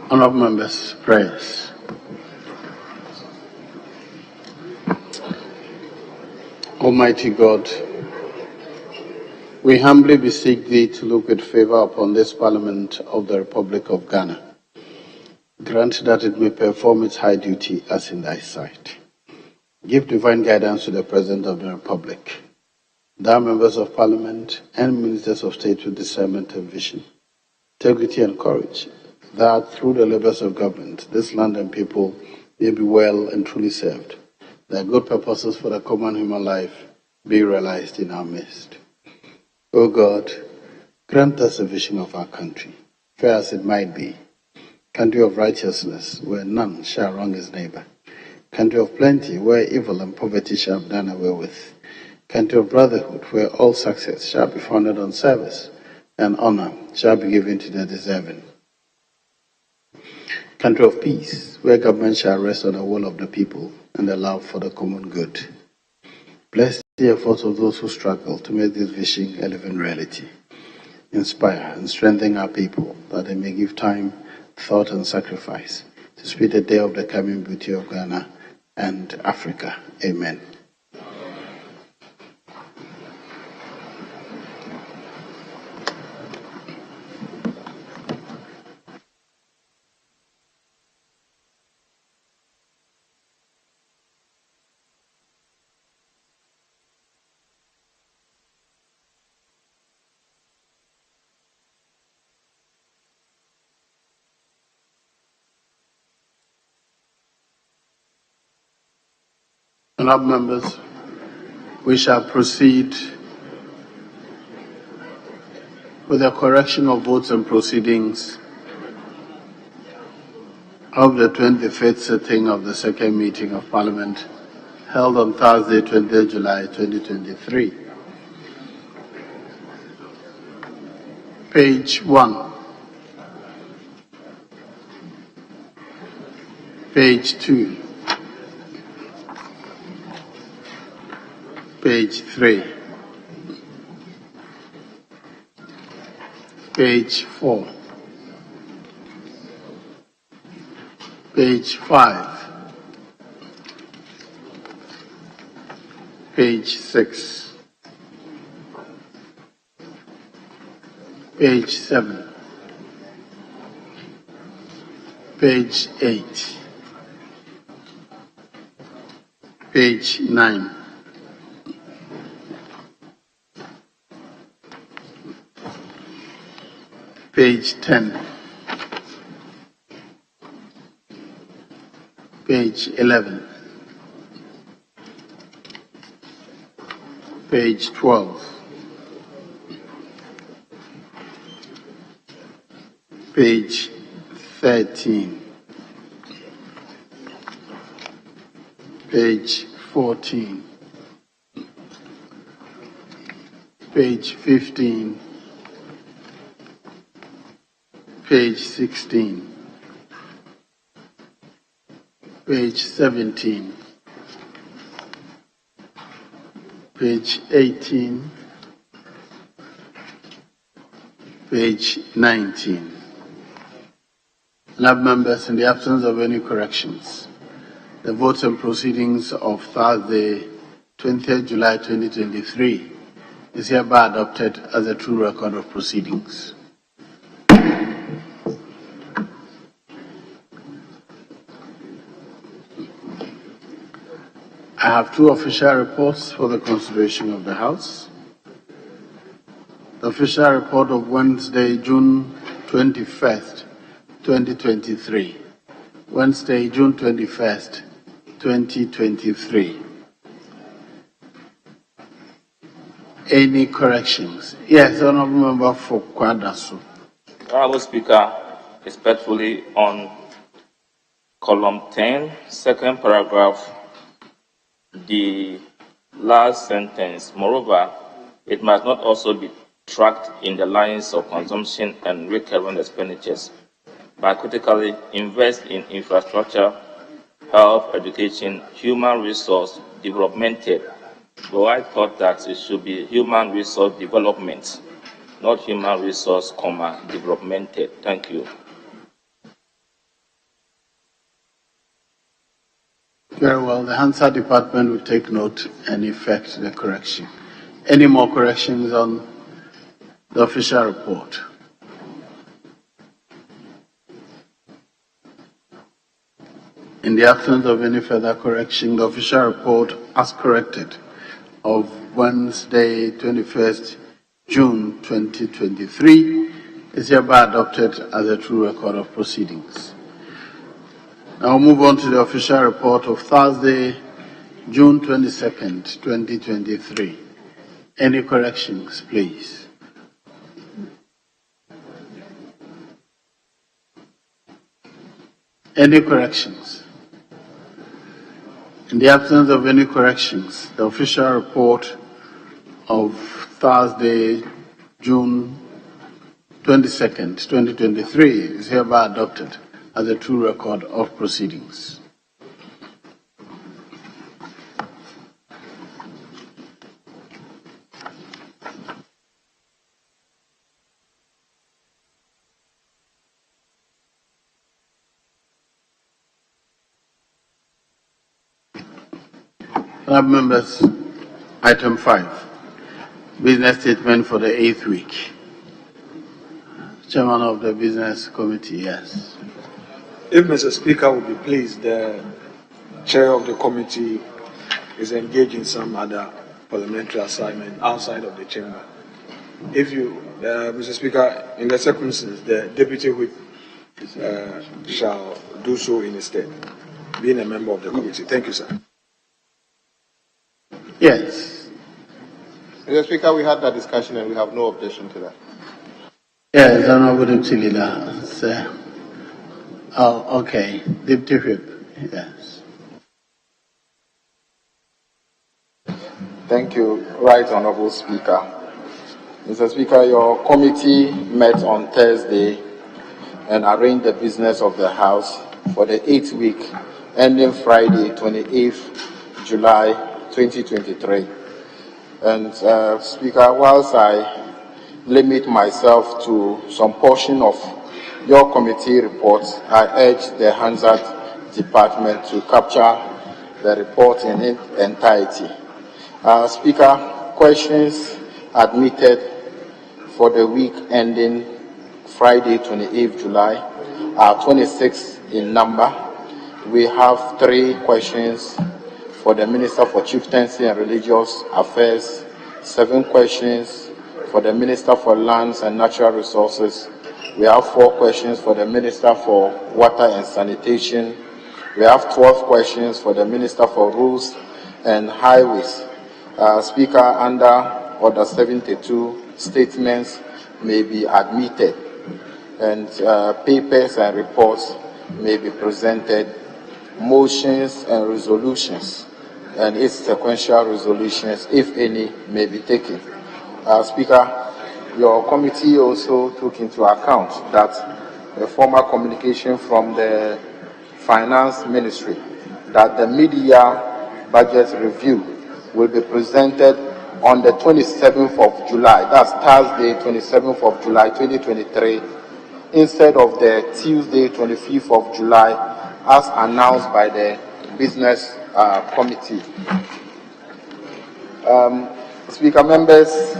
Honourable members, prayers. Almighty God, we humbly beseech thee to look with favour upon this Parliament of the Republic of Ghana. Grant that it may perform its high duty as in thy sight. Give divine guidance to the President of the Republic, thou members of Parliament and ministers of state with discernment and vision, integrity and courage, that through the labours of government, this land and people may be well and truly served, that good purposes for the common human life be realized in our midst. O God, grant us a vision of our country, fair as it might be, country of righteousness, where none shall wrong his neighbor, country of plenty, where evil and poverty shall be done away with, country of brotherhood, where all success shall be founded on service, and honor shall be given to the deserving. Country of peace, where government shall rest on the will of the people and the love for the common good. Bless the efforts of those who struggle to make this vision a living reality. Inspire and strengthen our people that they may give time, thought, and sacrifice to speed the day of the coming beauty of Ghana and Africa. Amen. Honourable members, we shall proceed with the correction of votes and proceedings of the 25th sitting of the second meeting of Parliament held on Thursday, 20th July 2023. Page 1. Page 2. Page 3. Page 4. Page 5. Page 6. Page 7. Page 8. Page 9. Page 10. Page 11. Page 12. Page 13. Page 14. Page 15. Page 16. Page 17. Page 18. Page 19. Lab members, in the absence of any corrections, the votes and proceedings of Thursday, 20th July 2023 is hereby adopted as a true record of proceedings. I have two official reports for the consideration of the House. The official report of Wednesday, June 21st, 2023. Wednesday, June 21st, 2023. Any corrections? Yes, Honourable Member for Kwadaso. Honourable Speaker, respectfully on column 10, second paragraph, the last sentence. Moreover, it must not also be tracked in the lines of consumption and recurrent expenditures, but critically invest in infrastructure, health, education, human resource development. Though I thought that it should be human resource development, not human resource, development. Thank you. Very well. The Hansard department will take note and effect the correction. Any more corrections on the official report? In the absence of any further correction, the official report as corrected of Wednesday, 21st June 2023 is hereby adopted as a true record of proceedings. Now we'll move on to the official report of Thursday, June 22nd, 2023. Any corrections, please? Any corrections? In the absence of any corrections, the official report of Thursday, June 22nd, 2023 is hereby adopted as a true record of proceedings. Honourable members, item 5, business statement for the 8th week. Chairman of the Business Committee, yes. If Mr. Speaker would be pleased, the chair of the committee is engaged in some other parliamentary assignment outside of the chamber. If you, Mr. Speaker, in the circumstances, the deputy whip shall do so in his stead, being a member of the committee. Thank you, sir. Yes. Mr. Speaker, we had that discussion and we have no objection to that. Yes, Honourable Deputy Leader. Sir. Oh, okay. Deputy Whip, yes. Thank you, Right Honourable Speaker. Mr. Speaker, your committee met on Thursday and arranged the business of the House for the 8th week ending Friday, 28th July 2023. And Speaker, whilst I limit myself to some portion of your committee reports, I urge the Hansard Department to capture the report in its entirety. Speaker, questions admitted for the week ending Friday, 28th July are 26 in number. We have 3 questions for the Minister for Chieftaincy and Religious Affairs, 7 questions for the Minister for Lands and Natural Resources. We have 4 questions for the Minister for Water and Sanitation. We have 12 questions for the Minister for Roads and Highways. Speaker, under Order 72, statements may be admitted and papers and reports may be presented. Motions and resolutions and its sequential resolutions, if any, may be taken. Speaker, your committee also took into account that a formal communication from the Finance Ministry that the mid-year budget review will be presented on the 27th of July, that's Thursday, 27th of July, 2023, instead of the Tuesday, 25th of July, as announced by the Business Committee. Speaker, members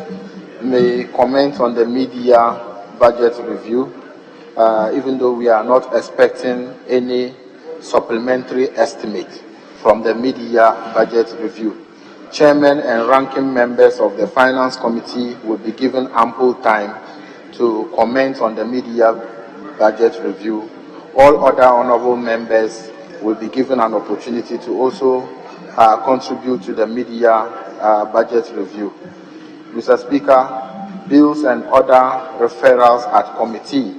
may comment on the mid-year budget review, even though we are not expecting any supplementary estimate from the mid-year budget review. Chairman and ranking members of the Finance Committee will be given ample time to comment on the mid-year budget review. All other honourable members will be given an opportunity to also contribute to the mid-year budget review. Mr. Speaker, bills and other referrals at committee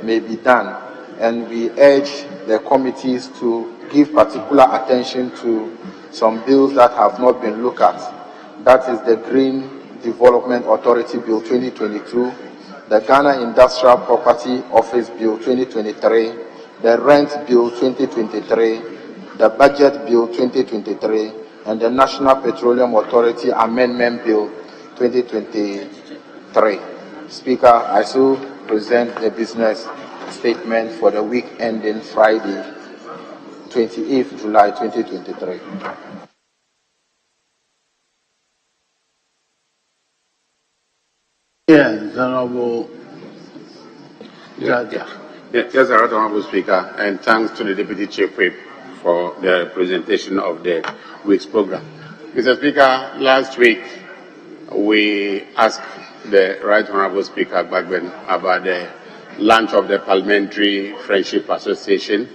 may be done, and we urge the committees to give particular attention to some bills that have not been looked at. That is the Green Development Authority Bill 2022, the Ghana Industrial Property Office Bill 2023, the Rent Bill 2023, the Budget Bill 2023, and the National Petroleum Authority Amendment Bill 2023. Speaker, I so present the business statement for the week ending Friday, 28th July 2023. Yes, Honorable Judge. Yes, Right Honorable Speaker, and thanks to the Deputy Chief Whip for the presentation of the week's program. Mr. Speaker, last week we asked the Right Honorable Speaker Bagben about the launch of the Parliamentary Friendship Association.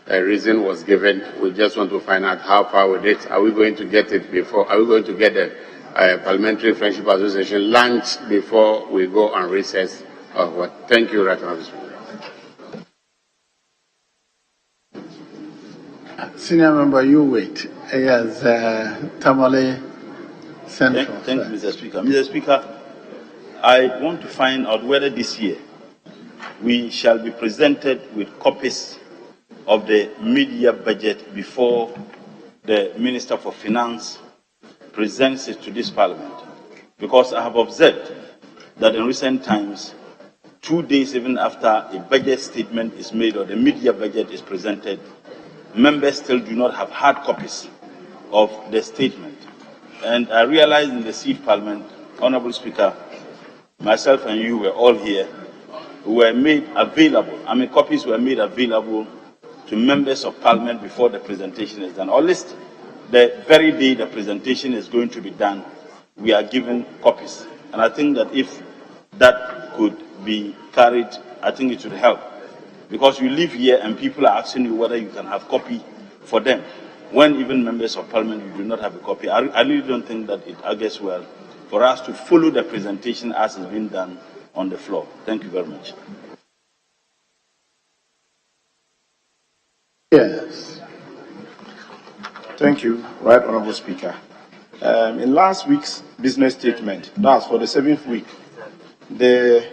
A reason was given. We just want to find out how far with it. Are we going to get it before? Are we going to get the Parliamentary Friendship Association launched before we go on recess? Or what? Thank you, Right Honorable Speaker. Senior member, you wait. Yes, Tamale Central. Thank you, Mr. Speaker. Mr. Speaker, I want to find out whether this year we shall be presented with copies of the media budget before the Minister for Finance presents it to this Parliament. Because I have observed that in recent times, 2 days even after a budget statement is made or the media budget is presented, members still do not have hard copies of the statement. And I realize in the seat Parliament, Honorable Speaker, myself and you were all here, were made available. Copies were made available to members of Parliament before the presentation is done. Or at least the very day the presentation is going to be done, we are given copies. And I think that if that could be carried, I think it should help. Because you live here and people are asking you whether you can have copy for them. When even members of Parliament, you do not have a copy. I really don't think that it argues well for us to follow the presentation as it's been done on the floor. Thank you very much. Yes. Thank you, Right Honorable Speaker. In last week's business statement, that's for the 7th week, the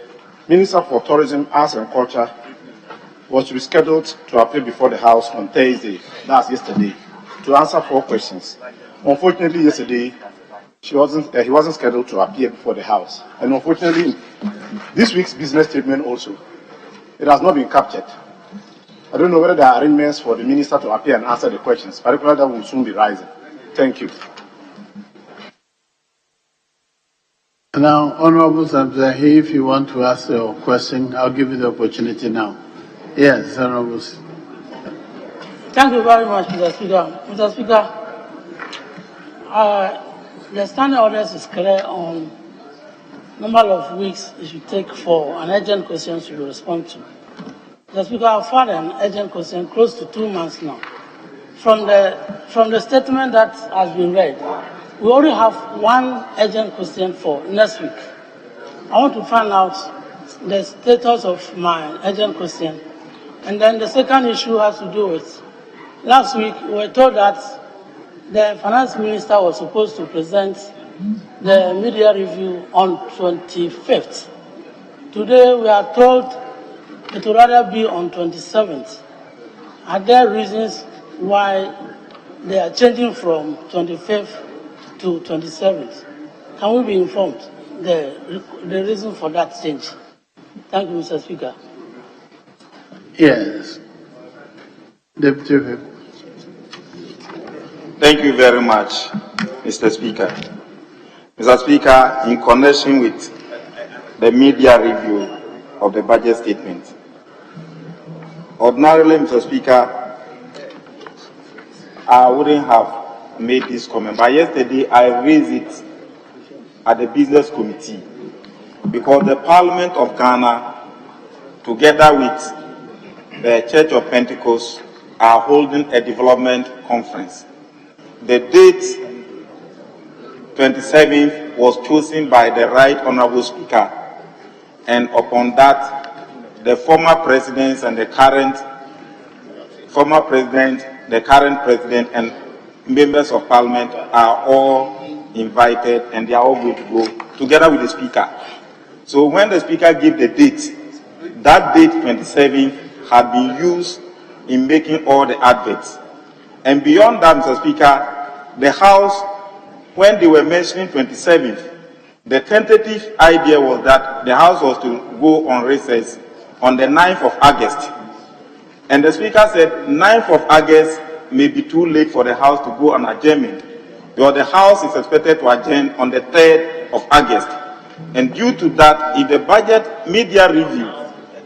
Minister for Tourism, Arts and Culture was rescheduled to appear before the House on Thursday, that's yesterday, to answer 4 questions. Unfortunately, yesterday, he wasn't scheduled to appear before the House. And unfortunately, this week's business statement also, it has not been captured. I don't know whether there are arrangements for the Minister to appear and answer the questions, particularly that will soon be rising. Thank you. Now, Honorable Samzahi, if you want to ask your question, I'll give you the opportunity now. Yes, Honorable. Thank you very much, Mr. Speaker. Mr. Speaker, the standing orders is clear on number of weeks it should take for an urgent question to be responded to. Mr. Speaker, I've had an urgent question close to 2 months now. From the statement that has been read, we already have one urgent question for next week. I want to find out the status of my urgent question. And then the second issue has to do with, last week we were told that the Finance Minister was supposed to present the media review on 25th. Today we are told it would rather be on 27th. Are there reasons why they are changing from 25th to 27th? Can we be informed the reason for that change? Thank you, Mr. Speaker. Yes. Deputy Whip. Thank you very much, Mr. Speaker. Mr. Speaker, in connection with the media review of the budget statement, ordinarily, Mr. Speaker, I wouldn't have made this comment, but yesterday I raised it at the Business Committee because the Parliament of Ghana, together with the Church of Pentecost, are holding a development conference. The date 27th was chosen by the Right Honorable Speaker, and upon that, the former presidents and the current president and members of Parliament are all invited, and they are all going to go together with the Speaker. So when the Speaker gave the date, that date 27th had been used in making all the adverts. And beyond that, Mr. Speaker, the House, when they were mentioning 27th, the tentative idea was that the House was to go on recess on the 9th of August. And the Speaker said 9th of August may be too late for the House to go on adjournment, because the House is expected to adjourn on the 3rd of August. And due to that, if the budget media review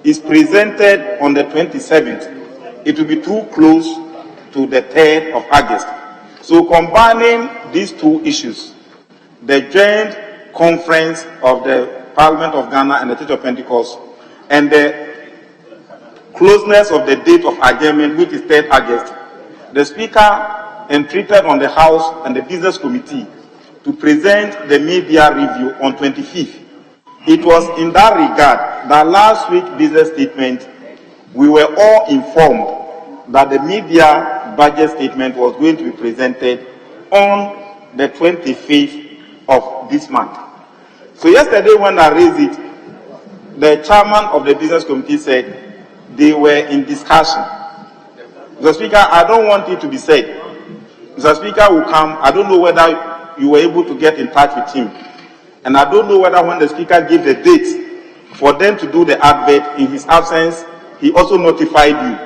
is presented on the 27th, it will be too close to the 3rd of August. So combining these two issues, the joint conference of the Parliament of Ghana and the Church of Pentecost, and the closeness of the date of adjournment, which is 3rd August, the Speaker entreated on the House and the Business Committee to present the media review on 25th. It was in that regard that last week's business statement, we were all informed that the media budget statement was going to be presented on the 25th of this month. So yesterday when I raised it, the chairman of the Business Committee said they were in discussion. Mr. Speaker, I don't want it to be said. Mr. Speaker will come. I don't know whether you were able to get in touch with him. And I don't know whether when the Speaker gave the date for them to do the advert in his absence, he also notified you.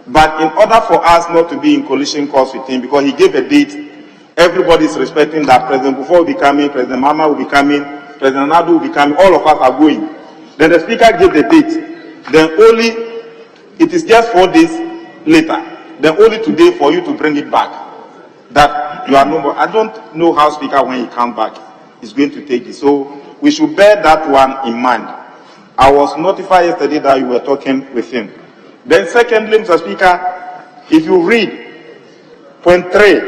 But in order for us not to be in collision course with him, because he gave a date, everybody is respecting that President Bufo will be coming, President Mama will be coming, President Nadu will be coming, all of us are going. Then the Speaker gave the date. Then only, it is just 4 days later, then only today for you to bring it back, that you are no more. I don't know how Speaker, when he comes back, is going to take it. So we should bear that one in mind. I was notified yesterday that you were talking with him. Then secondly, Mr. Speaker, if you read point 3,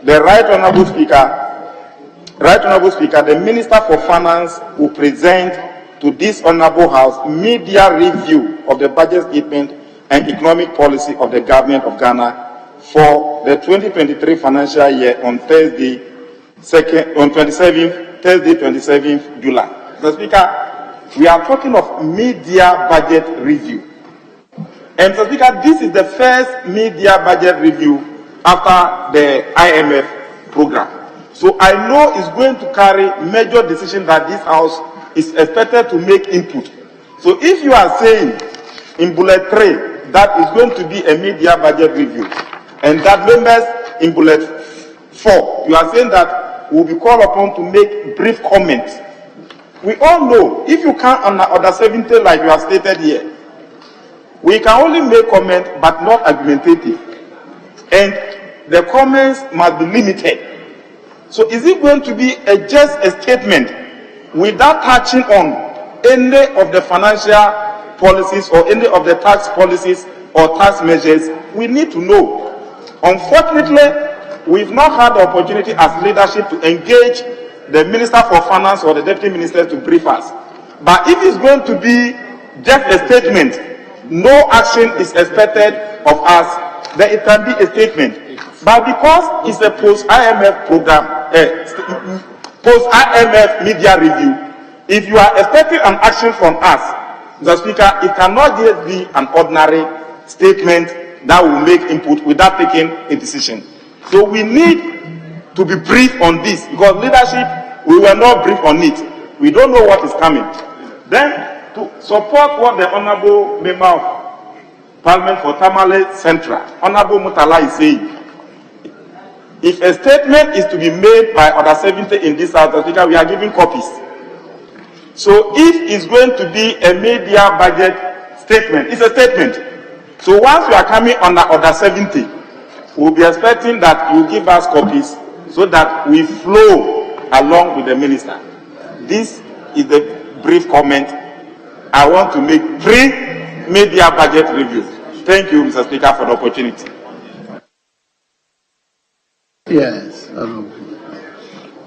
the Right Honourable Speaker, the Minister for Finance will present to this Honourable House media review of the budget statement and economic policy of the Government of Ghana for the 2023 financial year on Thursday, 27th July. Mr. Speaker, we are talking of media budget review. And Mr. Speaker, this is the first media budget review after the IMF program. So I know it's going to carry major decisions that this House is expected to make input. So if you are saying in bullet 3 that is going to be a media budget review, and that members in bullet 4, you are saying that we'll be called upon to make brief comments. We all know, if you can't on order 70 like you have stated here, we can only make comment but not argumentative. And the comments must be limited. So is it going to be just a statement without touching on any of the financial policies or any of the tax policies or tax measures? We need to know. Unfortunately, we've not had the opportunity as leadership to engage the Minister for Finance or the Deputy Minister to brief us. But if it's going to be just a statement, no action is expected of us, then it can be a statement. But because it's a post-IMF program, post-IMF media review, if you are expecting an action from us, Mr. Speaker, it cannot just be an ordinary statement that will make input without taking a decision. So we need to be brief on this, because leadership, we were not brief on it. We don't know what is coming. Then, to support what the Honourable Member of Parliament for Tamale Central, Honourable Mutala, is saying, if a statement is to be made by Order 70 in this House, Speaker, we are giving copies. So if it's going to be a media budget statement, it's a statement. So once we are coming under Order 70, we'll be expecting that you give us copies so that we flow along with the Minister. This is the brief comment I want to make pre-media budget review. Thank you, Mr. Speaker, for the opportunity. Yes.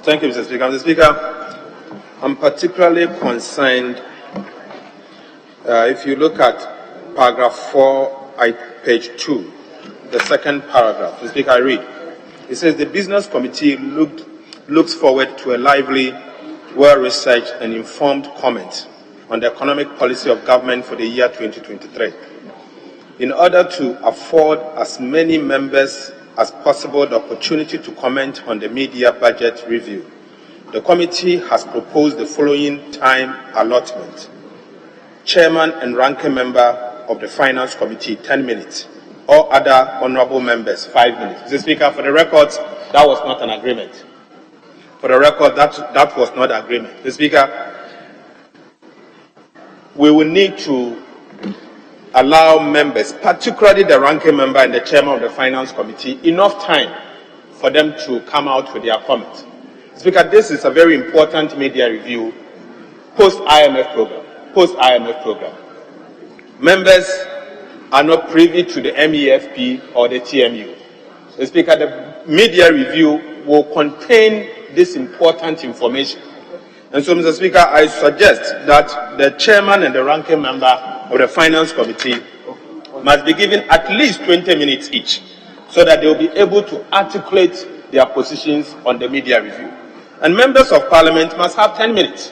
Thank you, Mr. Speaker. Mr. Speaker, I'm particularly concerned if you look at paragraph 4, page 2, the second paragraph. Mr. Speaker, I read. It says the Business Committee looks forward to a lively, well-researched and informed comment on the economic policy of government for the year 2023. In order to afford as many members as possible the opportunity to comment on the media budget review, the committee has proposed the following time allotment. Chairman and ranking member of the Finance Committee, 10 minutes. or other honorable members 5 minutes. Mr. Speaker, for the record, that was not an agreement. For the record, that was not agreement. Mr. Speaker, we will need to allow members, particularly the ranking member and the chairman of the Finance Committee, enough time for them to come out with their comments. Speaker, this is a very important media review post-IMF program. Members are not privy to the MEFP or the TMU. Speaker, the media review will contain this important information. And so, Mr. Speaker, I suggest that the chairman and the ranking member of the Finance Committee must be given at least 20 minutes each so that they will be able to articulate their positions on the media review. And members of Parliament must have 10 minutes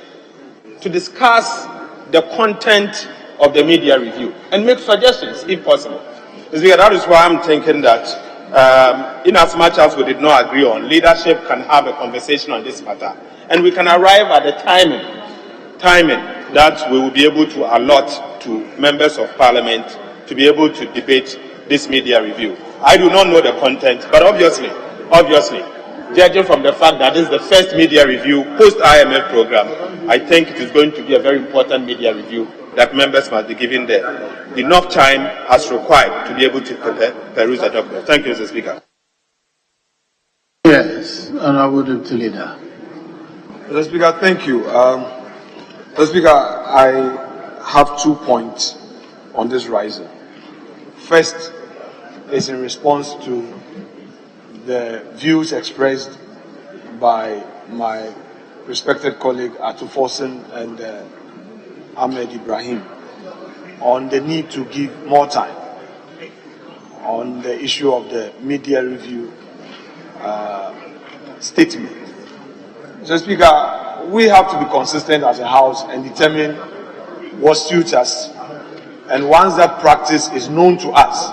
to discuss the content of the media review and make suggestions if possible. Speaker, that is why I'm thinking that in as much as we did not agree on, leadership can have a conversation on this matter and we can arrive at the timing that we will be able to allot to members of Parliament to be able to debate this media review. I do not know the content, but obviously, judging from the fact that this is the first media review post-IMF program, I think it is going to be a very important media review that members must be given enough time as required to be able to peruse the document. Thank you, Mr. Speaker. Yes, Honorable Deputy Leader. Mr. Speaker, thank you. Mr. Speaker, I have 2 points on this rising. First is in response to the views expressed by my respected colleague Atu Forsen and Ahmed Ibrahim on the need to give more time on the issue of the media review statement. Mr. Speaker, we have to be consistent as a House and determine what suits us. And once that practice is known to us,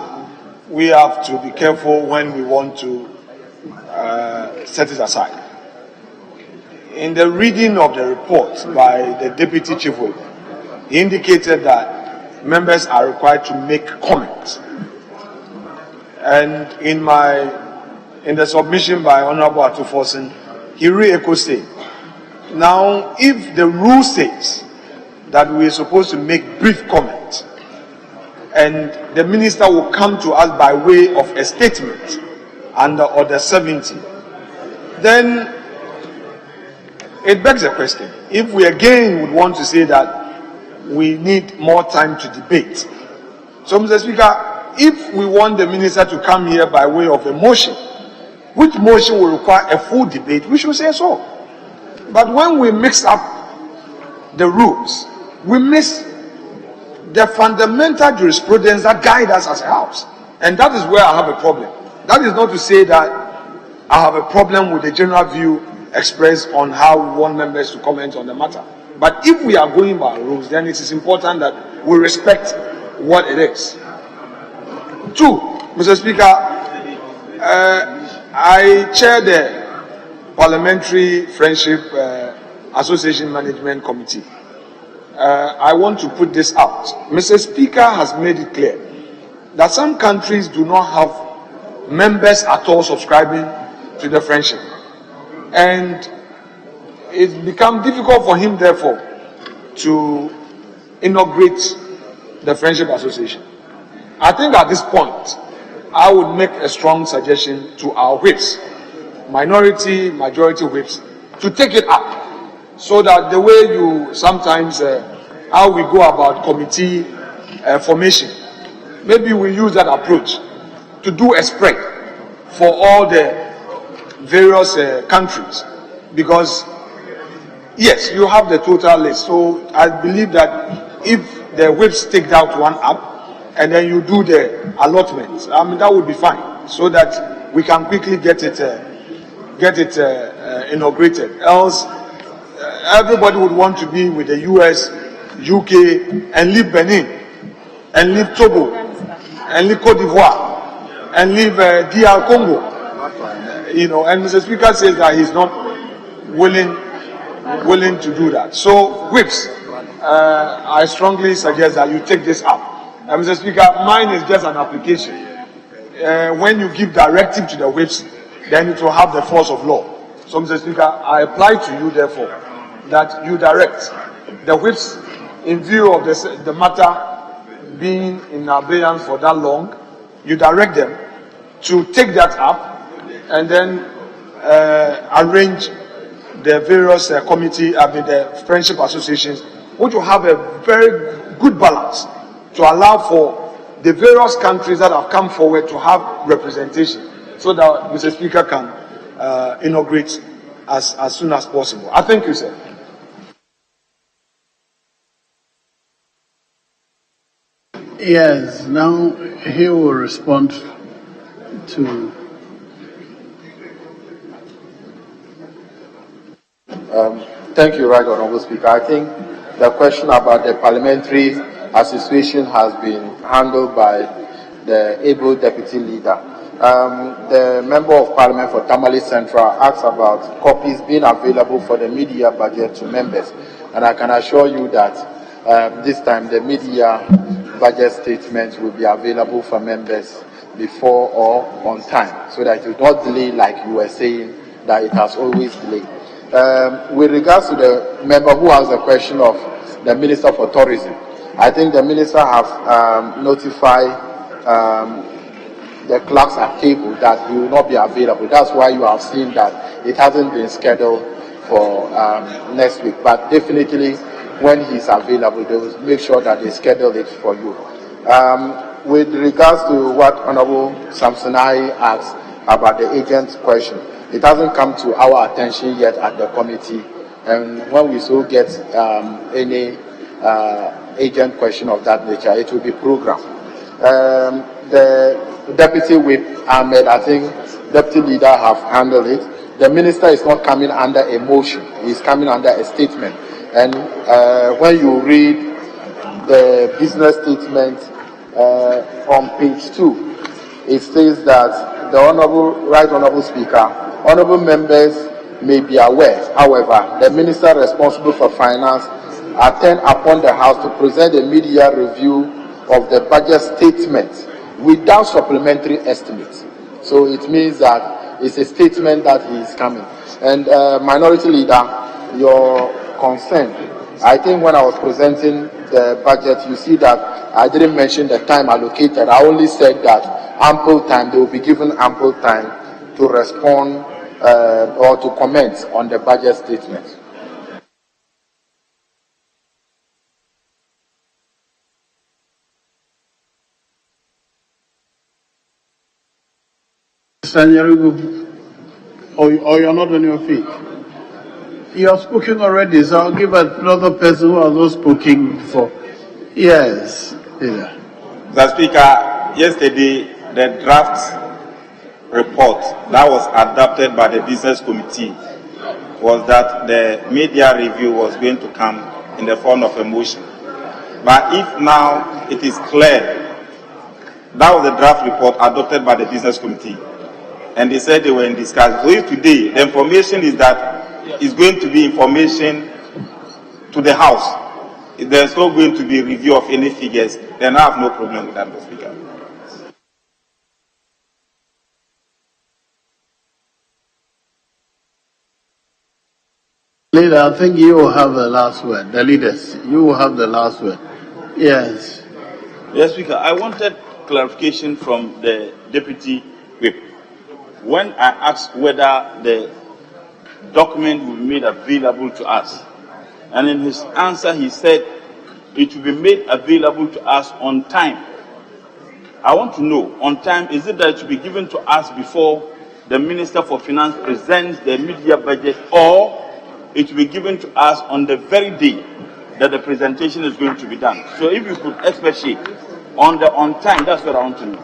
we have to be careful when we want to set it aside. In the reading of the report by the Deputy Chief Whip, he indicated that members are required to make comments. And in the submission by Honorable Atu Forsen, he re-echoed saying, now if the rule says that we are supposed to make brief comments, and the minister will come to us by way of a statement under Order 70, then it begs a question. If we again would want to say that we need more time to debate. So, Mr. Speaker, if we want the minister to come here by way of a motion, which motion will require a full debate, we should say so. But when we mix up the rules, we miss the fundamental jurisprudence that guide us as a House. And that is where I have a problem. That is not to say that I have a problem with the general view expressed on how we want members to comment on the matter. But if we are going by rules, then it is important that we respect what it is. 2, Mr. Speaker, I chair the Parliamentary Friendship Association Management Committee. I want to put this out. Mr. Speaker has made it clear that some countries do not have members at all subscribing to the friendship. And it's become difficult for him, therefore, to inaugurate the Friendship Association. I think at this point, I would make a strong suggestion to our whips, minority, majority whips, to take it up, so that the way you sometimes, how we go about committee formation, maybe we use that approach to do a spread for all the various countries, because yes, you have the total list. So I believe that if the whips take out one up and then you do the allotments, I mean, that would be fine, so that we can quickly get it inaugurated. Else, everybody would want to be with the US, UK, and leave Benin, and leave Togo, and leave Cote d'Ivoire, and leave DR Congo. You know, and Mr. Speaker says that he's not willing to do that. So, whips, I strongly suggest that you take this up. And Mr. Speaker, mine is just an application when you give directive to the whips, then it will have the force of law. So, Mr. Speaker, I apply to you, therefore, that you direct the whips in view of the matter being in abeyance for that long. You direct them to take that up and then arrange the various the friendship associations, which will have a very good balance to allow for the various countries that have come forward to have representation, so that Mr. Speaker can inaugurate as soon as possible. I thank you, sir. Yes, now he will respond to. Thank you, Right Honourable Speaker. I think the question about the parliamentary association has been handled by the able deputy leader. The member of parliament for Tamale Central asked about copies being available for the media budget to members, and I can assure you that this time the media budget statement will be available for members before or on time, so that it will not delay like you were saying that it has always delayed. With regards to the member who has a question of the Minister for Tourism, I think the Minister has notified the clerks at table that he will not be available. That's why you have seen that it hasn't been scheduled for next week. But definitely, when he's available, they will make sure that they schedule it for you. With regards to what Honourable Samsonai asked about the agent question, it hasn't come to our attention yet at the committee, and when we so get any agent question of that nature, it will be programmed. The Deputy Whip Ahmed, I think Deputy Leader have handled it. The Minister is not coming under a motion, he's coming under a statement. And when you read the business statement on page 2, it says that the Right Honourable Speaker, honourable members may be aware, however, the Minister responsible for finance attend upon the House to present a media review of the budget statement without supplementary estimates. So it means that it's a statement that he is coming. And Minority Leader, your concern, I think when I was presenting the budget, you see that I didn't mention the time allocated. I only said that ample time, they will be given ample time to respond or to comment on the budget statement. Or you're not on your feet. You have spoken already, so I'll give another person who has not spoken before. Yes. Yeah. Mr. Speaker, yesterday the draft report that was adopted by the business committee was that the media review was going to come in the form of a motion. But if now it is clear, that was the draft report adopted by the business committee, and they said they were in discussion. So if today the information is that it's going to be information to the House, if there's not going to be a review of any figures, then I have no problem with that, Mr. Speaker. Leader, I think you will have the last word. The leaders, you will have the last word. Yes. Yes, Speaker. I wanted clarification from the Deputy Whip. When I asked whether the document will be made available to us, and in his answer he said it will be made available to us on time. I want to know, on time, is it that it will be given to us before the Minister for Finance presents the media budget, or it will be given to us on the very day that the presentation is going to be done? So if you could expatiate on the on time, that's what I want to know.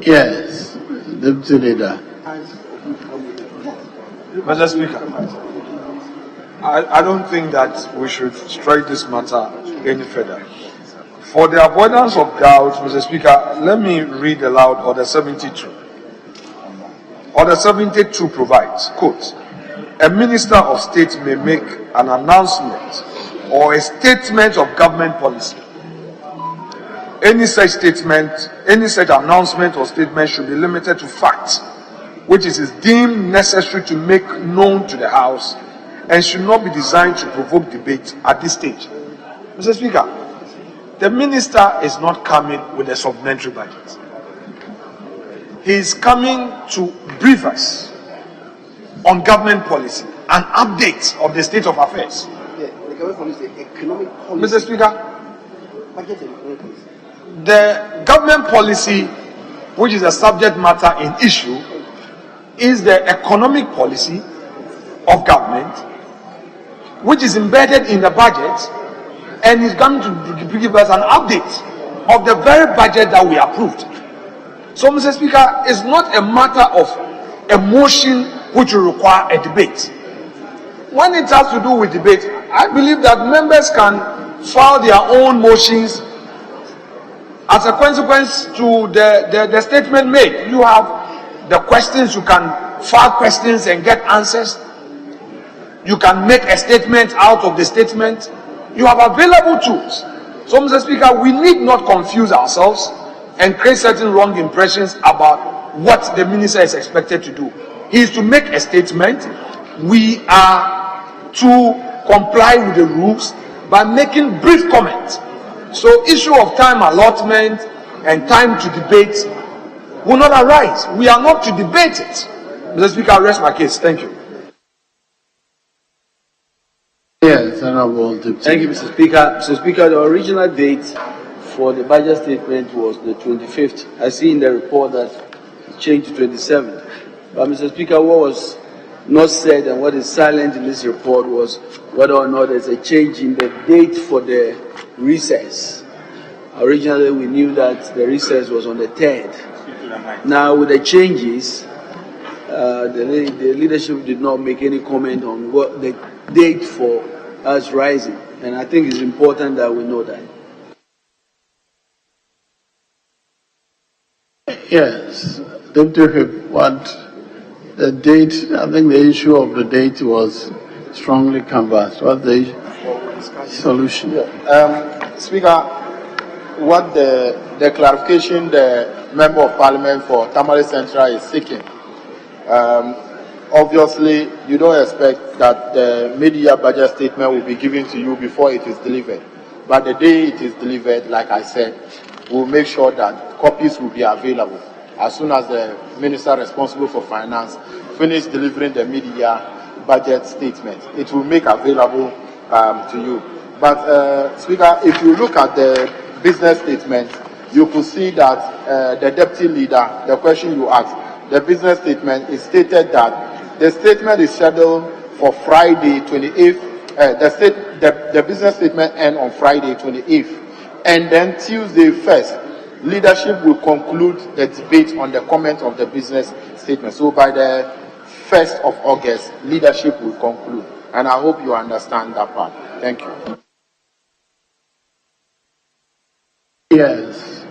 Yes, Deputy Leader. Mr. Speaker, I don't think that we should strike this matter any further. For the avoidance of doubt, Mr. Speaker, let me read aloud Order 72. Order 72 provides, quote, a Minister of State may make an announcement or a statement of government policy any such statement, any such announcement or statement should be limited to facts, which it is deemed necessary to make known to the House, and should not be designed to provoke debate at this stage. Mr. Speaker, the minister is not coming with a supplementary budget. He is coming to brief us on government policy, an update of the state of affairs. The government policy, economic policy. Mr. Speaker, Budget and economic policy. the government policy, which is a subject matter in issue, is the economic policy of government, which is embedded in the budget, and is going to give us an update of the very budget that we approved. So, Mr. Speaker, it's not a matter of a motion which will require a debate. When it has to do with debate, I believe that members can file their own motions as a consequence to the statement made. You have the questions, you can file questions and get answers. You can make a statement out of the statement. You have available tools. So, Mr. Speaker, we need not confuse ourselves and create certain wrong impressions about what the minister is expected to do. He is to make a statement. We are to comply with the rules by making brief comments. So, issue of time allotment and time to debate will not arise. We are not to debate it. Mr. Speaker, I rest my case. Thank you. Yes, Honorable Deputy. Thank you, Mr. Speaker. Mr. Speaker, the original date for the budget statement was the 25th. I see in the report that it changed to 27th. But, Mr. Speaker, what was not said and what is silent in this report was whether or not there's a change in the date for the recess. Originally, we knew that the recess was on the 3rd. Now, with the changes, the leadership did not make any comment on what the date for us rising, and I think it's important that we know that. Yes, Deputy Whip, what the date, I think the issue of the date was strongly canvassed. What's the solution? Speaker, what the clarification the Member of Parliament for Tamale Central is seeking, obviously, you don't expect that the mid-year budget statement will be given to you before it is delivered. But the day it is delivered, like I said, we'll make sure that copies will be available. As soon as the minister responsible for finance finish delivering the mid-year budget statement, it will make available to you. But, Speaker, if you look at the business statement, you could see that the deputy leader, the question you asked, the business statement is stated that the statement is scheduled for Friday 28th. The business statement ends on Friday 28th. And then Tuesday 1st, leadership will conclude the debate on the comment of the business statement. So by the 1st of August, leadership will conclude. And I hope you understand that part. Thank you. Yes.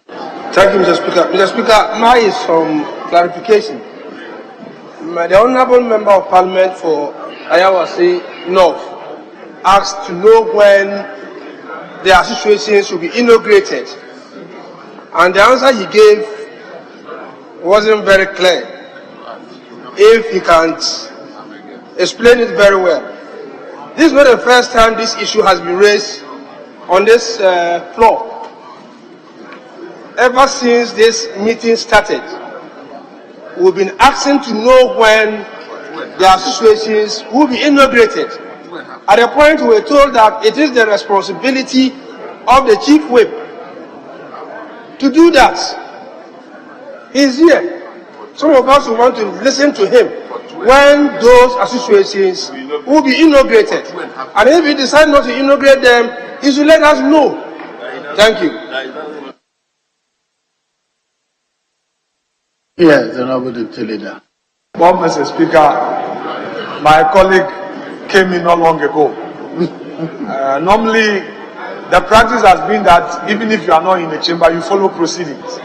Thank you, Mr. Speaker. Mr. Speaker, mine is some clarification. The Honourable Member of Parliament for Ayawase North asked to know when the associations will be inaugurated. And the answer he gave wasn't very clear. If he can't explain it very well. This is not the first time this issue has been raised on this floor. Ever since this meeting started, we've been asking to know when the associations will be inaugurated. At a point, we were told that it is the responsibility of the chief whip to do that. He's here. Some of us want to listen to him when those associations will be inaugurated. And if he decides not to inaugurate them, he should let us know. Thank you. Yes, Honorable Deputy Leader. Well, Mr. Speaker, my colleague came in not long ago. Normally, the practice has been that even if you are not in the chamber, you follow proceedings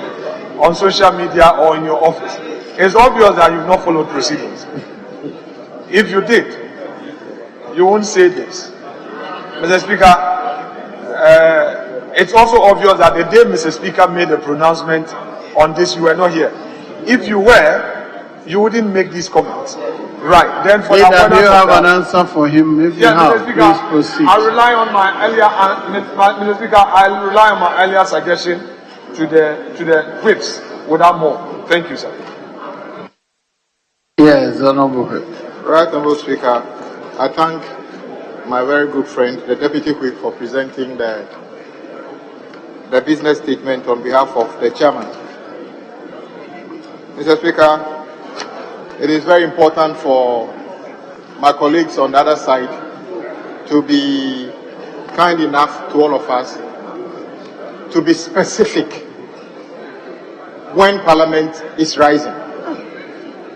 on social media or in your office. It's obvious that you've not followed proceedings. If you did, you won't say this. Mr. Speaker, it's also obvious that the day Mr. Speaker made the pronouncement on this, you were not here. If you were, you wouldn't make these comments. Right. Then for the do you have an answer for him? If you have, Mr. Speaker, please proceed. I rely on my earlier, Mr. Speaker, I rely on my earlier suggestion to the whips without more. Thank you, sir. Yes, Honorable Whip. Right, Honorable Speaker, I thank my very good friend, the Deputy Whip, for presenting the business statement on behalf of the chairman. Mr. Speaker, it is very important for my colleagues on the other side to be kind enough to all of us to be specific when Parliament is rising.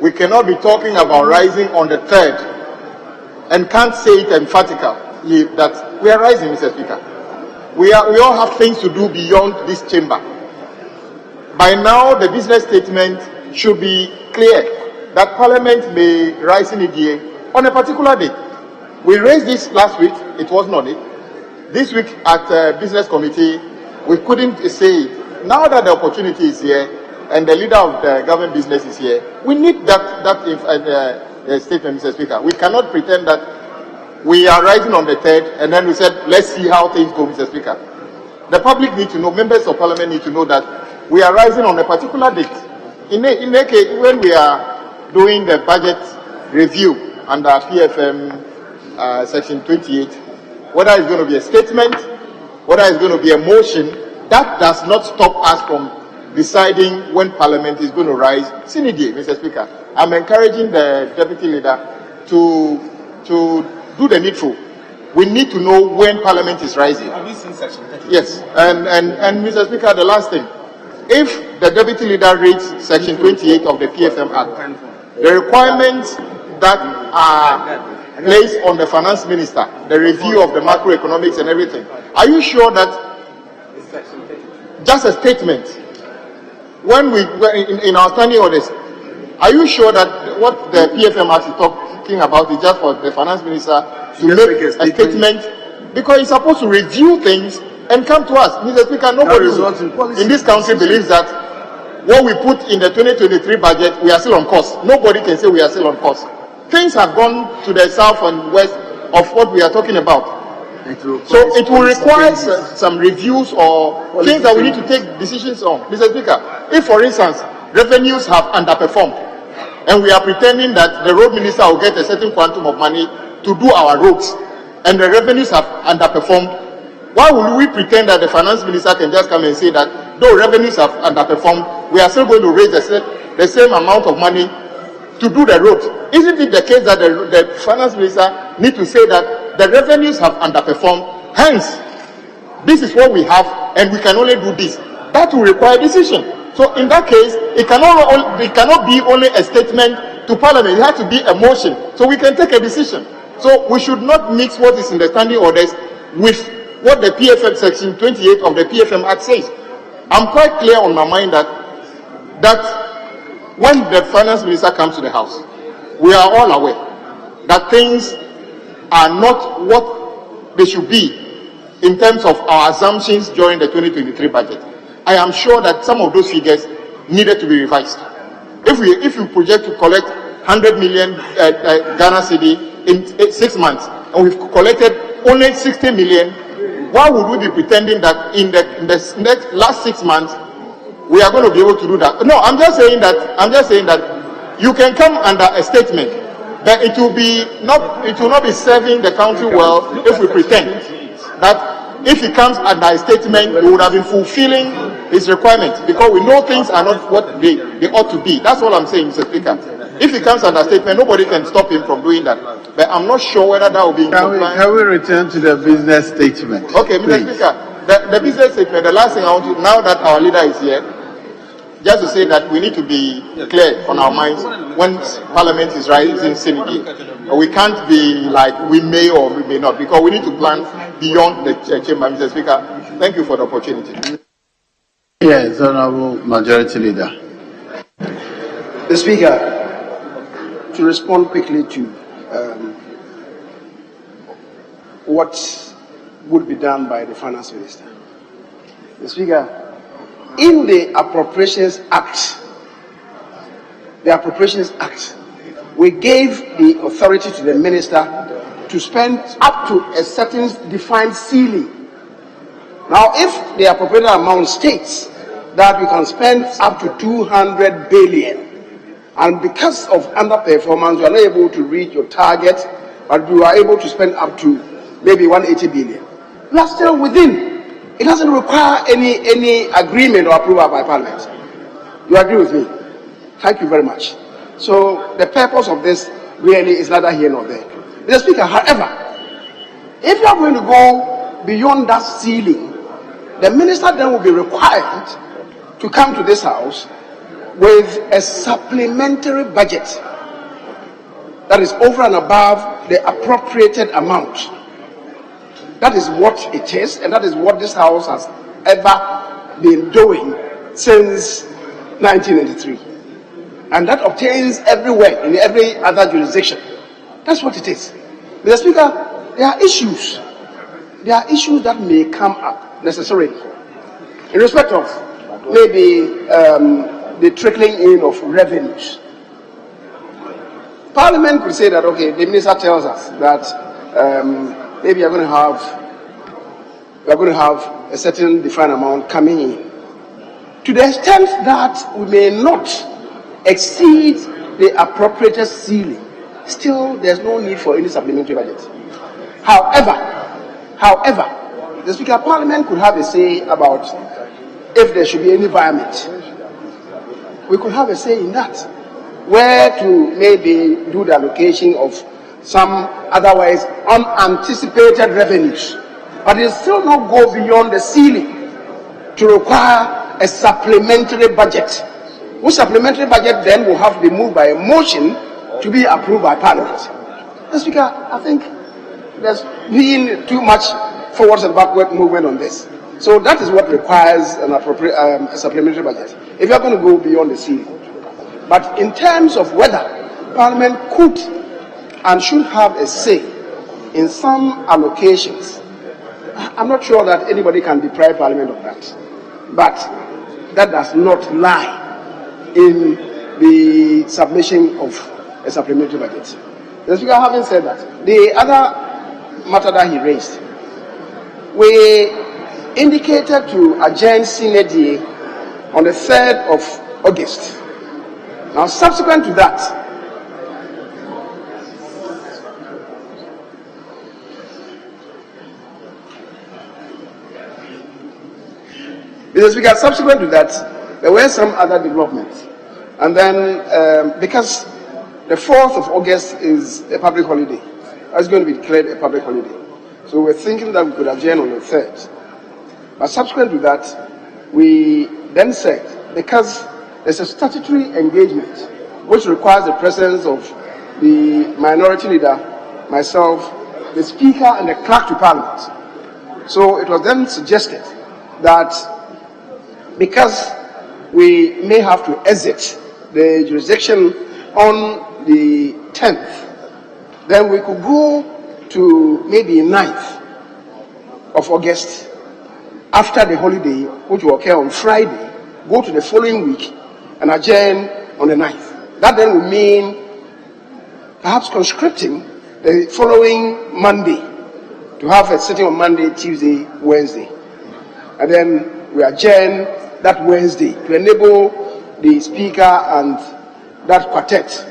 We cannot be talking about rising on the 3rd and can't say it emphatically that we are rising, Mr. Speaker. We all have things to do beyond this chamber. By now, the business statement should be clear that Parliament may rise in a day on a particular day. We raised this last week, it wasn't on it. This week at Business Committee, we couldn't say it. Now that the opportunity is here and the leader of the government business is here, we need that statement, Mr. Speaker. We cannot pretend that we are rising on the 3rd and then we said, let's see how things go, Mr. Speaker. The public need to know, members of Parliament need to know that we are rising on a particular date. In a case, when we are doing the budget review under PFM section 28, whether it's going to be a statement, whether it's going to be a motion, that does not stop us from deciding when Parliament is going to rise sine die, Mr. Speaker. I'm encouraging the Deputy Leader to do the needful. We need to know when Parliament is rising. Have you seen section 30? Yes, and Mr. Speaker, the last thing. If the Deputy Leader reads section 28 of the PFM Act, the requirements that are placed on the Finance Minister, the review of the macroeconomics and everything, are you sure that just a statement, when we in our standing orders, are you sure that what the PFM Act is talking about is just for the Finance Minister to make a statement? Because he's supposed to review things and come to us. Mr. Speaker, nobody in this country believes that what we put in the 2023 budget, we are still on course. Nobody can say we are still on course. Things have gone to the south and west of what we are talking about. So it will require some reviews or things that we need to take decisions on. Mr. Speaker, if for instance, revenues have underperformed and we are pretending that the road minister will get a certain quantum of money to do our roads and the revenues have underperformed, why would we pretend that the finance minister can just come and say that though revenues have underperformed, we are still going to raise the same amount of money to do the roads? Isn't it the case that the finance minister need to say that the revenues have underperformed, hence this is what we have and we can only do this? That will require decision. So in that case, it cannot be only a statement to Parliament. It has to be a motion so we can take a decision. So we should not mix what is in the standing orders with what the PFM section 28 of the PFM Act says. I'm quite clear on my mind that when the finance minister comes to the house, we are all aware that things are not what they should be in terms of our assumptions during the 2023 budget. I am sure that some of those figures needed to be revised. If we project to collect 100 million Ghana cedi in 6 months and we've collected only 60 million, why would we be pretending that in the next last 6 months we are going to be able to do that? No, I'm just saying that you can come under a statement, but it will not be serving the country well if we pretend that if he comes under a statement, he would have been fulfilling his requirements, because we know things are not what they ought to be. That's all I'm saying, Mr. Speaker. If he comes under a statement, nobody can stop him from doing that. But I'm not sure whether that will be in compliance. Can we return to the business statement? Okay, Mr. Speaker, the business statement, the last thing I want to, now that our leader is here, just to say that we need to be clear on our minds when Parliament is rising Senate. We can't be like we may or we may not, because we need to plan beyond the chamber. Mr. Speaker, thank you for the opportunity. Yes, Honorable Majority Leader. The Speaker, to respond quickly to what would be done by the Finance Minister. Mr. Speaker, in the Appropriations Act, we gave the authority to the minister to spend up to a certain defined ceiling. Now, if the appropriated amount states that we can spend up to 200 billion, and because of underperformance, you are not able to reach your target, but you are able to spend up to maybe 180 billion, you are still within. It doesn't require any agreement or approval by Parliament. You agree with me? Thank you very much. So the purpose of this really is neither here nor there. Mr. Speaker, however, if you are going to go beyond that ceiling, the minister then will be required to come to this House with a supplementary budget that is over and above the appropriated amount. That is what it is, and that is what this House has ever been doing since 1993. And that obtains everywhere, in every other jurisdiction. That's what it is. Mr. Speaker, there are issues. There are issues that may come up necessarily in respect of maybe the trickling in of revenues. Parliament could say that, okay, the minister tells us that maybe we are going to have a certain defined amount coming in. To the extent that we may not exceed the appropriated ceiling, still there's no need for any supplementary budget. However, the Speaker of Parliament could have a say about if there should be any environment. We could have a say in that, where to maybe do the allocation of some otherwise unanticipated revenues. But it still not go beyond the ceiling to require a supplementary budget, which supplementary budget then will have to be moved by a motion to be approved by Parliament. Mr. Speaker, I think there's been too much forwards and backward movement on this. So that is what requires a supplementary budget, if you are going to go beyond the ceiling. But in terms of whether Parliament could and should have a say in some allocations, I'm not sure that anybody can deprive Parliament of that. But that does not lie in the submission of a supplementary budget. The Speaker, having said that, the other matter that he raised, we indicated to adjourn sine die on the 3rd of August. Now, subsequent to that, Mr. Speaker, subsequent to that, there were some other developments. And then, because the 4th of August is a public holiday, it's going to be declared a public holiday. So we're thinking that we could adjourn on the 3rd. But subsequent to that, we then said, because there's a statutory engagement which requires the presence of the minority leader, myself, the Speaker, and the Clerk to Parliament. So it was then suggested that because we may have to exit the jurisdiction on the 10th, then we could go to maybe 9th of August after the holiday, which will occur on Friday, go to the following week and adjourn on the 9th. That then will mean perhaps conscripting the following Monday to have a sitting on Monday, Tuesday, Wednesday. And then we adjourn that Wednesday to enable the Speaker and that quartet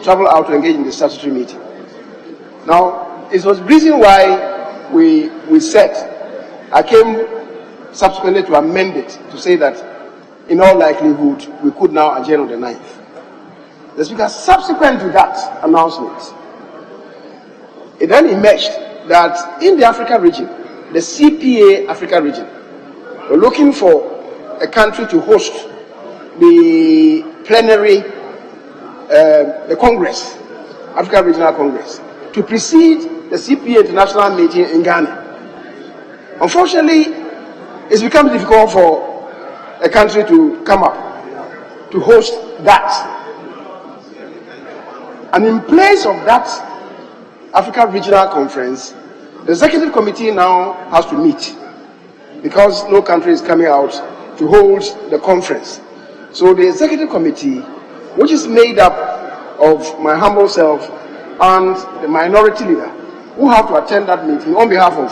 travel out to engage in the statutory meeting. Now, it was the reason why we said, I came subsequently to amend it to say that in all likelihood we could now adjourn on the 9th. The Speaker, subsequent to that announcement, it then emerged that in the Africa region, the CPA Africa region, we're looking for a country to host the plenary, the Congress, Africa Regional Congress, to precede the CPA International meeting in Ghana. Unfortunately, it's become difficult for a country to come up to host that. And in place of that Africa Regional Conference, the Executive Committee now has to meet because no country is coming out to hold the conference. So the executive committee, which is made up of my humble self and the minority leader, who have to attend that meeting on behalf of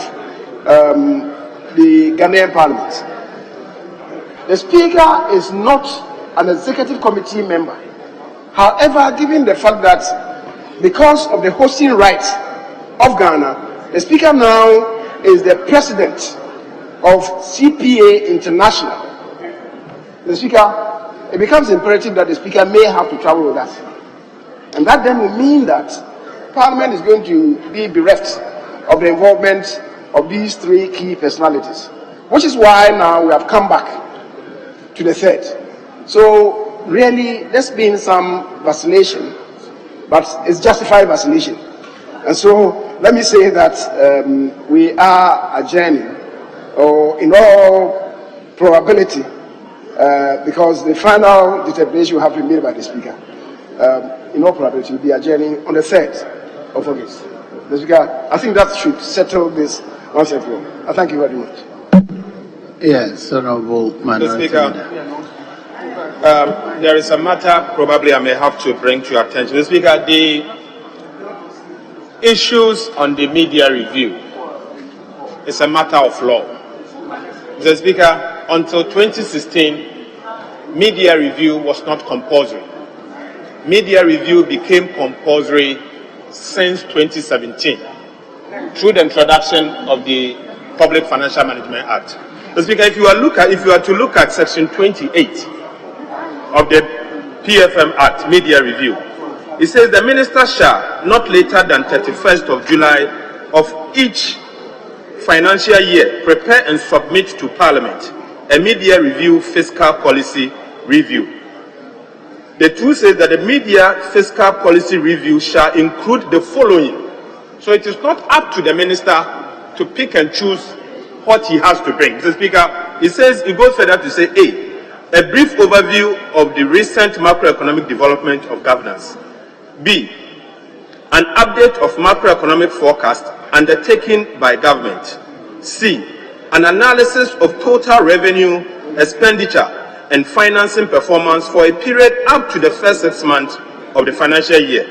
the Ghanaian Parliament. The Speaker is not an executive committee member. However, given the fact that because of the hosting rights of Ghana, the Speaker now is the president of CPA International. The Speaker, it becomes imperative that the Speaker may have to travel with us. And that then will mean that Parliament is going to be bereft of the involvement of these three key personalities, which is why now we have come back to the third. So really, there's been some vacillation, but it's justified vacillation. And so let me say that we are adjourning, or in all probability, because the final determination will have to be made by the Speaker. In all probability, we'll be adjourning on the 3rd of August. The Speaker, I think that should settle this once and for all. I thank you very much. Yes, Honorable Minority Speaker, there is a matter probably I may have to bring to your attention. The Speaker, the issues on the media review is a matter of law. The Speaker, until 2016, media review was not compulsory. Media review became compulsory since 2017 through the introduction of the Public Financial Management Act. The Speaker, if you are to look at Section 28 of the PFM Act, media review, it says the minister shall, not later than 31st of July of each financial year, prepare and submit to Parliament a media review fiscal policy review. The two says that the media fiscal policy review shall include the following. So it is not up to the minister to pick and choose what he has to bring. Mr. Speaker, it says, it goes further to say, A, a brief overview of the recent macroeconomic development of governance. B, an update of macroeconomic forecast undertaken by government. C, an analysis of total revenue, expenditure, and financing performance for a period up to the first 6 months of the financial year.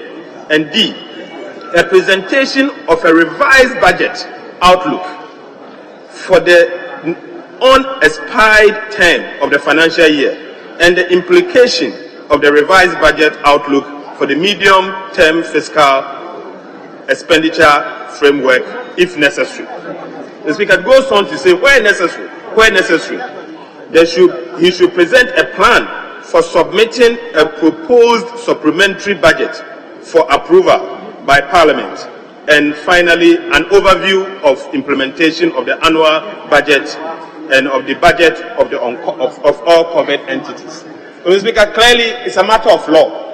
And D, a presentation of a revised budget outlook for the unexpired term of the financial year and the implication of the revised budget outlook for the medium-term fiscal expenditure framework if necessary. The Speaker goes on to say, where necessary, he should present a plan for submitting a proposed supplementary budget for approval by Parliament, and finally an overview of implementation of the annual budget and of the budget of all covered entities. So, Mr. Speaker, clearly it's a matter of law.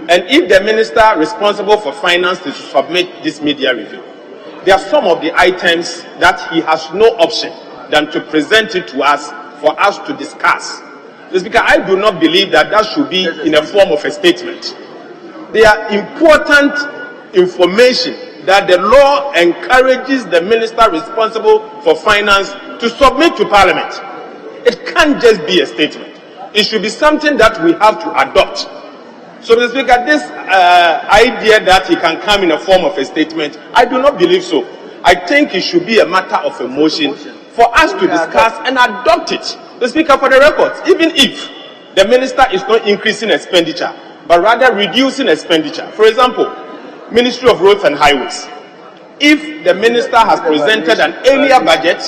And if the minister responsible for finance is to submit this media review, there are some of the items that he has no option than to present it to us for us to discuss. Mr. Speaker, I do not believe that that should be in a form of a statement. They are important information that the law encourages the minister responsible for finance to submit to Parliament. It can't just be a statement. It should be something that we have to adopt. So, Mr. Speaker, this idea that he can come in a form of a statement, I do not believe so. I think it should be a matter of a motion for us to discuss and adopt it. Mr. Speaker, for the records, even if the minister is not increasing expenditure, but rather reducing expenditure. For example, Ministry of Roads and Highways. If the minister has presented an earlier budget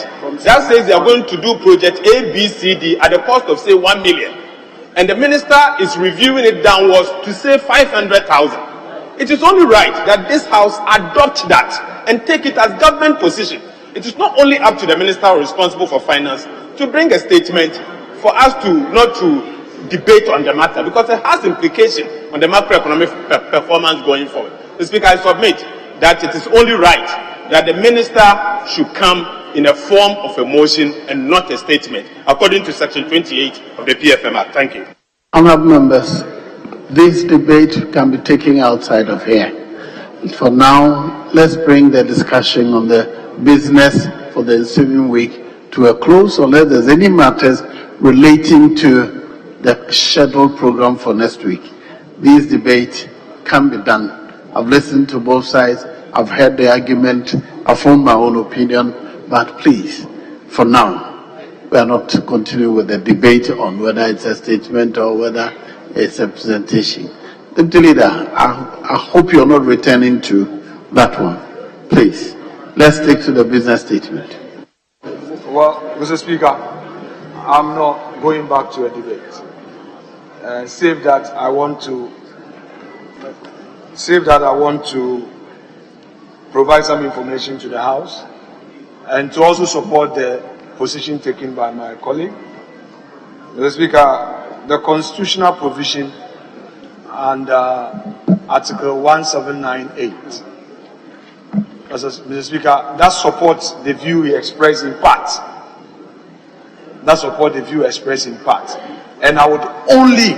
that says they are going to do project A, B, C, D at the cost of, say, 1 million, and the minister is reviewing it downwards to, say, 500,000, it is only right that this House adopt that and take it as government position. It is not only up to the minister responsible for finance to bring a statement for us to not to debate on the matter, because it has implication on the macroeconomic performance going forward. Mr. Speaker, I submit that it is only right that the minister should come in a form of a motion and not a statement, according to Section 28 of the PFM Act. Thank you. Honourable members, this debate can be taken outside of here. For now, let's bring the discussion on the business for the ensuing week to a close unless there's any matters relating to the scheduled program for next week. This debate can be done. I've listened to both sides. I've heard the argument. I've formed my own opinion. But please, for now, we are not continuing with the debate on whether it's a statement or whether it's a presentation. Deputy Leader, I hope you're not returning to that one. Please, let's stick to the business statement. Well, Mr. Speaker, I'm not going back to a debate. Save that I want to provide some information to the House and to also support the position taken by my colleague. Mr. Speaker, the constitutional provision under Article 1798, Mr. Speaker, that supports the view he expressed in part. That supports the view expressed in part. And I would only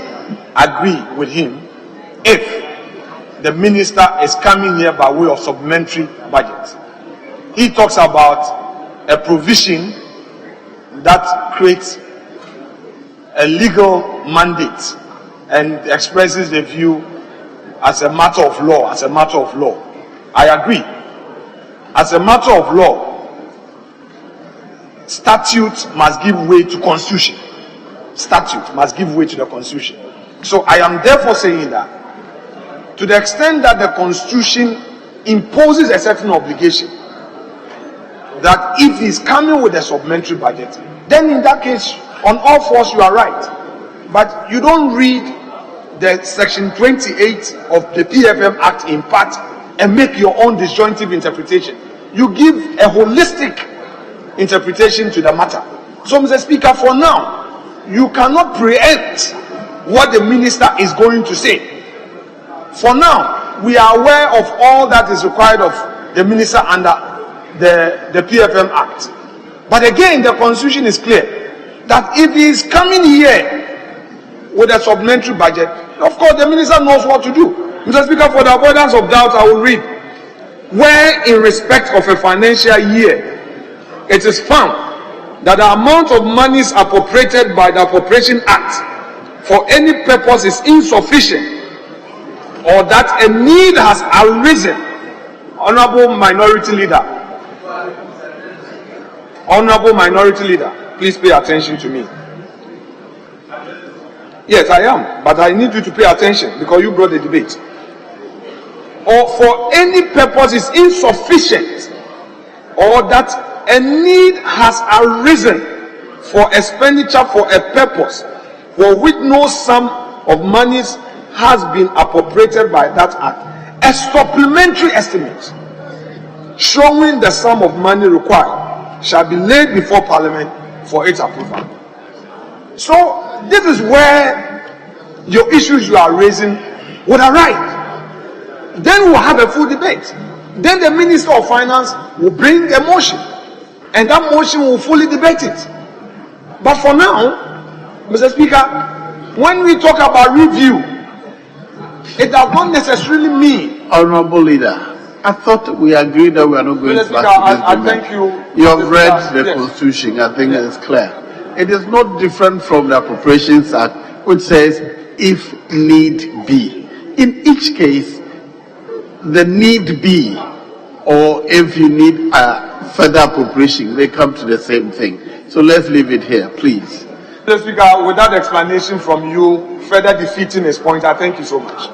agree with him if the minister is coming here by way of supplementary budget. He talks about a provision that creates a legal mandate and expresses the view as a matter of law, I agree. As a matter of law, statute must give way to constitution. Statute must give way to the constitution. So I am therefore saying that to the extent that the constitution imposes a certain obligation, that if he's coming with a supplementary budget, then in that case, on all fours, you are right. But you don't read the section 28 of the PFM Act in part and make your own disjointive interpretation. You give a holistic interpretation to the matter. So, Mr. Speaker, for now, you cannot preempt what the minister is going to say. For now, we are aware of all that is required of the minister under the PFM Act. But again, the constitution is clear that if he is coming here with a supplementary budget, of course the minister knows what to do. Mr. Speaker, for the avoidance of doubt, I will read. Where in respect of a financial year, it is found that the amount of monies appropriated by the Appropriation Act for any purpose is insufficient, or that a need has arisen, Honorable Minority Leader, please pay attention to me. Yes, I am, but I need you to pay attention because you brought the debate. Or for any purpose is insufficient, or that a need has arisen for expenditure for a purpose for which no sum of monies has been appropriated by that act, a supplementary estimate showing the sum of money required shall be laid before Parliament for its approval. So this is where your issues you are raising would arise. Then we'll have a full debate. Then the Minister of Finance will bring a motion, and that motion will fully debate it. But for now, Mr. Speaker, when we talk about review, it does not necessarily mean. Honorable Leader, I thought we agreed that we are not going Mr. back Speaker, to this I debate. thank you. You have Mr. read Speaker. the Yes. Constitution. I think it is clear. It is not different from the Appropriations Act, which says if need be. In each case, the need be, or if you need a further appropriation, they come to the same thing. So let's leave it here, please. Mr. Speaker, with that explanation from you, further defeating his point, I thank you so much.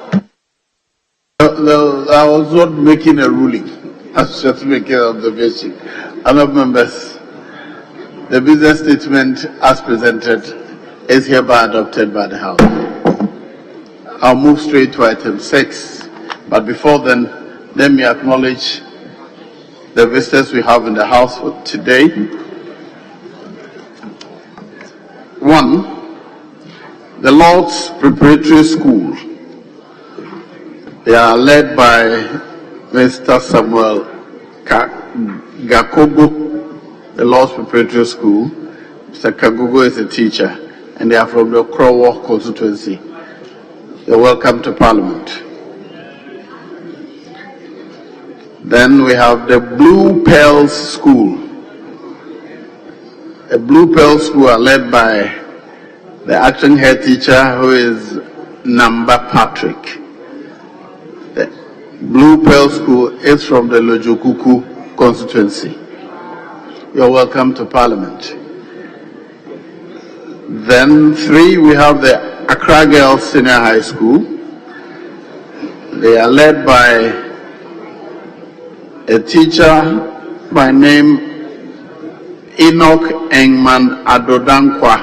I was not making a ruling. I was just making an observation. Other members, the business statement as presented is hereby adopted by the House. I'll move straight to item 6. But before then, let me acknowledge the visitors we have in the House for today. One, the Lord's Preparatory School. They are led by Mr. Samuel Gakogo, the Lord's Preparatory School. Mr. Kagogo is a teacher, and they are from the Krowo constituency. You're welcome to Parliament. Then we have the Blue Pearls School. The Blue Pearl School are led by the acting head teacher, who is Namba Patrick. The Blue Pearl School is from the Lojokuku constituency. You're welcome to Parliament. Then 3, we have the Accra Girls Senior High School. They are led by a teacher by name Enoch Engman Adodankwa.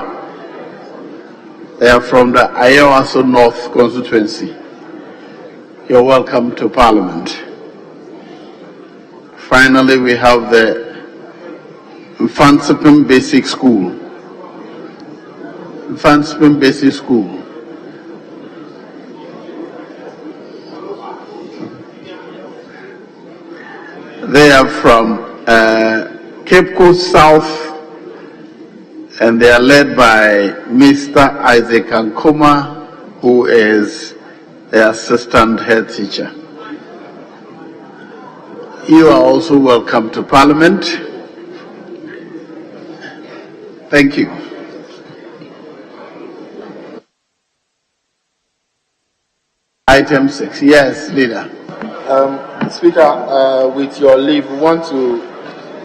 They are from the Ayawaso North constituency. You're welcome to Parliament. Finally, we have the Mfansipim Basic School. Mfansipim Basic School. They are from Cape Coast South, and they are led by Mr. Isaac Ankoma, who is the assistant head teacher. You are also welcome to Parliament. Thank you. Item 6. Yes, Leader. Speaker, with your leave, we want to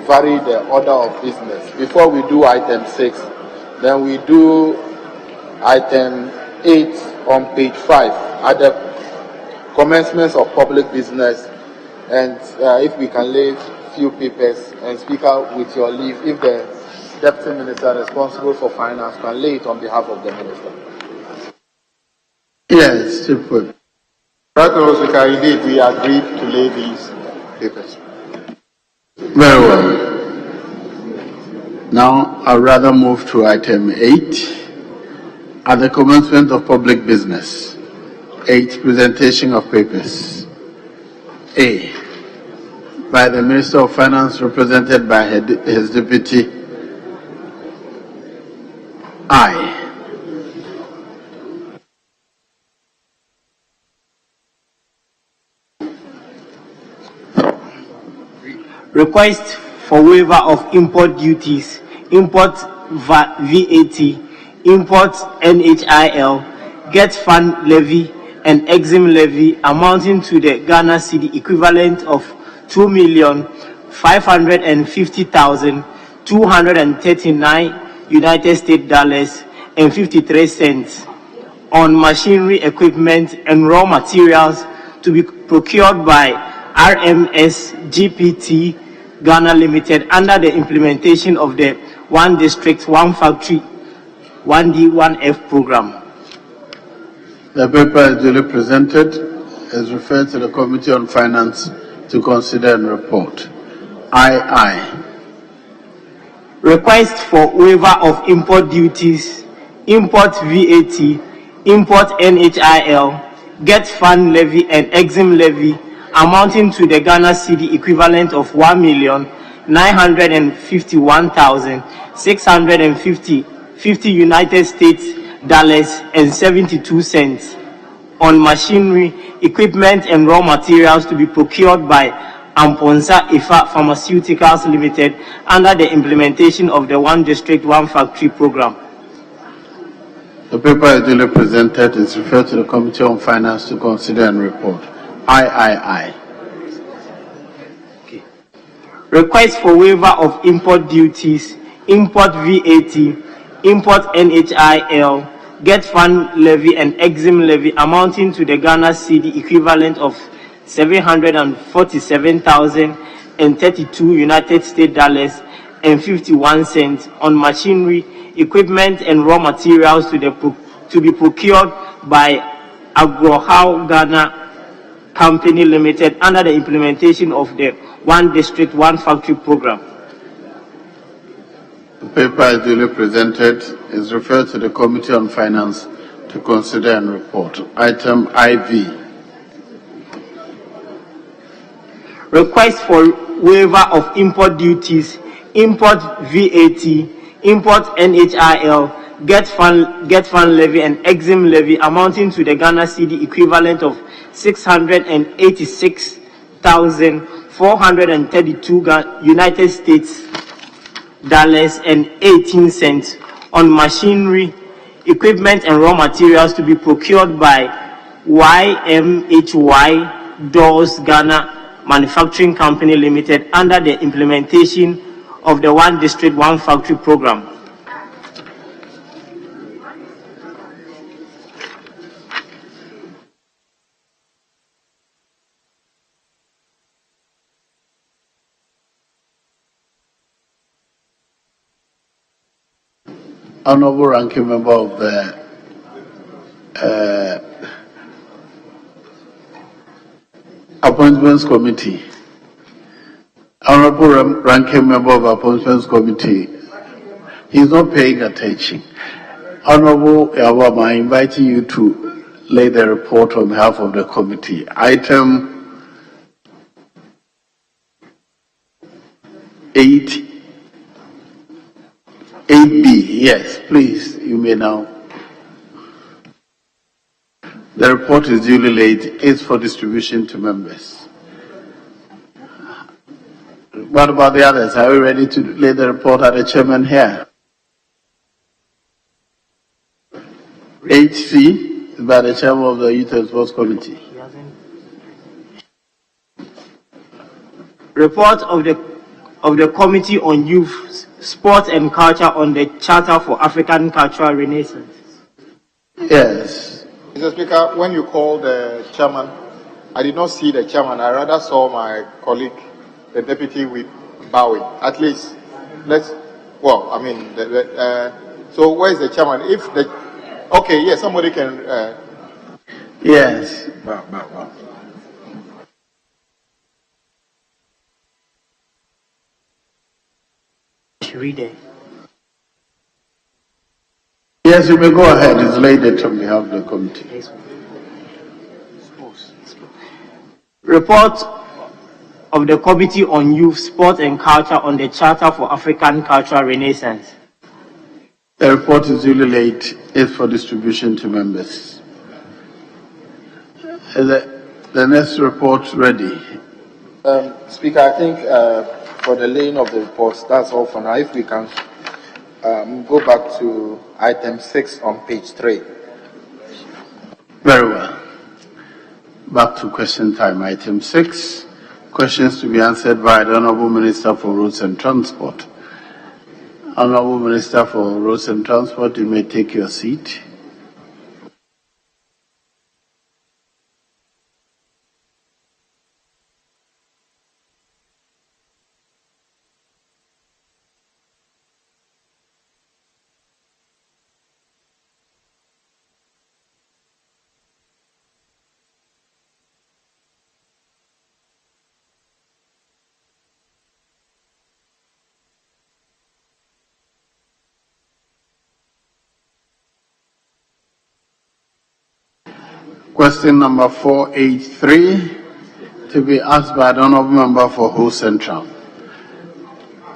vary the order of business. Before we do item 6, then we do item 8 on page 5 at the commencements of public business, and if we can lay few papers. And Speaker, with your leave, if the Deputy Minister responsible for finance can lay it on behalf of the Minister. Yes, Chief Whip. Right, Honourable Speaker, indeed we agreed to lay these papers. Very well. Now, I'd rather move to item 8. At the commencement of public business. 8. Presentation of papers. A. By the Minister of Finance, represented by his deputy. I. Request for waiver of import duties, import VAT, import NHIL, get fund levy and exim levy amounting to the Ghana cedi equivalent of 2,550,239 United States dollars and 53 cents on machinery, equipment and raw materials to be procured by RMS GPT Ghana Limited under the implementation of the One District, One Factory, 1D, 1F program. The paper is duly presented, is referred to the Committee on Finance to consider and report. I. Request for waiver of import duties, import VAT, import NHIL, get fund levy and exim levy amounting to the Ghana cedi equivalent of 1,951,650 United States dollars and 72 cents on machinery, equipment and raw materials to be procured by Amponsa Ifa Pharmaceuticals Limited under the implementation of the One District, One Factory program. The paper is duly presented, is referred to the Committee on Finance to consider and report. I. Okay. Request for waiver of import duties, import VAT, import NHIL, get fund levy and exim levy amounting to the Ghana cedi equivalent of 747,032 United States dollars and 51 cents on machinery, equipment and raw materials to be procured by Agrohow Ghana Company Limited under the implementation of the One District, One Factory program. The paper is duly presented, is referred to the Committee on Finance to consider and report. Item IV. Request for waiver of import duties, import VAT, import NHIL, get fund levy and exim levy amounting to the Ghana cedi equivalent of 686,432 United States $1,000,018 on machinery, equipment, and raw materials to be procured by YMHY Doors Ghana Manufacturing Company Limited under the implementation of the One District, One Factory program. Honorable Ranking Member of the Appointments Committee. Honorable Ranking Member of Appointments Committee. He's not paying attention. Honorable Yawama, I'm inviting you to lay the report on behalf of the committee. Item 8B. Yes, please, you may now. The report is duly laid. It's for distribution to members. What about the others? Are we ready to lay the report at the chairman here? 8C is by the chairman of the Youth and Sports Committee. Report of the Committee on Youth, Sport and Culture on the Charter for African Cultural Renaissance. Yes. Mr. Speaker, when you called the chairman, I did not see the chairman. I rather saw my colleague, the deputy whip, bowing. At least, so where is the chairman? Okay, yes, somebody can. Yes. Read it. Yes, you may go ahead. It's laid it on behalf of the committee. Report of the Committee on Youth, Sport and Culture on the Charter for African Cultural Renaissance. The report is duly laid. It's for distribution to members. Is the next report ready? Speaker, I think for the laying of the reports, that's all for now. If we can go back to item 6 on page 3. Very well. Back to question time. Item 6. Questions to be answered by the Honorable Minister for Roads and Transport. Honorable Minister for Roads and Transport, you may take your seat. Question number 483 to be asked by the Honorable Member for Ho Central,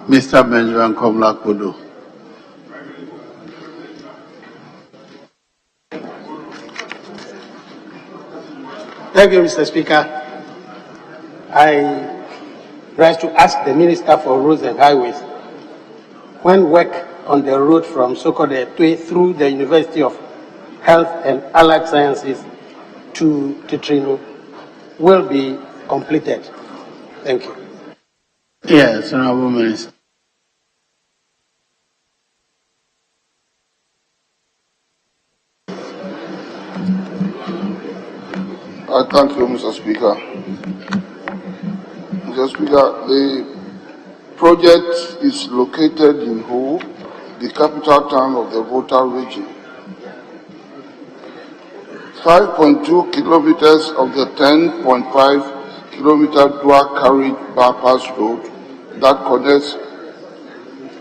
Mr. Benjamin Komla-Kodo. Thank you, Mr. Speaker. I rise to ask the Minister for Roads and Highways, when work on the road from Sokode through the University of Health and Allied Sciences to Titrino will be completed. Thank you. Yes, Honorable Minister. Thank you, Mr. Speaker. Mr. Speaker, the project is located in Ho, the capital town of the Volta region. 5.2 kilometers of the 10.5 kilometer dual carriage bypass road that connects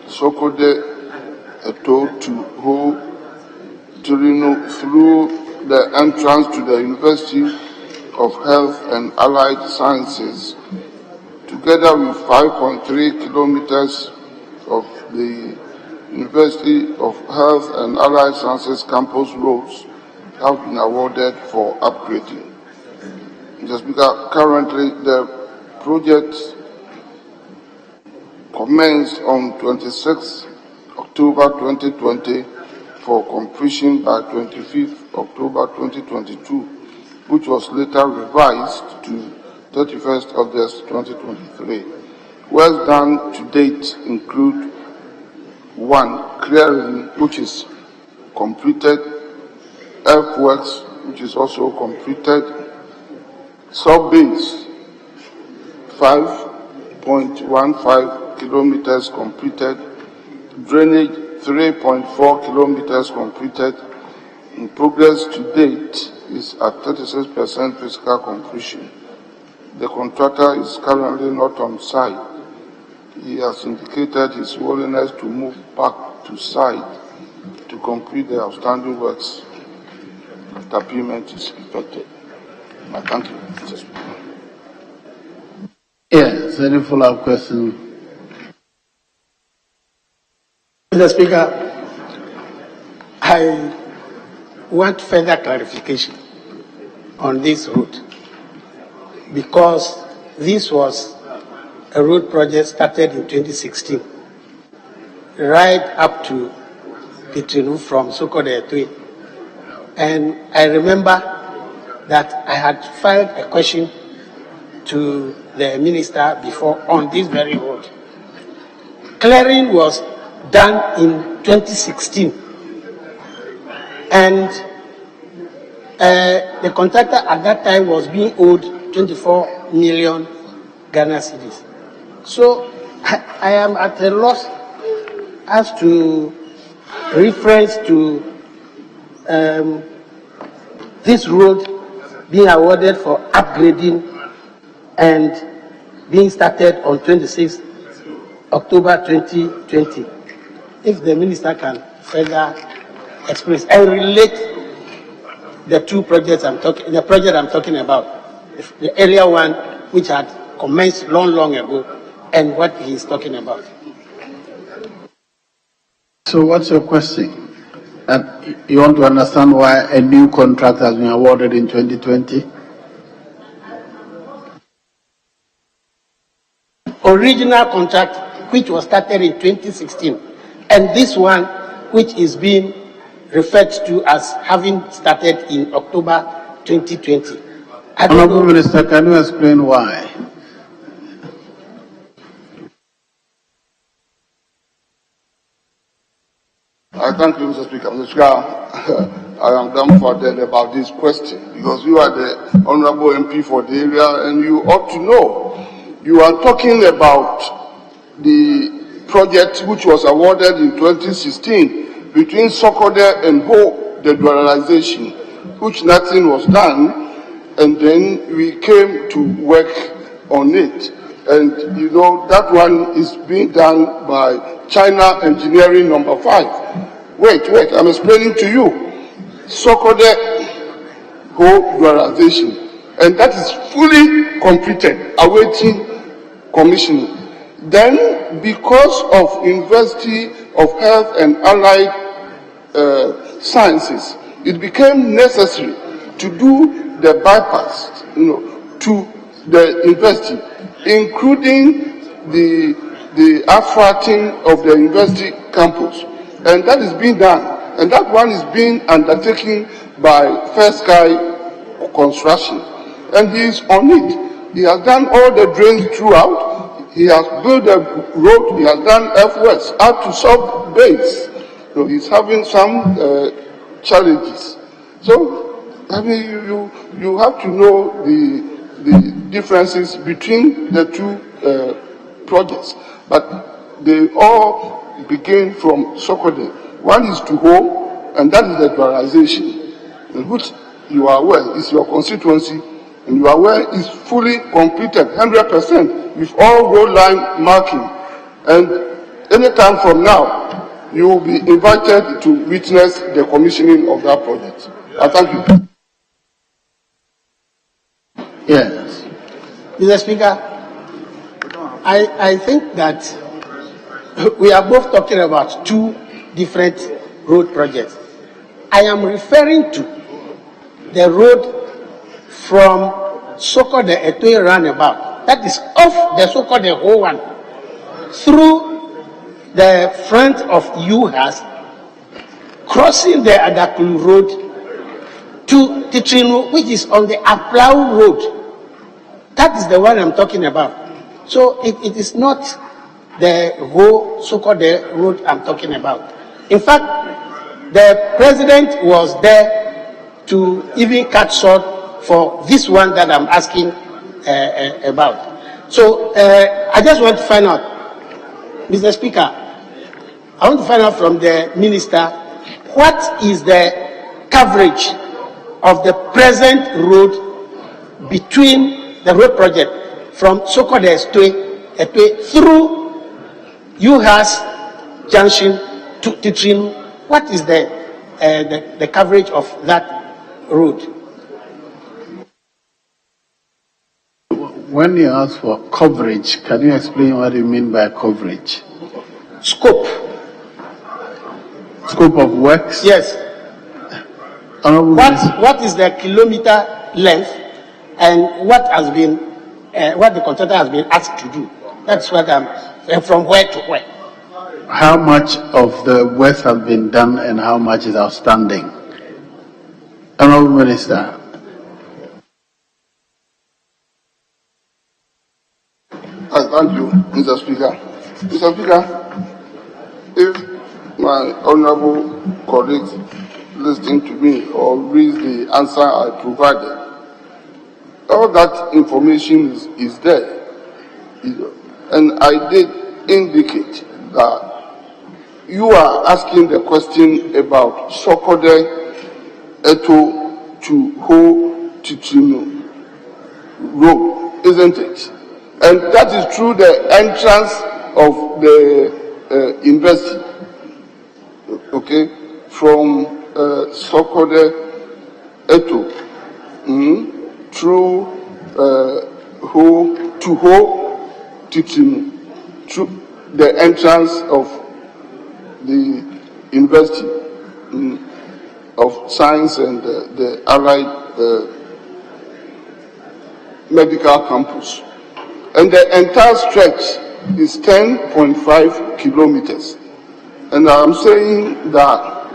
Sokode Eto to Ho Torino through the entrance to the University of Health and Allied Sciences, together with 5.3 kilometers of the University of Health and Allied Sciences campus roads, have been awarded for upgrading. Mr. Speaker, currently the project commenced on 26 October 2020 for completion by 25th October 2022, which was later revised to 31st August 2023. Works done to date include 1. Clearing, which is completed, earthworks, which is also completed, sub-base, 5.15 kilometers completed, drainage, 3.4 kilometers completed. In progress to date is at 36% physical completion. The contractor is currently not on site. He has indicated his willingness to move back to site to complete the outstanding works after payment is effected. Thank you, Mr. Speaker. Yes, any follow-up question? Mr. Speaker, I want further clarification on this route because this was a road project started in 2016, right up to Pitrinu from Sokode Etui. And I remember that I had filed a question to the minister before on this very road. Clearing was done in 2016, and the contractor at that time was being owed 24 million Ghana cedis. So I am at a loss as to reference to this road being awarded for upgrading and being started on 26 October 2020. If the minister can further express and relate the two projects the project I'm talking about, the earlier one which had commenced long ago, and what he is talking about. So what's your question? And you want to understand why a new contract has been awarded in 2020? Original contract which was started in 2016, and this one which is being referred to as having started in October 2020. Honorable Minister, can you explain why? I thank you, Mr. Speaker. Mr. Speaker, I am dumbfounded about this question because you are the honorable MP for the area and you ought to know. You are talking about the project which was awarded in 2016 between Sokode and Ho, the dualization, which nothing was done, and then we came to work on it. And you know, that one is being done by China Engineering number 5. Wait, I'm explaining to you. Sokode Ho dualization, and that is fully completed, awaiting commissioning. Then, because of University of Health and Allied Sciences, it became necessary to do the bypass, to the university, including the asphalting of the university campus, and that is being done. And that one is being undertaken by First Sky Construction, and he is on it. He has done all the drains throughout. He has built a road. He has done earthworks up to sub-base. So he's having some challenges. So I mean, you have to know the differences between the two projects, but they all begin from Sokode. One is to Ho, and that is the dualization, in which you are aware is your constituency, and you are aware is fully completed 100% with all road line marking. And anytime from now, you will be invited to witness the commissioning of that project. I thank you. Yes. Mr. Speaker, I think that we are both talking about two different road projects. I am referring to the road from Sokode Etui roundabout. That is off the Sokode Ho one. through the front of UHAS, crossing the Adakulu Road to Titrinu, which is on the Aplau Road. That is the one I'm talking about. So it is not the whole so-called road I'm talking about. In fact, the president was there to even cut short for this one that I'm asking about. So I just want to find out, Mr. Speaker, I want to find out from the minister, what is the coverage of the present road between the road project from so-called Etwe through UHAS Junction to Titrinu? What is the coverage of that road? When you ask for coverage, can you explain what you mean by coverage? Scope. Scope of works? Yes. What is the kilometer length and what has been, what the contractor has been asked to do? That's what I'm, from where to where. How much of the work has been done and how much is outstanding? Honorable Minister. Thank you, Mr. Speaker. Mr. Speaker, if my honorable colleagues listening to me or read the answer I provided, all that information is there. And I did indicate that you are asking the question about Sokode Eto to Ho Titrinu Road, isn't it? And that is through the entrance of the university, okay, from Sokode Eto through Ho to Ho Titrinu, through the entrance of the University of Science and the Allied Medical Campus. And the entire stretch is 10.5 kilometers. And I'm saying that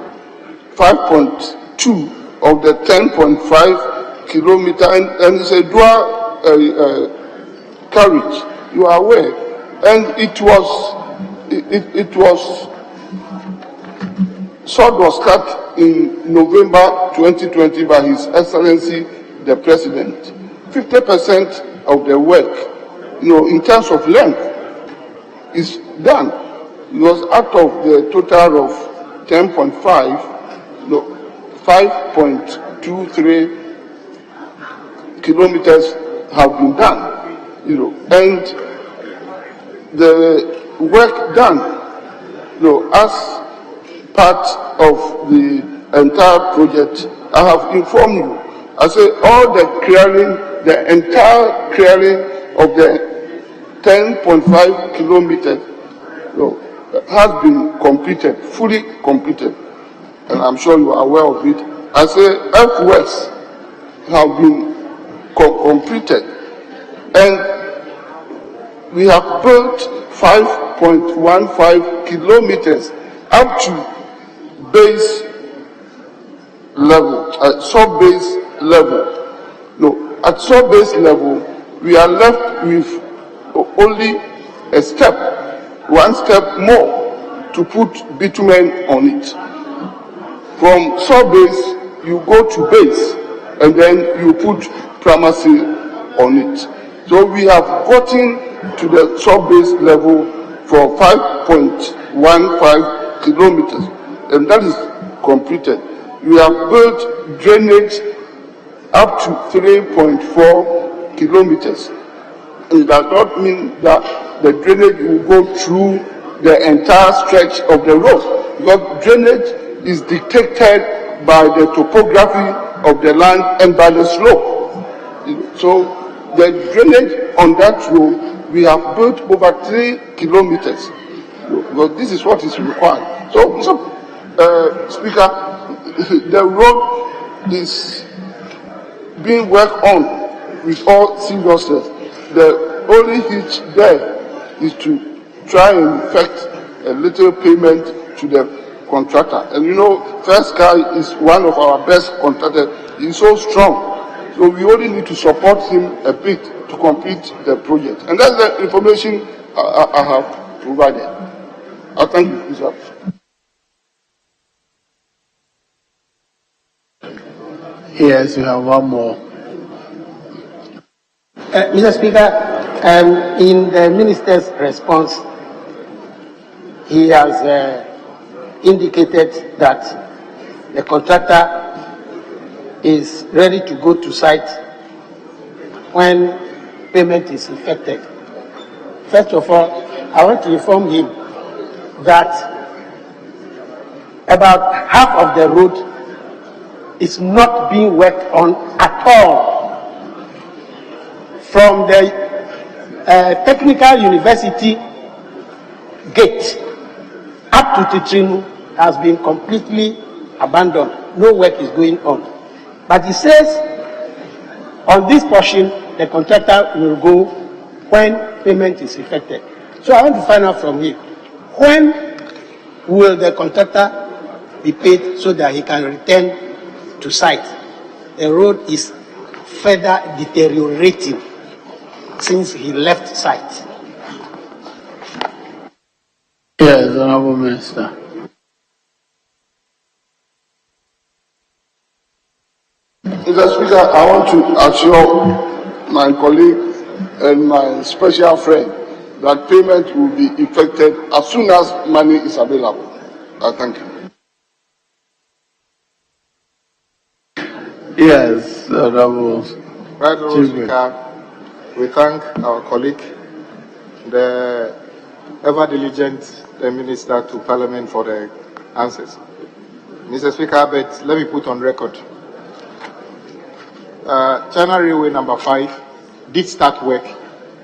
5.2 of the 10.5 kilometer, and it's a dual carriage, you are aware. And it sword was cut in November 2020 by His Excellency the President. 50% of the work, in terms of length, is done. It was out of the total of 10.5, 5.23 kilometers have been done, and the work done, as part of the entire project, I have informed you. I say all the clearing, the entire clearing of the 10.5 kilometers has been completed, fully completed, and I'm sure you are aware of it. I say earthworks have been completed, and we have built 5.15 kilometers up to base level, sub-base level. At sub-base level, we are left with only a step, one step more to put bitumen on it. From sub-base, you go to base, and then you put primacy on it. So we have gotten to the sub-base level for 5.15 kilometers, and that is completed. We have built drainage up to 3.4 kilometers. It does not mean that the drainage will go through the entire stretch of the road, because drainage is dictated by the topography of the land and by the slope. So the drainage on that road, we have built over 3 kilometers, because this is what is required. So Speaker, the road is being worked on with all seriousness. The only hitch there is to try and effect a little payment to the contractor. And you know, First Guy is one of our best contractors. He's so strong. So we only need to support him a bit to complete the project. And that's the information I have provided. I thank you, Mr. Yes, we have one more. Mr. Speaker, in the Minister's response, he has indicated that the contractor is ready to go to site when payment is effected. First of all, I want to inform him that about half of the road is not being worked on at all. From the Technical University gate up to Titrinu has been completely abandoned. No work is going on. But he says on this portion, the contractor will go when payment is effected. So I want to find out from him, when will the contractor be paid so that he can return to site? The road is further deteriorating since he left site. Yes, Honorable Minister. Mr. Speaker, I want to assure my colleague and my special friend that payment will be effected as soon as money is available. Thank you. Yes, Honorable. Right, Honorable Speaker, we thank our colleague, the ever-diligent Minister to Parliament for the answers. Mr. Speaker, but let me put on record. China Railway number 5 did start work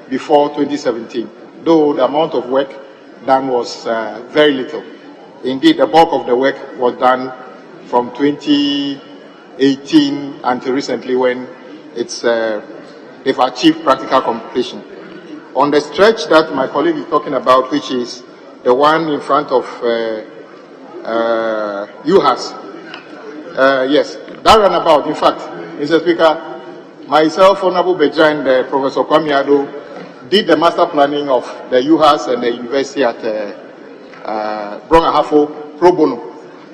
before 2017, though the amount of work done was very little. Indeed, the bulk of the work was done from 2018 until recently, when they've achieved practical completion. On the stretch that my colleague is talking about, which is the one in front of UHAS, yes, that runabout, in fact, Mr. Speaker, myself, Honorable Beja, and Professor Kwame did the master planning of the UHAS and the university at Brongahafo pro bono.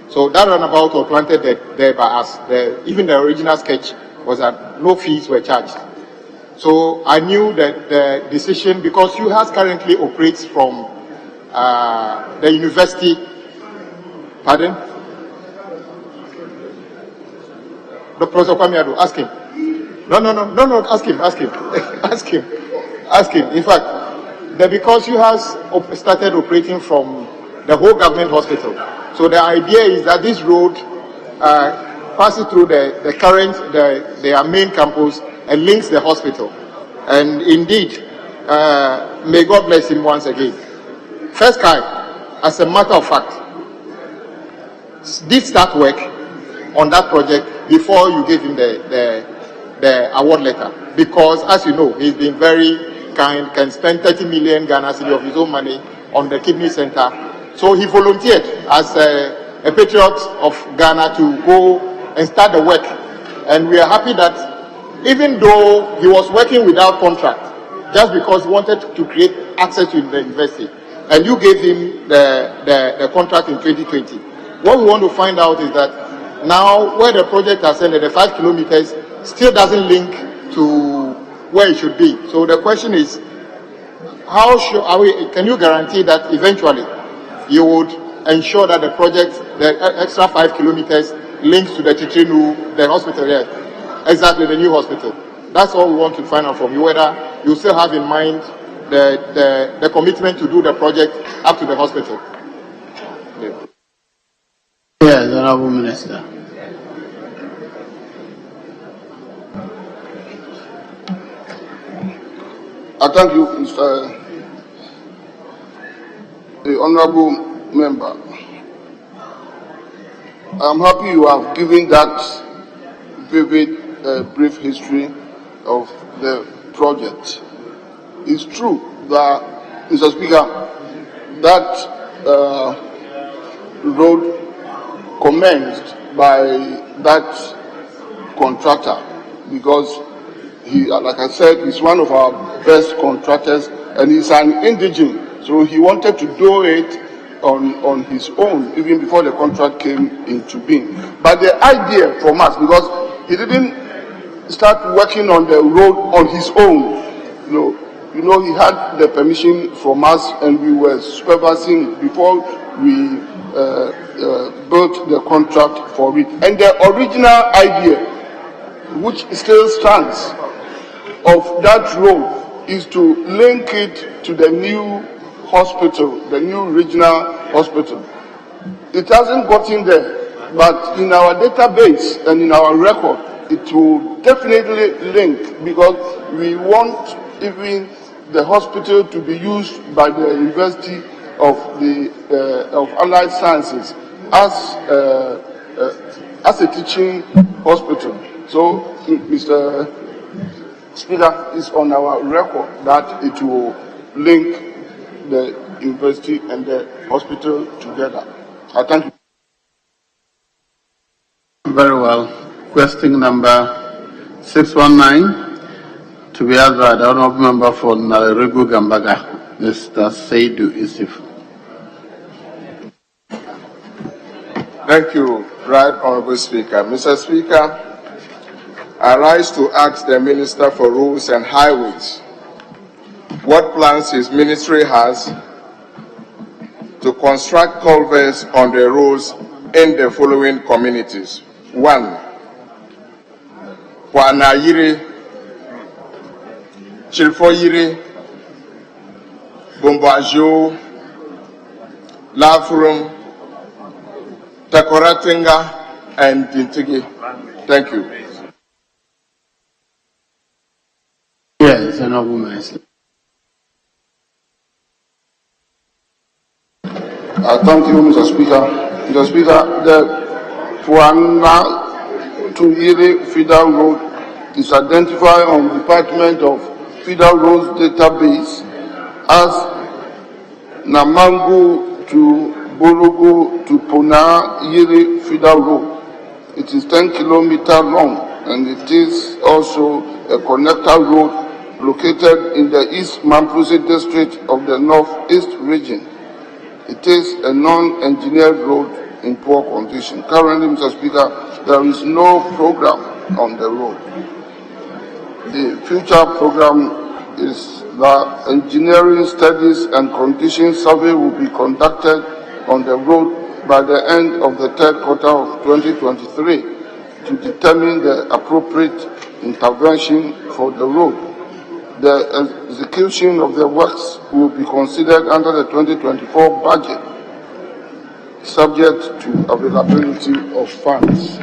So that runabout was planted there by us. Even the original sketch was that no fees were charged. So I knew that the decision, because UHAS currently operates from the university, pardon? The Professor Kwame, ask him. No, ask him. ask him. In fact, because UHAS started operating from the whole government hospital. So the idea is that this road passes through their main campus and links the hospital. And indeed, may God bless him once again. First Guy, as a matter of fact, did start work on that project before you gave him the award letter. Because, as you know, he's been very kind, can spend 30 million Ghana cedi of his own money on the kidney center. So he volunteered as a patriot of Ghana to go and start the work. And we are happy that even though he was working without contract, just because he wanted to create access to the university, and you gave him the contract in 2020. What we want to find out is that now where the project has ended, the 5 kilometers still doesn't link to where it should be. So the question is, can you guarantee that eventually you would ensure that the project, the extra 5 kilometers links to the Titrinu, the hospital here, exactly the new hospital? That's all we want to find out from you, whether you still have in mind the commitment to do the project up to the hospital. Yes, Honorable Minister. I thank you, Mr. The Honorable Member. I'm happy you have given that vivid, brief history of the project. It's true that, Mr. Speaker, that road commenced by that contractor, because he, like I said, he's one of our best contractors and he's an indigene, so he wanted to do it on his own even before the contract came into being. But the idea from us, because he didn't start working on the road on his own, you know, he had the permission from us and we were supervising before we built the contract for it. And the original idea, which still stands, of that road is to link it to the new hospital, the new regional hospital. It hasn't gotten there, but in our database and in our record, it will definitely link, because we want even the hospital to be used by the University of Allied Sciences as a teaching hospital. So, Mr. Speaker, it's on our record that it will link the university and the hospital together. I thank you. Very well. Question number 619 to be asked by the honorable member for Naregu Gambaga, Mr. Seidu Isif. Thank you, Right Honorable Speaker. Mr. Speaker, I rise to ask the Minister for Roads and Highways what plans his ministry has to construct culverts on the roads in the following communities. 1. Kwanayiri, Chilfoyiri, Bombajo, Lafurum, Takoratinga, and Dintigi. Thank you. Yes, Honorable Minister. Thank you, Mr. Speaker. Mr. Speaker, the Puana to Yiri Feeder Road is identified on Department of Feeder Roads database as Namangu to Bologo to Puna Yiri Feeder Road. It is 10 kilometers long and it is also a connector road located in the East Mamprusi district of the Northeast region. It is a non-engineered road in poor condition. Currently, Mr. Speaker, there is no program on the road. The future program is that engineering studies and condition survey will be conducted on the road by the end of the third quarter of 2023 to determine the appropriate intervention for the road. The execution of the works will be considered under the 2024 budget, subject to availability of funds.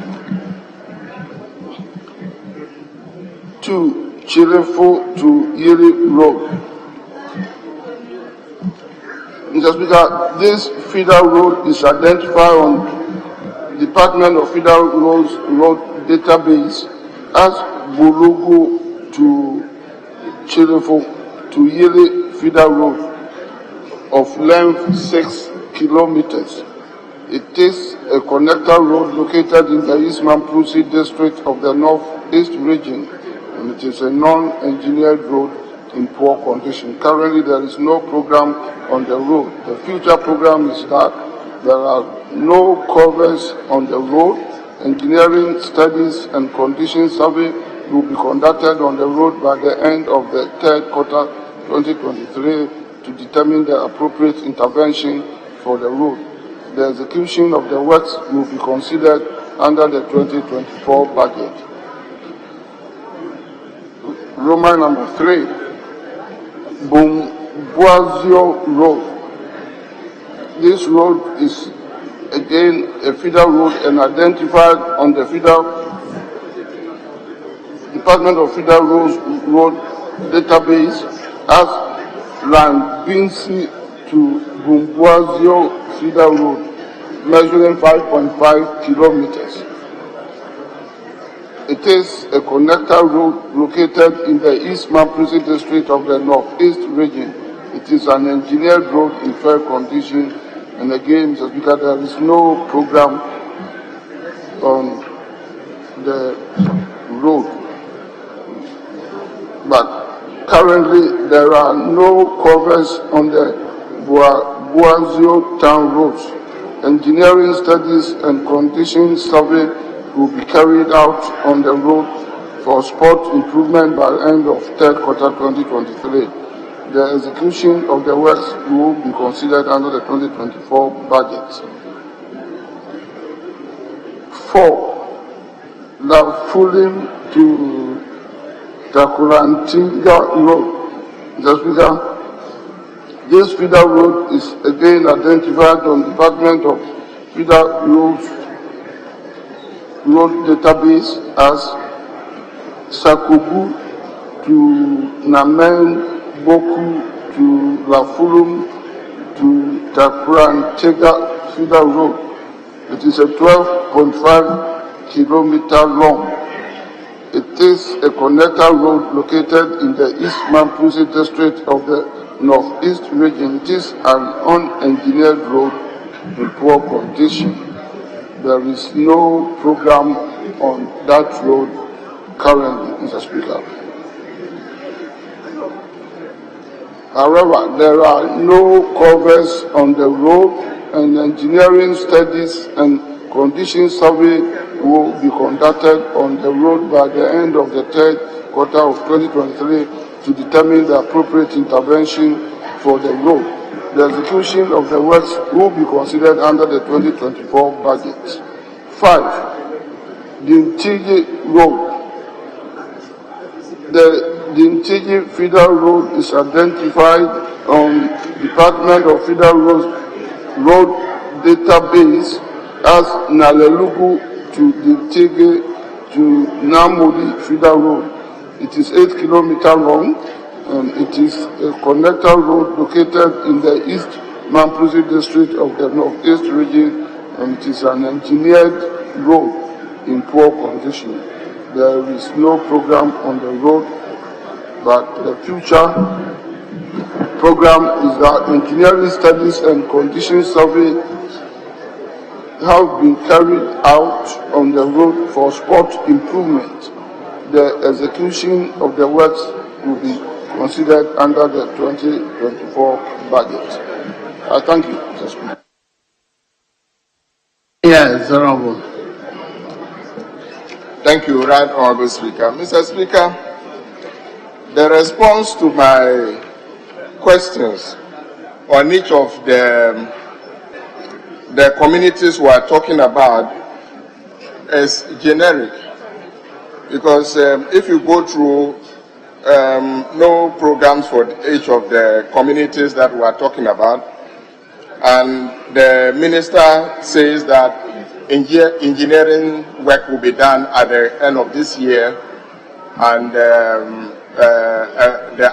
2. Chirefo to Yiri Road. Mr. Speaker, this feeder road is identified on Department of Feeder Roads road database as Bulugu to Chirefo to Yiri Feeder Road of length 6 kilometers. It is a connector road located in the East Mamprusi district of the Northeast region, and it is a non-engineered road in poor condition. Currently, there is no program on the road. The future program is that there are no covers on the road. Engineering studies and condition survey will be conducted on the road by the end of the third quarter 2023 to determine the appropriate intervention for the road. The execution of the works will be considered under the 2024 budget. Roman number 3, Bumbuazio Road. This road is again a feeder road and identified on the Department of Feeder Roads road database as Lambinsi to Bumbuazio Feeder Road, measuring 5.5 kilometers. It is a connector road located in the East Mamprusi district of the Northeast region, It is an engineered road in fair condition, and again, Mr. Speaker, there is no program on the road. But currently, there are no covers on the Boazio town roads. Engineering studies and condition survey will be carried out on the road for spot improvement by the end of third quarter 2023. The execution of the works will be considered under the 2024 budget. 4. Lafulim to Takulantinga Road. Mr. Speaker, this feeder road is again identified on Department of Feeder Road Database as Sakubu to Namen Boku to Lafulum to Takurantega feeder road. It is a 12.5 kilometer long. It is a connector road located in the East Mamprusi district of the Northeast region. It is an unengineered road in poor condition. There is no program on that road currently, Mr. Speaker. However, there are no covers on the road, and engineering studies and condition survey will be conducted on the road by the end of the third quarter of 2023 to determine the appropriate intervention for the road. The execution of the works will be considered under the 2024 budget. 5. Dintigi Road. The Dintigi feeder road is identified on Department of Feeder Road Database as Nalelugu to Dintigi to Namodi feeder road. It is 8 kilometers long, and it is a connector road located in the East Mamprusi district of the Northeast region, and it is an engineered road in poor condition. There is no program on the road, but the future program is that engineering studies and condition survey have been carried out on the road for spot improvement. The execution of the works will be considered under the 2024 budget. I thank you, Mr. Speaker. Yes, Honorable. Thank you, Right Honorable Speaker. Mr. Speaker, the response to my questions on each of the communities we are talking about is generic. Because if you go through no programs for each of the communities that we are talking about, and the minister says that engineering work will be done at the end of this year, and the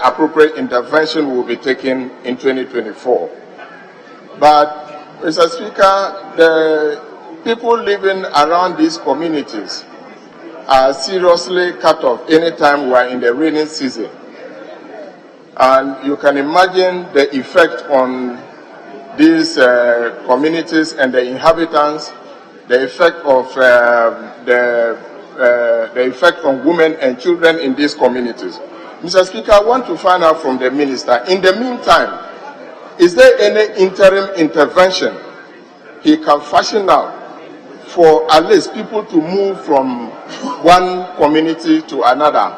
appropriate intervention will be taken in 2024. But, Mr. Speaker, the people living around these communities are seriously cut off anytime we are in the rainy season. And you can imagine the effect on these communities and the inhabitants, the effect of the effect on women and children in these communities. Mr. Speaker, I want to find out from the minister, in the meantime, is there any interim intervention he can fashion out for at least people to move from one community to another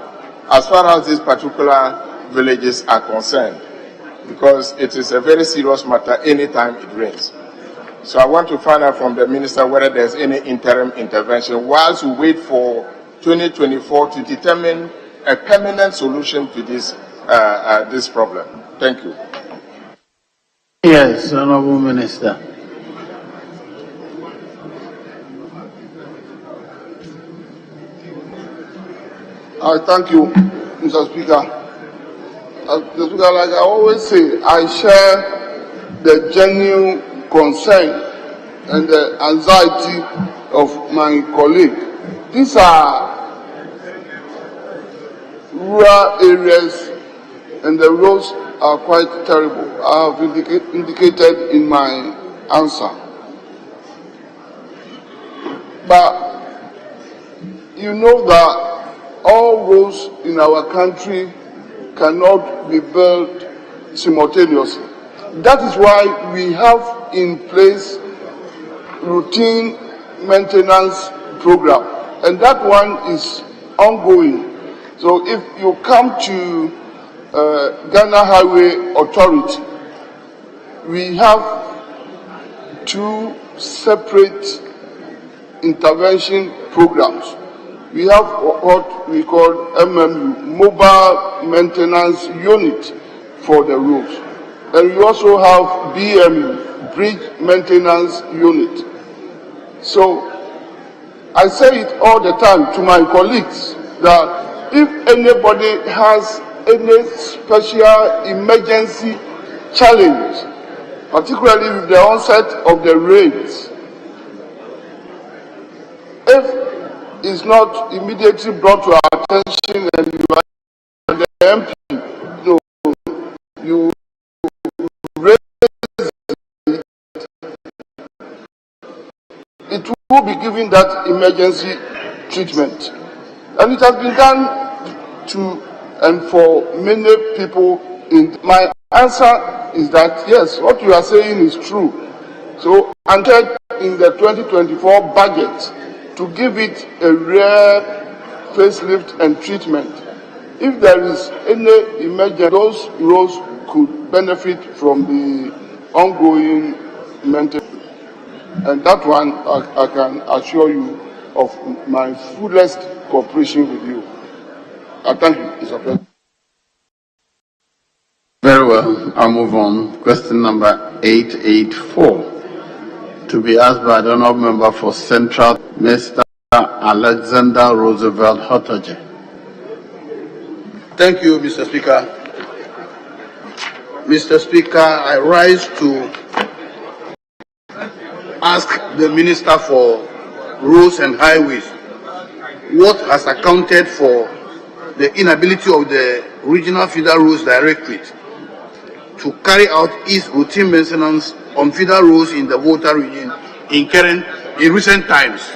as far as these particular villages are concerned? Because it is a very serious matter anytime it rains. So I want to find out from the minister whether there's any interim intervention whilst we wait for 2024 to determine a permanent solution to this this problem. Thank you. Yes, Honorable Minister. I thank you, Mr. Speaker. Mr. Speaker, like I always say, I share the genuine concern and the anxiety of my colleague. These are rural areas and the roads are quite terrible. I have indicated in my answer. But you know that all roads in our country cannot be built simultaneously. That is why we have in place routine maintenance program, and that one is ongoing. So if you come to Ghana Highway Authority, we have two separate intervention programs. We have what we call MMU, Mobile Maintenance Unit for the roads. And we also have BMU, Bridge Maintenance Unit. So I say it all the time to my colleagues that if anybody has any special emergency challenge, particularly with the onset of the rains, if it's not immediately brought to our attention and you are the MP, you raise it will be given that emergency treatment. And it has been done to and for many people. My answer is that yes, what you are saying is true. So, entered in the 2024 budget to give it a rare facelift and treatment. If there is any emergency, those roads could benefit from the ongoing maintenance. And that one, I can assure you of my fullest cooperation with you. I thank you, Mr. President. Very well, I'll move on. Question number 884 to be asked by the honourable member for Central, Mr. Alexander Roosevelt Hotoje. Thank you, Mr. Speaker. Mr. Speaker, I rise to ask the Minister for Roads and Highways what has accounted for the inability of the Regional Feeder Roads Directorate to carry out its routine maintenance on feeder roads in the Volta region in recent times.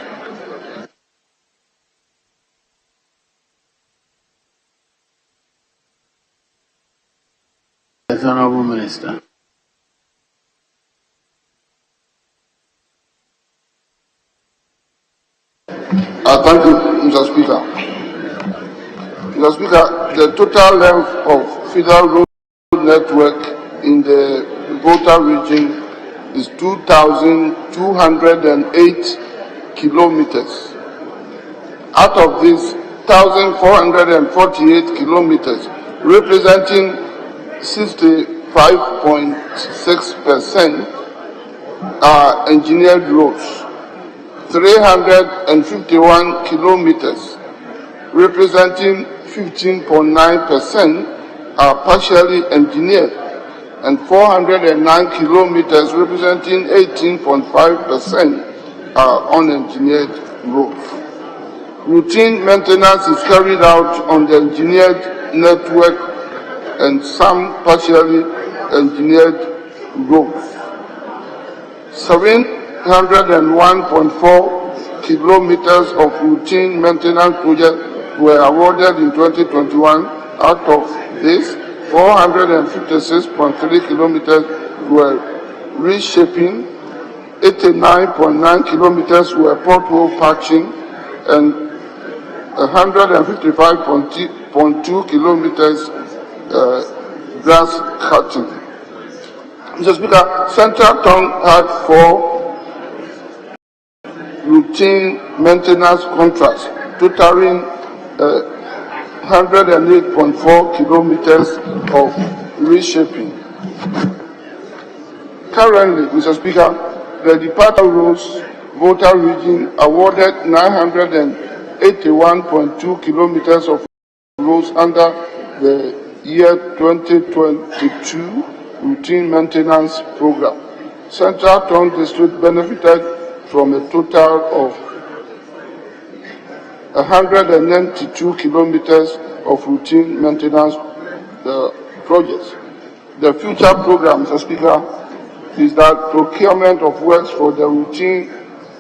Yes, Honourable Minister. Thank you, Mr. Speaker. Mr. Speaker, the total length of feeder road network in the Volta region is 2,208 kilometers. Out of this, 1,448 kilometers, representing 65.6%, are engineered roads. 351 kilometers, representing 15.9%, are partially engineered, and 409 kilometers, representing 18.5%, are unengineered roads. Routine maintenance is carried out on the engineered network and some partially engineered roads. 701.4 kilometers of routine maintenance projects were awarded in 2021. Out of this, 456.3 kilometers were reshaping, 89.9 kilometers were pothole patching, and 155.2 kilometers grass cutting. Mr. Speaker, Central Town had 4 routine maintenance contracts totaling 108.4 kilometers of reshaping. Currently, Mr. Speaker, the Department of Roads Volta region awarded 981.2 kilometers of roads under the year 2022 routine maintenance program. Central Town District benefited from a total of 192 kilometers of routine maintenance projects. The future program, Mr. Speaker, is that procurement of works for the routine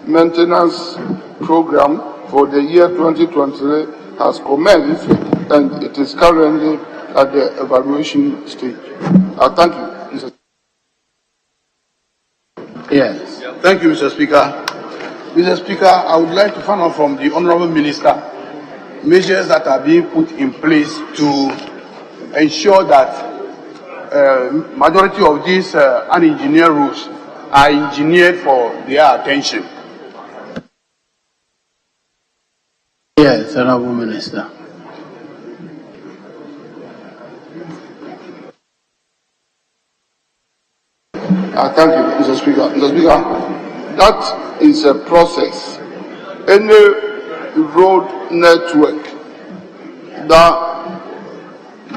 maintenance program for the year 2023 has commenced and it is currently at the evaluation stage. Thank you, Mr. Yes. Thank you, Mr. Speaker. Mr. Speaker, I would like to find out from the Honorable Minister measures that are being put in place to ensure that majority of these unengineered roads are engineered for their attention. Yes, Honorable Minister. Thank you, Mr. Speaker. Mr. Speaker, that is a process. Any road network that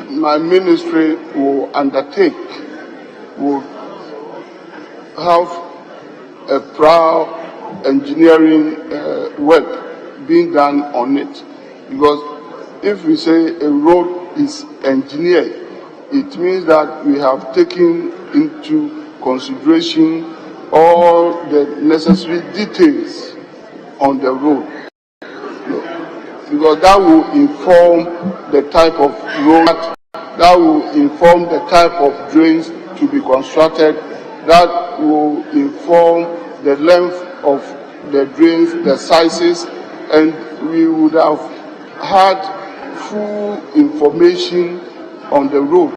my ministry will undertake will have a prior engineering work being done on it. Because if we say a road is engineered, it means that we have taken into consideration all the necessary details on the road. Because that will inform the type of road, that will inform the type of drains to be constructed, that will inform the length of the drains, the sizes, and we would have had full information on the road,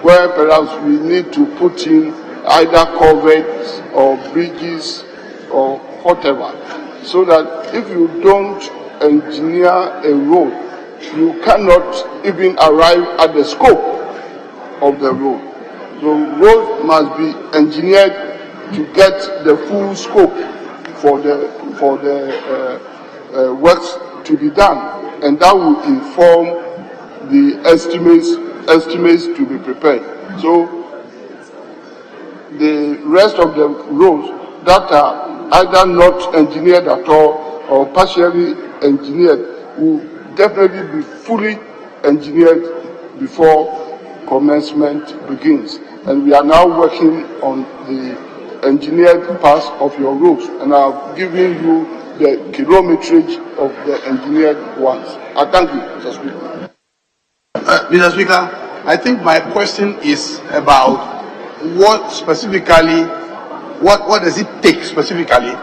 where perhaps we need to put in either culverts or bridges or whatever, so that if you don't engineer a road, you cannot even arrive at the scope of the road. The road must be engineered to get the full scope for the works to be done, and that will inform the estimates to be prepared. So the rest of the roads that are either not engineered at all or partially engineered will definitely be fully engineered before commencement begins. And we are now working on the engineered parts of your roads, and I've given you the kilometrage of the engineered ones. I thank you, Mr. Speaker. Mr. Speaker, I think my question is about what specifically, what does it take specifically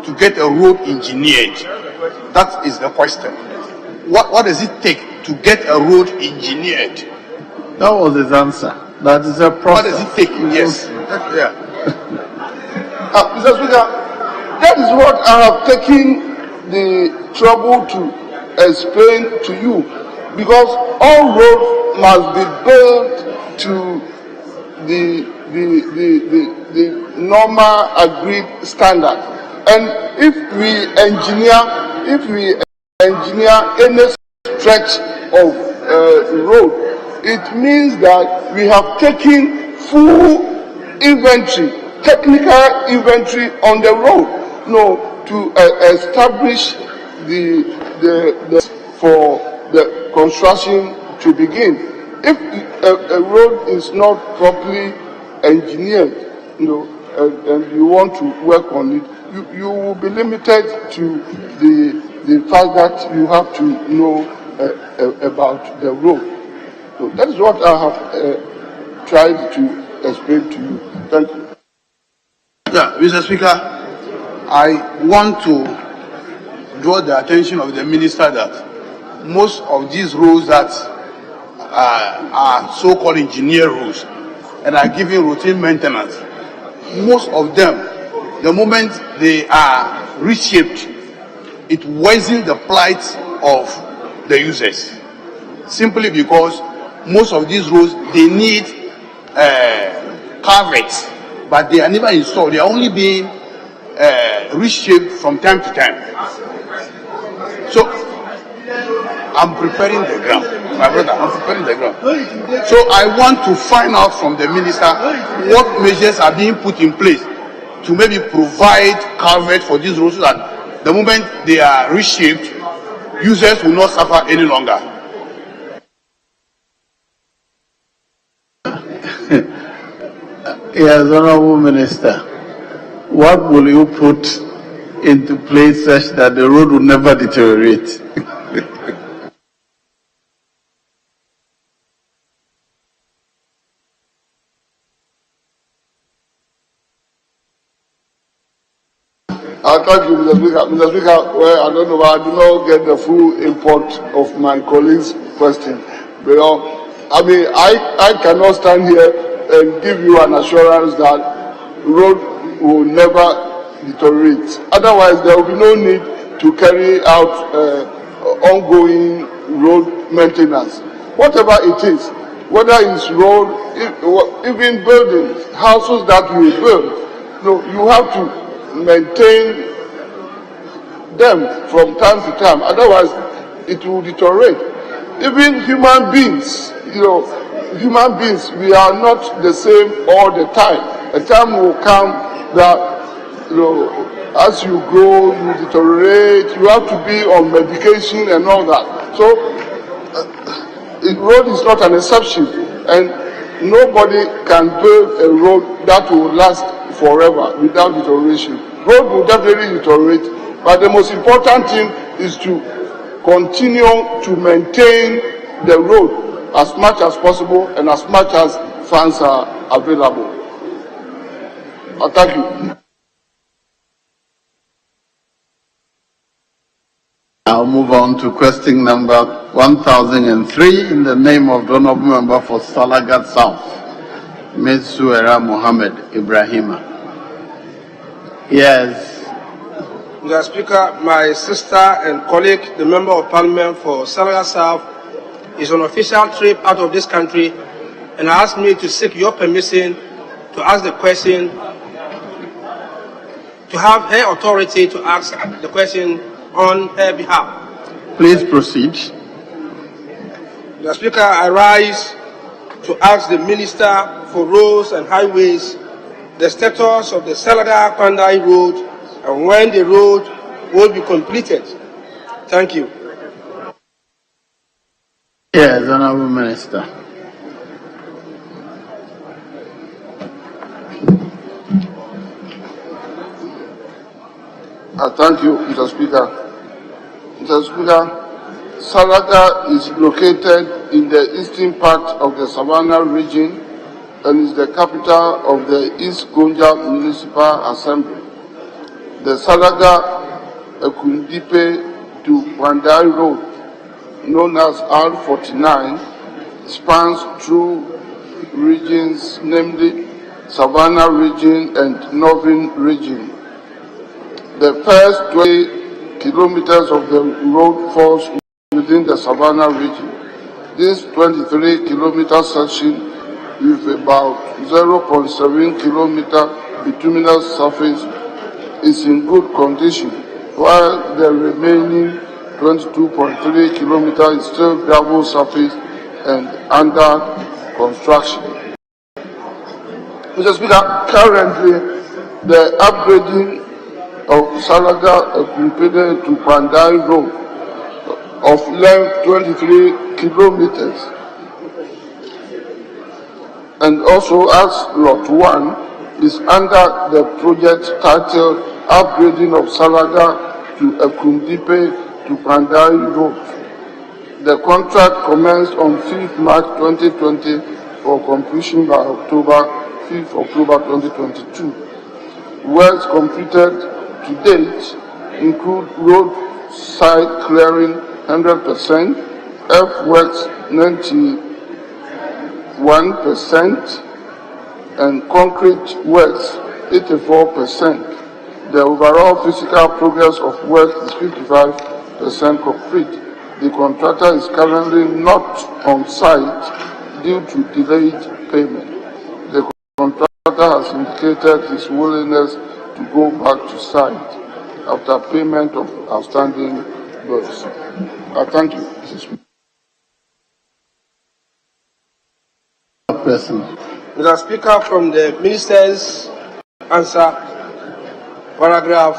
to get a road engineered? That is the question. What does it take to get a road engineered? That was his answer. That is a process. What does it take? Yes. Yeah. Mr. Speaker, that is what I have taken the trouble to explain to you, because all roads must be built to the normal agreed standard. And if we engineer any stretch of road, it means that we have taken full inventory, technical inventory on the road, to establish for the construction to begin. If a road is not properly engineered, and you want to work on it, you will be limited to the fact that you have to know about the road. So that is what I have tried to explain to you. Thank you. Yeah, Mr. Speaker, I want to draw the attention of the minister that most of these roads that are so-called engineer roads and are given routine maintenance, most of them, the moment they are reshaped, it worsens the plight of the users. Simply because most of these roads, they need culverts, but they are never installed. They are only being reshaped from time to time. So I'm preparing the ground, my brother. I'm preparing the ground. So I want to find out from the minister what measures are being put in place to maybe provide coverage for these roads so that the moment they are reshaped, users will not suffer any longer. Yes, Honorable Minister. What will you put into place such that the road will never deteriorate? Thank you, Mr. Speaker. Mr. Speaker, well, I don't know, I do not get the full import of my colleague's question. But, I mean, I cannot stand here and give you an assurance that road will never deteriorate. Otherwise, there will be no need to carry out ongoing road maintenance. Whatever it is, whether it's road, even buildings, houses that you build, you have to maintain them from time to time. Otherwise, it will deteriorate. Even human beings, human beings, we are not the same all the time. A time will come that, as you grow, you deteriorate, you have to be on medication and all that. So, the road is not an exception, and nobody can build a road that will last forever without deterioration. Road will definitely deteriorate, but the most important thing is to continue to maintain the road as much as possible and as much as funds are available. Thank you. I'll move on to question number 1003 in the name of the Honorable Member for Salagat South, Ms. Suera Mohammed Ibrahima. Yes. Mr. Speaker, my sister and colleague, the Member of Parliament for Salagat South, is on official trip out of this country and asked me to seek your permission to ask the question, to have her authority to ask the question on her behalf. Please proceed. Mr. Speaker, I rise to ask the Minister for Roads and Highways the status of the Salaga-Kwandai Road and when the road will be completed. Thank you. Yes, Honorable Minister. Thank you, Mr. Speaker. Mr. Speaker, Salaga is located in the eastern part of the Savannah region and is the capital of the East Gonja Municipal Assembly. The Salaga-Ekundipe to Kwandai Road, known as R49, spans through regions, namely Savannah region and Northern region. The first 20 kilometers of the road falls within the Savannah region. This 23-kilometer section with about 0.7 kilometer bituminous surface is in good condition, while the remaining 22.3 kilometers is still gravel surface and under construction. Mr. Speaker, currently the upgrading of Salaga-Ekundipe to Kwandai Road of length 23 kilometers and also as Lot 1 is under the project titled Upgrading of Salaga to Ekundipe to Kwandai Road. The contract commenced on 5th March 2020 for completion by 5th October 2022. Works completed to date include road side clearing 100%, earthworks 91%, and concrete works 84%. The overall physical progress of work is 55% complete. The contractor is currently not on site due to delayed payment. The contractor has indicated his willingness to go back to site after payment of outstanding bills. Thank you, Mr. Speaker. Mr. Speaker, from the Minister's answer, paragraph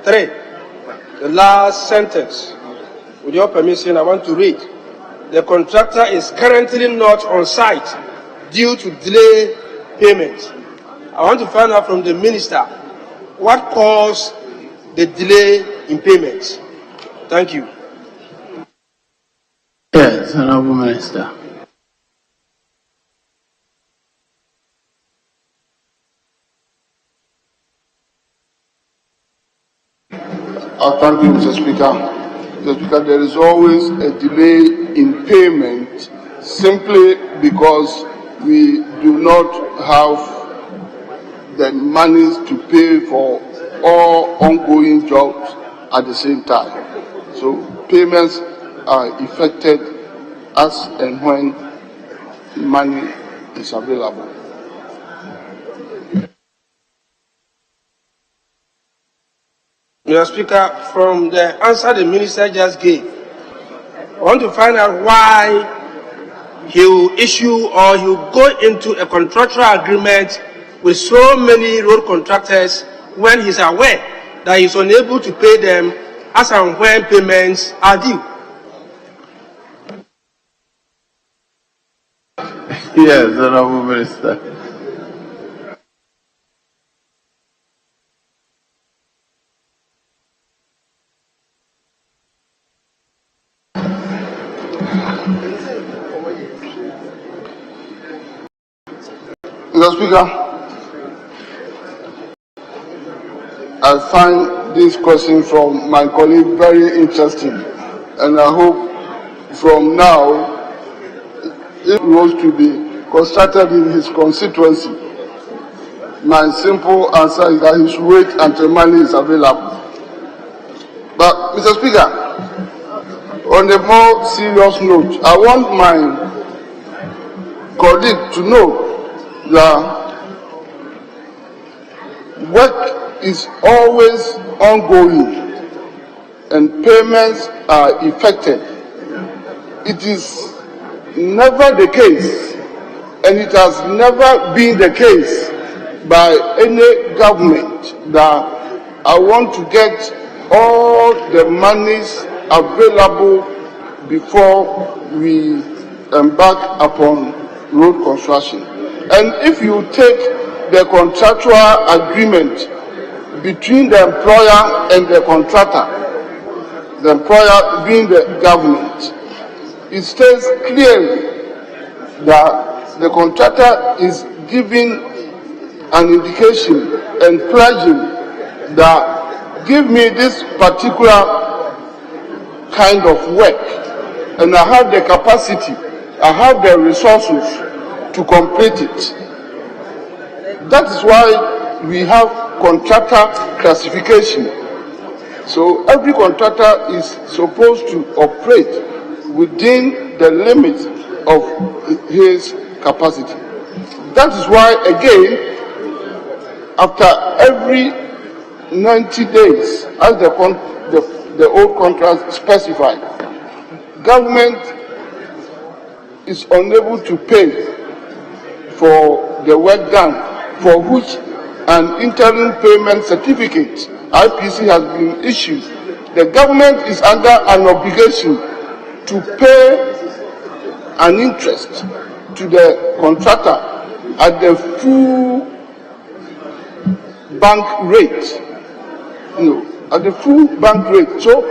3, the last sentence, with your permission, I want to read. The contractor is currently not on site due to delay payment. I want to find out from the minister what caused the delay in payments. Thank you. Yes, Honorable Minister. Thank you, Mr. Speaker. Mr. Speaker, there is always a delay in payment simply because we do not have the monies to pay for all ongoing jobs at the same time. So payments are effected as and when money is available. Mr. Speaker, from the answer the minister just gave, I want to find out why he will issue or he will go into a contractual agreement with so many road contractors when he's aware that he's unable to pay them as and when payments are due. Yes, Honorable Minister. Mr. Speaker, I find this question from my colleague very interesting, and I hope from now it was to be constructed in his constituency. My simple answer is that he should wait until money is available. But, Mr. Speaker, on a more serious note, I want my colleague to know that work is always ongoing and payments are effected. It is never the case, and it has never been the case by any government, that I want to get all the monies available before we embark upon road construction. And if you take the contractual agreement between the employer and the contractor, the employer being the government, it states clearly that the contractor is giving an indication and pledging that give me this particular kind of work, and I have the capacity, I have the resources to complete it. That is why we have contractor classification. So every contractor is supposed to operate within the limits of his capacity. That is why, again, after every 90 days, as the old contract specified, government is unable to pay for the work done, for which an interim payment certificate, IPC, has been issued. The government is under an obligation to pay an interest to the contractor at the full bank rate. At the full bank rate. So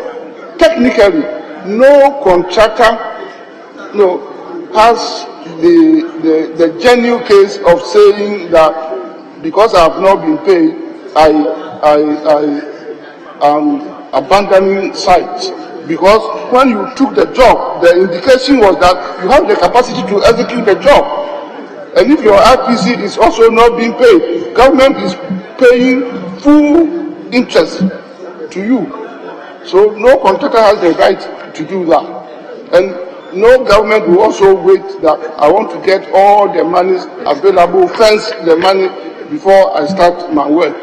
technically, no contractor has the genuine case of saying that because I have not been paid, I am abandoning site. Because when you took the job, the indication was that you have the capacity to execute the job. And if your IPC is also not being paid, government is paying full interest to you. So no contractor has the right to do that. And no government will also wait that I want to get all the monies available, fence the money before I start my work.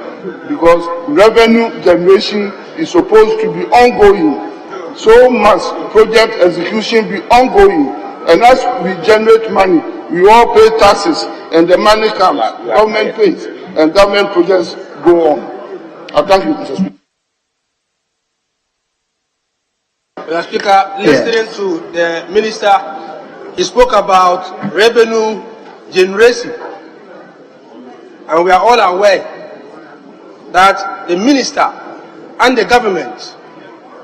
Because revenue generation is supposed to be ongoing. So must project execution be ongoing. And as we generate money, we all pay taxes, and the money comes, government pays, and government projects go on. I thank you, Mr. Speaker. Mr. Speaker, listening to the minister, he spoke about revenue generation. and we are all aware that the minister and the government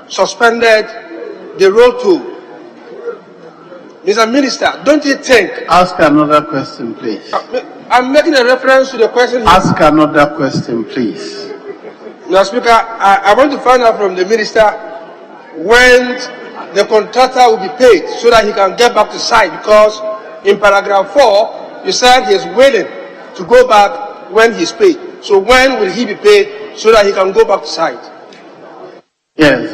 suspended the road toll. Mr. Minister, don't you think? Ask another question, please. I'm making a reference to the question. Ask another question, please. Mr. Speaker, I want to find out from the minister when the contractor will be paid so that he can get back to site, because in paragraph 4, you said he is willing to go back when he's paid. So when will he be paid so that he can go back to site? Yes,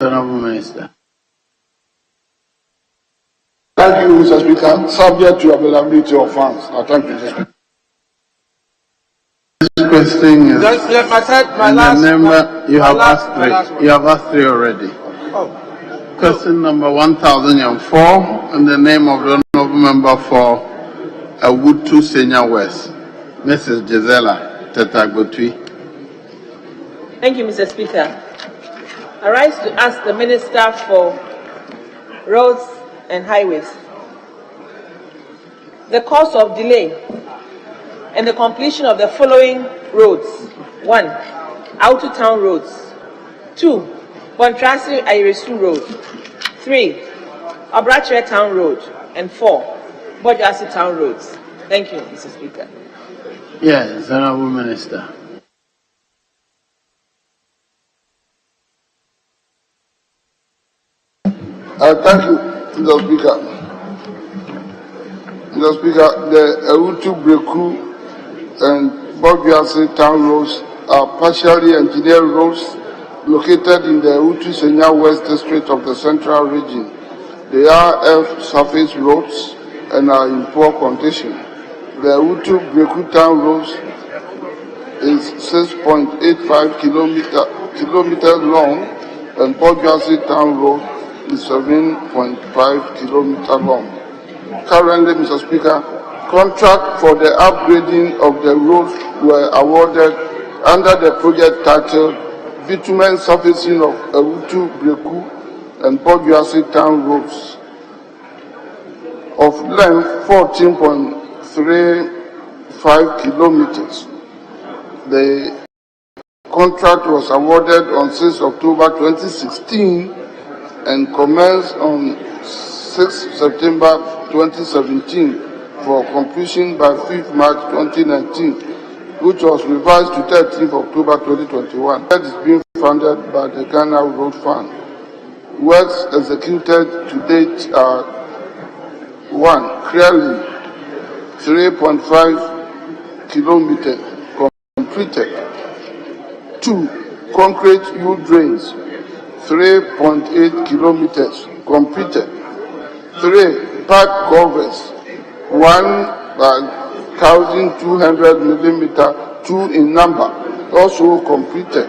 Honorable Minister. Thank you, Mr. Speaker. Subject to availability of funds. I thank you, Mr. Speaker. This question is you have asked three already. Oh. Question number 1004 in the name of the honorable member for Awutu Senior West, Mrs. Gisela Tetagbotui. Thank you, Mr. Speaker. I rise to ask the Minister for Roads and Highways the cause of delay and the completion of the following roads: 1. Autu Town Roads, 2. Bontrasi Airesu Road, 3. Obrachre Town Road, and 4. Bojasi Town Roads. Thank you, Mr. Speaker. Yes, Honorable Minister. Thank you, Mr. Speaker. Mr. Speaker, the Awutu Breku and Bogbiase town roads are partially engineered roads located in the Awutu Senior West district of the Central Region. They are surface roads and are in poor condition. The Awutu Breku town roads is 6.85 kilometers long, and Bogbiase town road is 7.5 kilometers long. Currently, Mr. Speaker, contract for the upgrading of the roads were awarded under the project titled Bitumen Surfacing of Awutu Breku and Bogbiase Town Roads of length 14.35 kilometers. The contract was awarded on 6 October 2016 and commenced on 6 September 2017 for completion by 5th March 2019, which was revised to 13th October 2021. That is being funded by the Ghana Road Fund. Works executed to date are: 1. Clearly, 3.5 kilometers completed. 2. Concrete U-drains, 3.8 kilometers completed. 3. Pipe covers, 1,200 millimeter, 2 in number, also completed.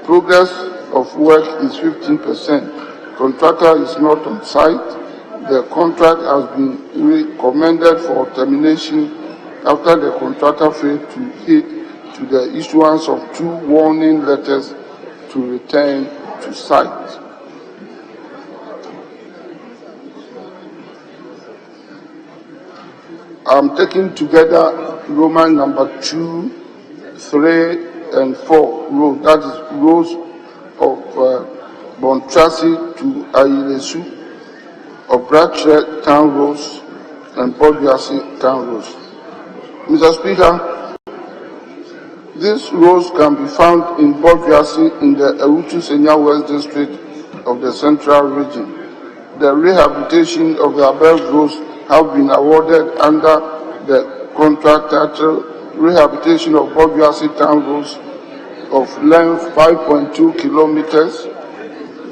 Progress of work is 15%. Contractor is not on site. The contract has been recommended for termination after the contractor failed to heed to the issuance of 2 warning letters to return to site. I'm taking together Roman number 2, 3, and 4 road. That is roads of Bontrasi to Ailesu, Obrachre Town Roads, and Bogbiase Town Roads. Mr. Speaker, these roads can be found in Bogbiase in the Awutu Senior West district of the Central Region. The rehabilitation of the above roads have been awarded under the contract titled Rehabilitation of Bogbiase Town Roads of length 5.2 kilometers.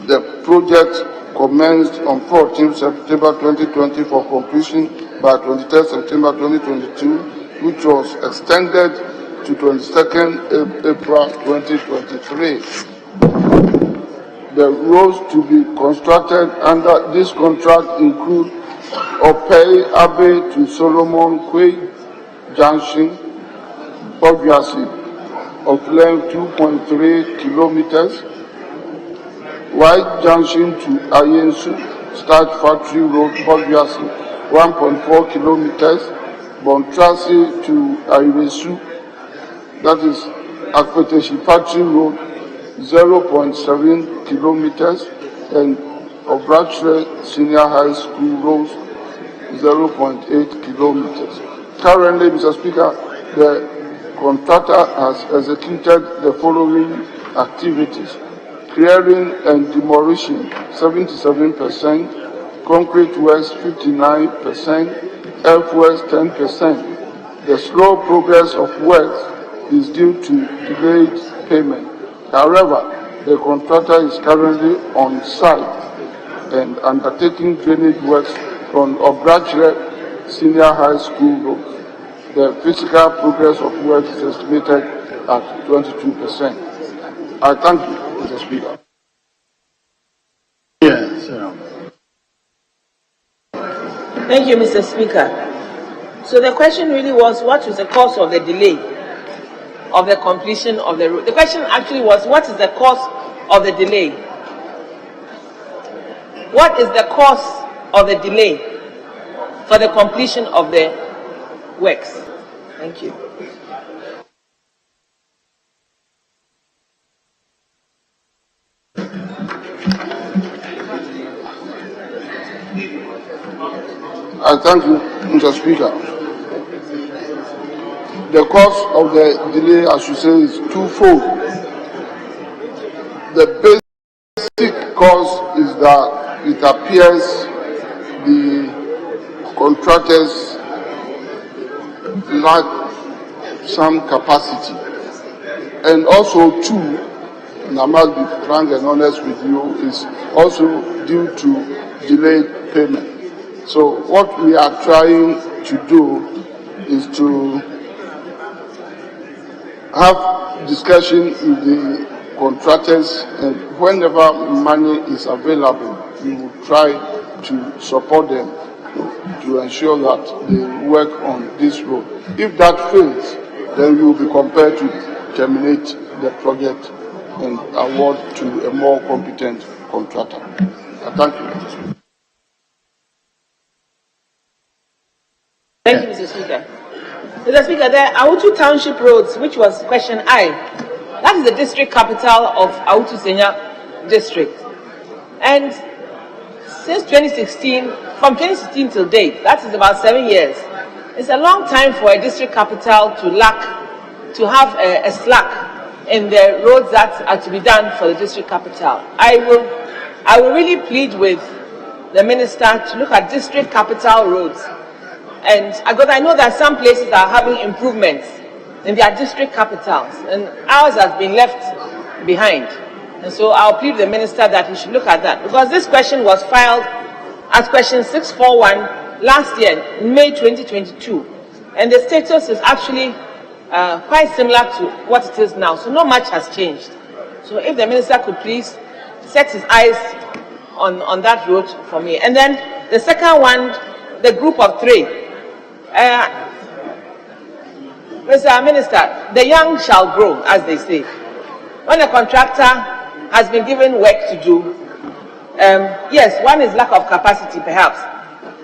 The project commenced on 14th September 2020 for completion by 23rd September 2022, which was extended to 22nd April 2023. The roads to be constructed under this contract include Opei Abbey to Solomon Quay Junction, Bogbiase, of length 2.3 kilometers, White Junction to Ayensu, Start Factory Road, Bogbiase, 1.4 kilometers, Bontrasi to Airesu, that is Akpete-Shipatri Road, 0.7 kilometers, and Obrachre Senior High School Road, 0.8 kilometers. Currently, Mr. Speaker, the contractor has executed the following activities: clearing and demolition 77%, concrete works 59%, earthworks 10%. The slow progress of works is due to delayed payment. However, the contractor is currently on site and undertaking drainage works on Obrachre Senior High School Road. The physical progress of work is estimated at 22%. I thank you, Mr. Speaker. Yes, Thank you, Mr. Speaker. So the question really was, what was the cause of the delay of the completion of the road? The question actually was, what is the cause of the delay? What is the cause of the delay for the completion of the works? Thank you. I thank you, Mr. Speaker. The cause of the delay, as you say, is twofold. The basic cause is that it appears the contractors lack some capacity. And also, too, and I must be frank and honest with you, is also due to delayed payment. So what we are trying to do is to have discussion with the contractors, and whenever money is available, we will try to support them to ensure that they work on this road. If that fails, then we will be compelled to terminate the project and award to a more competent contractor. I thank you. Thank you, Mr. Speaker. Mr. Speaker, the Autu Township Roads, which was question I, that is the district capital of Autu Senya district. And since 2016, from 2016 till date, that is about 7 years, it's a long time for a district capital to have a slack in the roads that are to be done for the district capital. I will really plead with the minister to look at district capital roads. And because I know that some places are having improvements in their district capitals, and ours has been left behind. And so I'll plead with the minister that he should look at that, because this question was filed as question 641 last year, in May 2022, and the status is actually quite similar to what it is now. So not much has changed. So if the minister could please set his eyes on that road for me. And then the second one, the group of three. Mr. Minister, the young shall grow, as they say. When a contractor has been given work to do, yes, one is lack of capacity perhaps,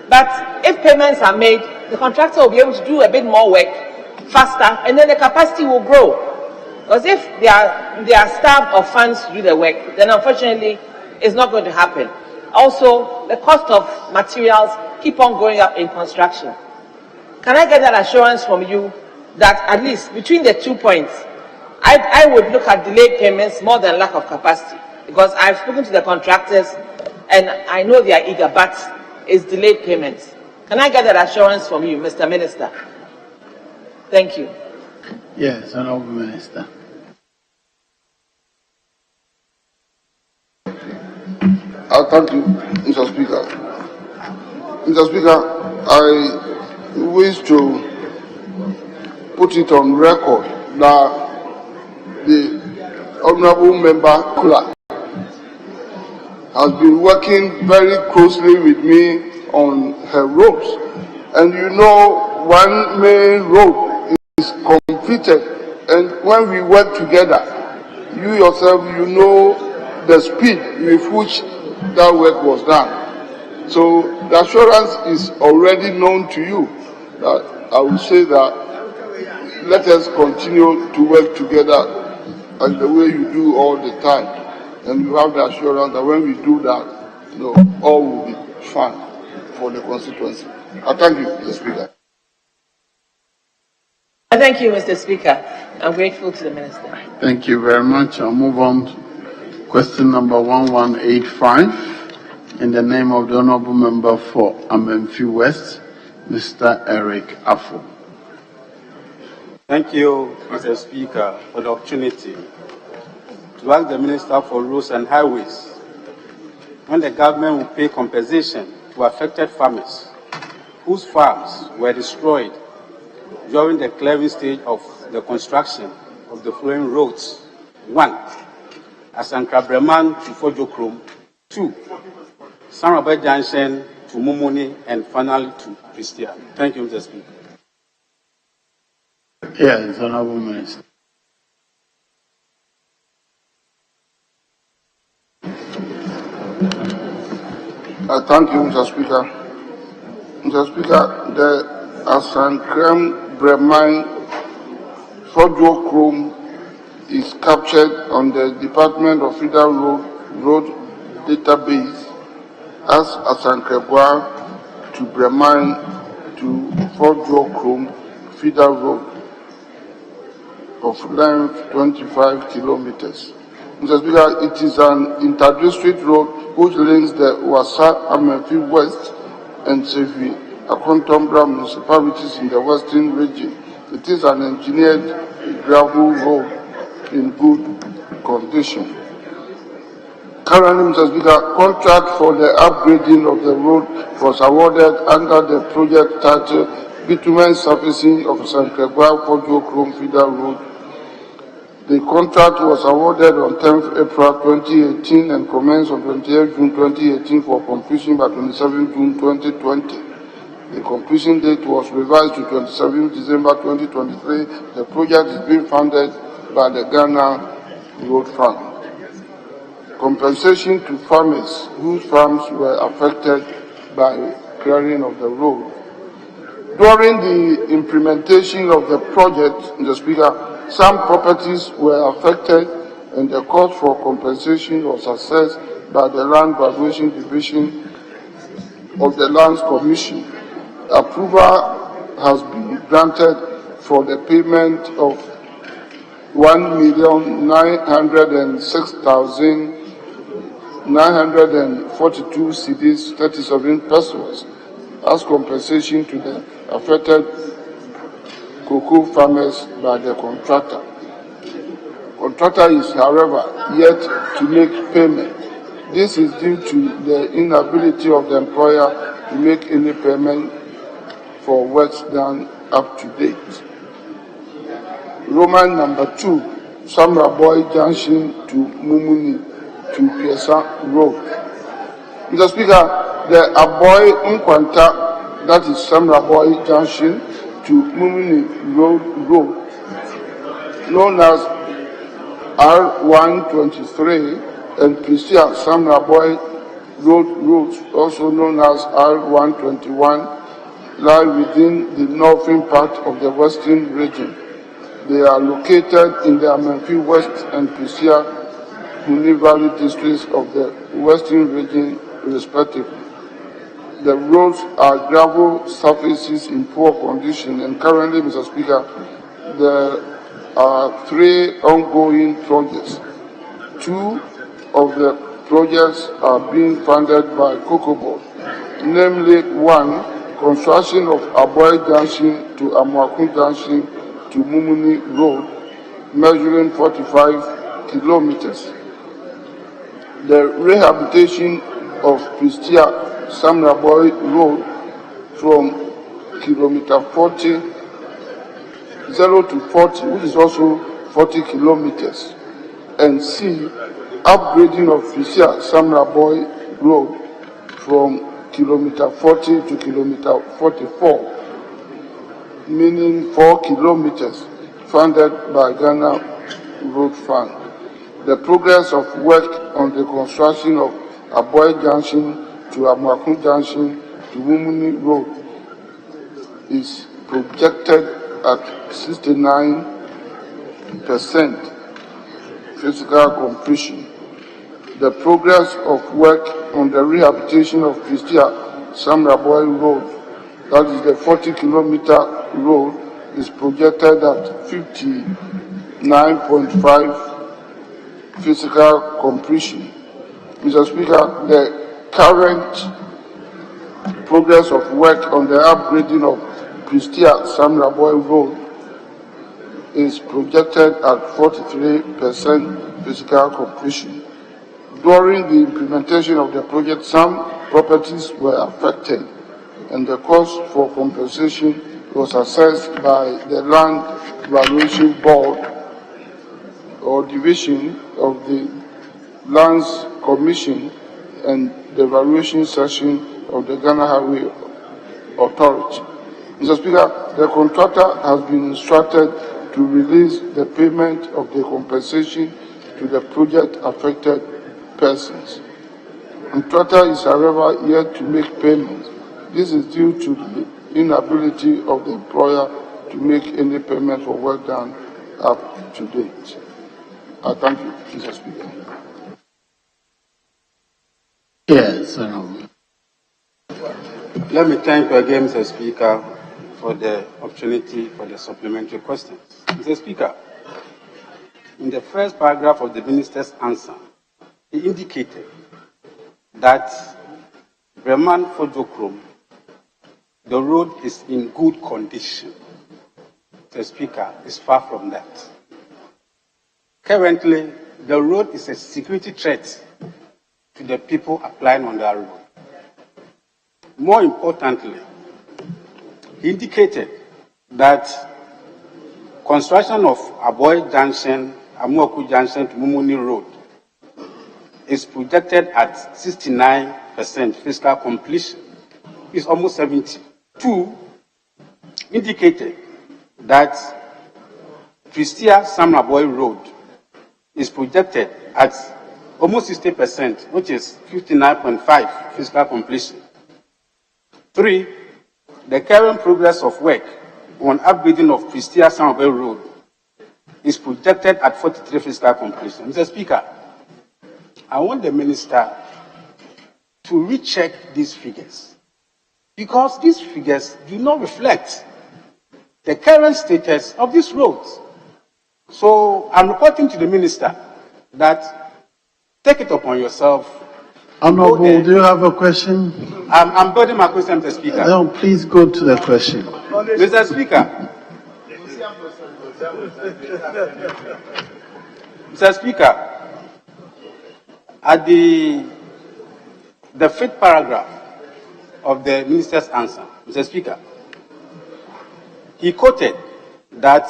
but if payments are made, the contractor will be able to do a bit more work faster, and then the capacity will grow. Because if they are starved of funds to do the work, then unfortunately it's not going to happen. Also, the cost of materials keep on going up in construction. Can I get that assurance from you that at least between the 2 points, I would look at delayed payments more than lack of capacity? Because I've spoken to the contractors and I know they are eager, but it's delayed payments. Can I get that assurance from you, Mr. Minister? Thank you. Yes, Honorable Minister. Thank you, Mr. Speaker. Mr. Speaker, I wish to put it on record that the Honorable Member Kula has been working very closely with me on her roads. And you know, one main road is completed, and when we work together, you yourself, you know the speed with which that work was done. So the assurance is already known to you that I will say that let us continue to work together and the way you do all the time, and you have the assurance that when we do that, all will be fine for the constituency. I thank you, Mr. Speaker. Thank you, Mr. Speaker. I'm grateful to the Minister. Thank you very much. I'll move on to question number 1185 in the name of the Honorable Member for Amenfi West, Mr. Eric Affo. Thank you, Mr. Speaker, for the opportunity to ask the Minister for Roads and Highways when the government will pay compensation to affected farmers whose farms were destroyed during the clearing stage of the construction of the following roads. 1. Asankra Breman to Fojokrom. 2. Sanraba Junction to Mumuni, and finally to Christian. Thank you, Mr. Speaker. Yes, Honorable Minister. Thank you, Mr. Speaker. Mr. Speaker, the Asankrem Breman Fojokrom is captured on the Department of Federal Road database as Asankrebwa to Breman to Fojokrom Federal Road of length 25 kilometers. Mr. Speaker, it is an inter-district road which links the Wasa Amenfi West and Sevi Akontombra municipalities in the western region. It is an engineered gravel road in good condition. Currently, Mr. Speaker, contract for the upgrading of the road was awarded under the project title Bitumen Surfacing of Sankregwa Fojokrom Federal Road. The contract was awarded on 10th April 2018 and commenced on 28 June 2018 for completion by 27 June 2020. The completion date was revised to 27 December 2023. The project is being funded by the Ghana Road Fund. Compensation to farmers whose farms were affected by clearing of the road. During the implementation of the project, Mr. Speaker, some properties were affected and the cost for compensation was assessed by the Land Valuation Division of the Lands Commission. Approval has been granted for the payment of 1,906,942 cedis, 37 pesos, as compensation to the affected cocoa farmers by the contractor. Contractor is, however, yet to make payment. This is due to the inability of the employer to make any payment for works done up to date. Roman number 2, Samraboy Junction to Mumuni to Piesa Road. Mr. Speaker, the Aboy Nkwanta, that is Samraboy Junction to Mumuni Road, known as R123, and Christian Samraboy Road, also known as R121, lie within the northern part of the western region. They are located in the Amenfi West and Prisia Muni Valley districts of the western region, respectively. The roads are gravel surfaces in poor condition, and currently, Mr. Speaker, there are 3 ongoing projects. 2 of the projects are being funded by COCOBO, namely 1, construction of Aboy Junction to Amuakun Junction to Mumuni Road, measuring 45 kilometers. The rehabilitation of Pristia Samraboy Road from kilometer 40 to 40, which is also 40 kilometers. And C, upgrading of Pristia Samraboy Road from kilometer 40 to kilometer 44, meaning 4 kilometers, funded by Ghana Road Fund. The progress of work on the construction of Aboy Junction to Amuakun Junction to Mumuni Road is projected at 69% physical completion. The progress of work on the rehabilitation of Christia Samraboy Road, that is the 40-kilometer road, is projected at 59.5 physical completion. Mr. Speaker, the current progress of work on the upgrading of Christia Samraboy Road is projected at 43% physical completion. During the implementation of the project, some properties were affected, and the cost for compensation was assessed by the Land Valuation Board or Division of the Lands Commission and the Valuation Section of the Ghana Highway Authority. Mr. Speaker, the contractor has been instructed to release the payment of the compensation to the project-affected persons. Contractor is, however, yet to make payment. This is due to the inability of the employer to make any payment for work done up to date. I thank you, Mr. Speaker. Yes, Let me thank you again, Mr. Speaker, for the opportunity for the supplementary questions. Mr. Speaker, in the first paragraph of the Minister's answer, he indicated that Breman Fojokrom, the road is in good condition. Mr. Speaker, is far from that. Currently, the road is a security threat to the people applying on that road. More importantly, he indicated that construction of Aboy Junction, Amoku Junction to Mumuni Road is projected at 69% physical completion. It's almost 70. Two, indicated that Christia Samraboy Road is projected at almost 60%, which is 59.5 physical completion. Three, the current progress of work on upgrading of Christia Samraboy Road is projected at 43 physical completion. Mr. Speaker, I want the Minister to recheck these figures, because these figures do not reflect the current status of these roads. So I'm reporting to the Minister that take it upon yourself. Honorable, do you have a question? I'm building my question, Mr. Speaker. No, please go to the question. Mr. Speaker. Mr. Speaker, at the fifth paragraph of the Minister's answer, Mr. Speaker, he quoted that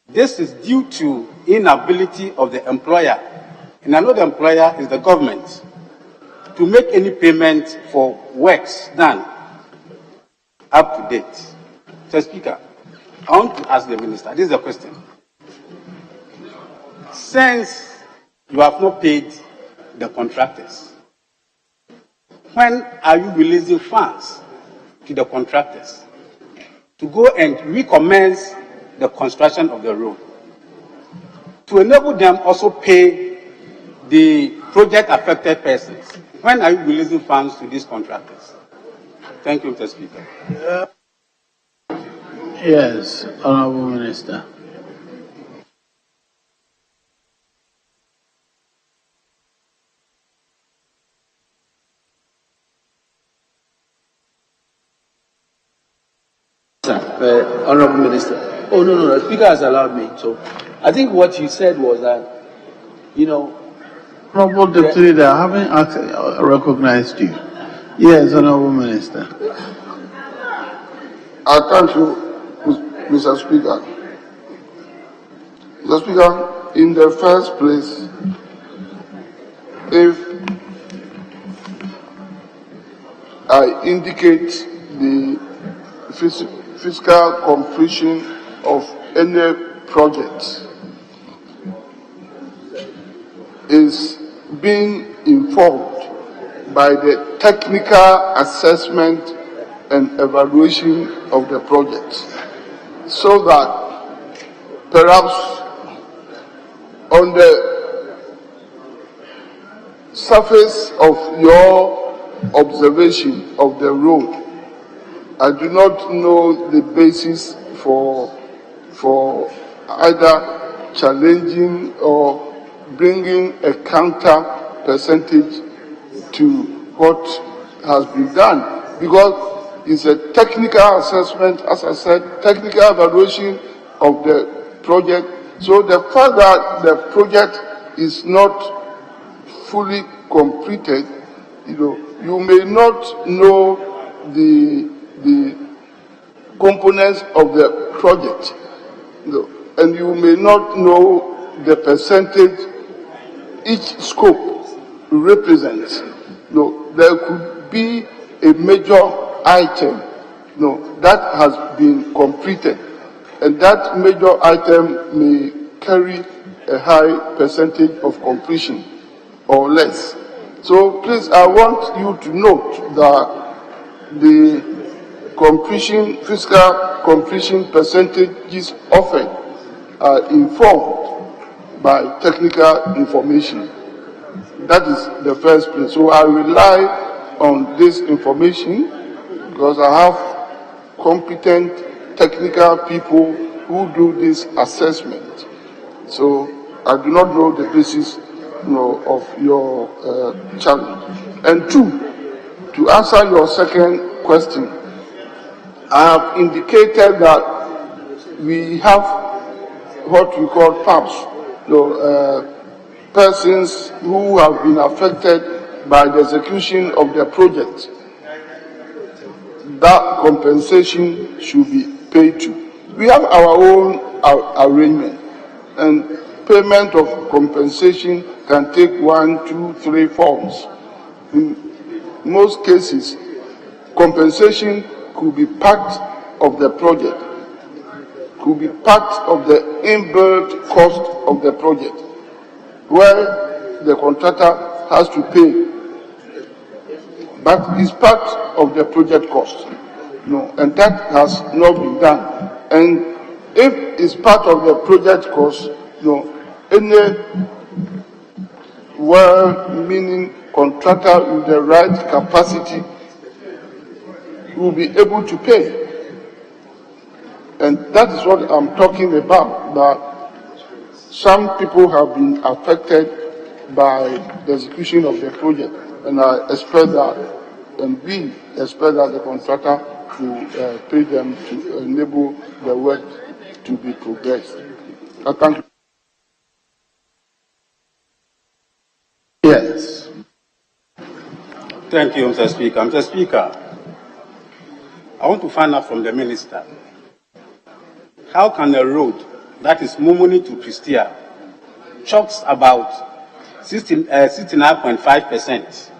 this is due to inability of the employer, and I know the employer is the government, to make any payment for works done up to date. Mr. Speaker, I want to ask the Minister, this is the question. Since you have not paid the contractors, when are you releasing funds to the contractors to go and recommence the construction of the road, to enable them also pay the project affected persons? When are you releasing funds to these contractors? Thank you, Mr. Speaker. Yes, Honorable Minister. Honorable Minister. Oh, no, the Speaker has allowed me. So I think what you said was that, Honorable Deputy Leader, I haven't recognized you. Yes, Honorable Minister. I thank you, Mr. Speaker. Mr. Speaker, in the first place, if I indicate the fiscal completion of any project is being informed by the technical assessment and evaluation of the project. so that perhaps on the surface of your observation of the road, I do not know the basis for either challenging or bringing a counter percentage to what has been done, because it's a technical assessment, as I said, technical evaluation of the project. So the fact that the project is not fully completed, you may not know the components of the project, and you may not know the percentage each scope represents. There could be a major item that has been completed, and that major item may carry a high percentage of completion or less. So please, I want you to note that the fiscal completion percentages offered are informed by technical information. That is the first place. So I rely on this information because I have competent technical people who do this assessment. So I do not know the basis of your challenge. And two, to answer your second question, I have indicated that we have what we call PAPs, persons who have been affected by the execution of the project. That compensation should be paid to. We have our own arrangement, and payment of compensation can take 1, 2, 3 forms. In most cases, compensation could be part of the project, could be part of the inbuilt cost of the project, where the contractor has to pay, but it's part of the project cost. And that has not been done. And if it's part of the project cost, any well-meaning contractor with the right capacity will be able to pay. And that is what I'm talking about, that some people have been affected by the execution of the project. And I expect that, and we expect that the contractor to pay them to enable the work to be progressed. Thank you. Yes. Thank you, Mr. Speaker. Mr. Speaker, I want to find out from the minister, how can a road that is Mumuni to Pristia chokes about 69.5%,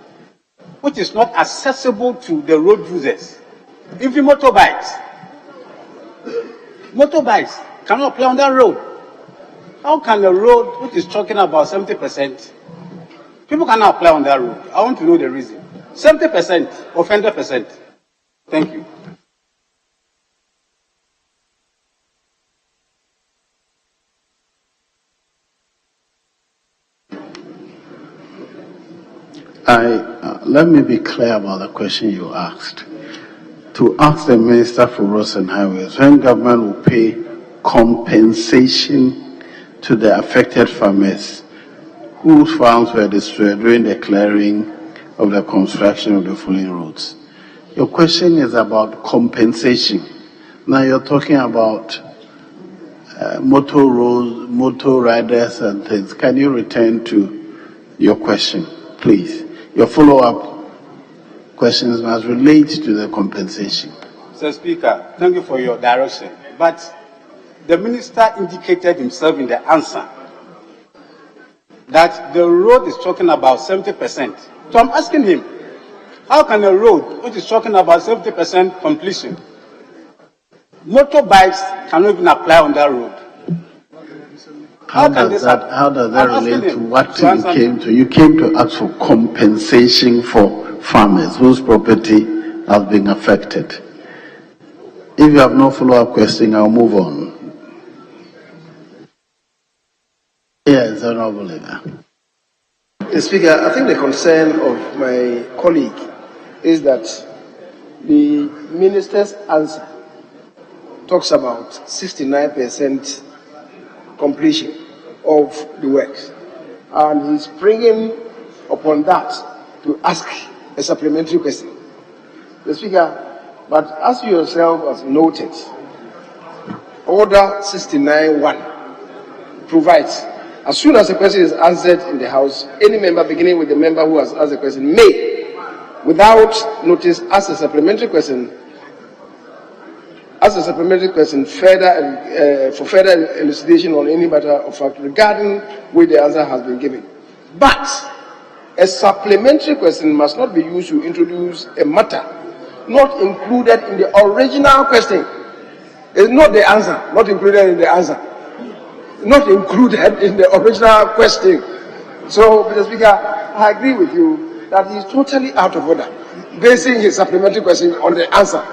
which is not accessible to the road users, even motorbikes? Motorbikes cannot play on that road. How can a road which is talking about 70%, people cannot play on that road? I want to know the reason. 70% or 100%. Thank you. Let me be clear about the question you asked. To ask the Minister for Roads and Highways, when government will pay compensation to the affected farmers whose farms were destroyed during the clearing of the construction of the following roads. Your question is about compensation. Now you're talking about motor roads, motor riders and things. Can you return to your question, please? Your follow-up questions must relate to the compensation. Mr. Speaker, thank you for your direction. But the minister indicated himself in the answer that the road is talking about 70%. So I'm asking him, how can a road which is talking about 70% completion, motorbikes cannot even apply on that road? How does that relate to what you came to? You came to ask for compensation for farmers whose property has been affected. If you have no follow-up question, I'll move on. Yes, Honorable Leader. Mr. Speaker, I think the concern of my colleague is that the minister's answer talks about 69% completion of the works, and he's bringing upon that to ask a supplementary question. Mr. Speaker, but as you yourself has noted, Order 69(1) provides, as soon as a question is answered in the House, any member beginning with the member who has asked the question may, without notice, ask a supplementary question for further elucidation on any matter of fact regarding which the answer has been given. But a supplementary question must not be used to introduce a matter not included in the original question. It's not the answer, not included in the answer. Not included in the original question. So, Mr. Speaker, I agree with you that he is totally out of order, basing his supplementary question on the answer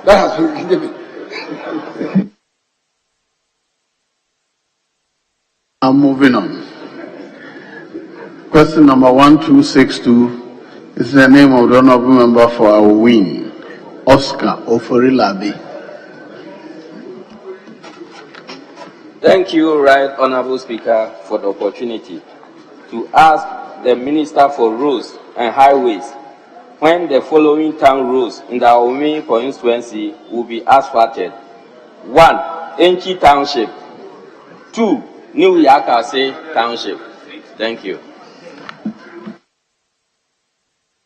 that has been given. I'm moving on. Question number 1262 is the name of the honorable member for our win, Oscar Oforilabi. Thank you, Right Honorable Speaker, for the opportunity to ask the Minister for Roads and Highways when the following town roads in the Aomi constituency will be asphalted. 1. Enchi Township. 2. New Yakase Township. Thank you.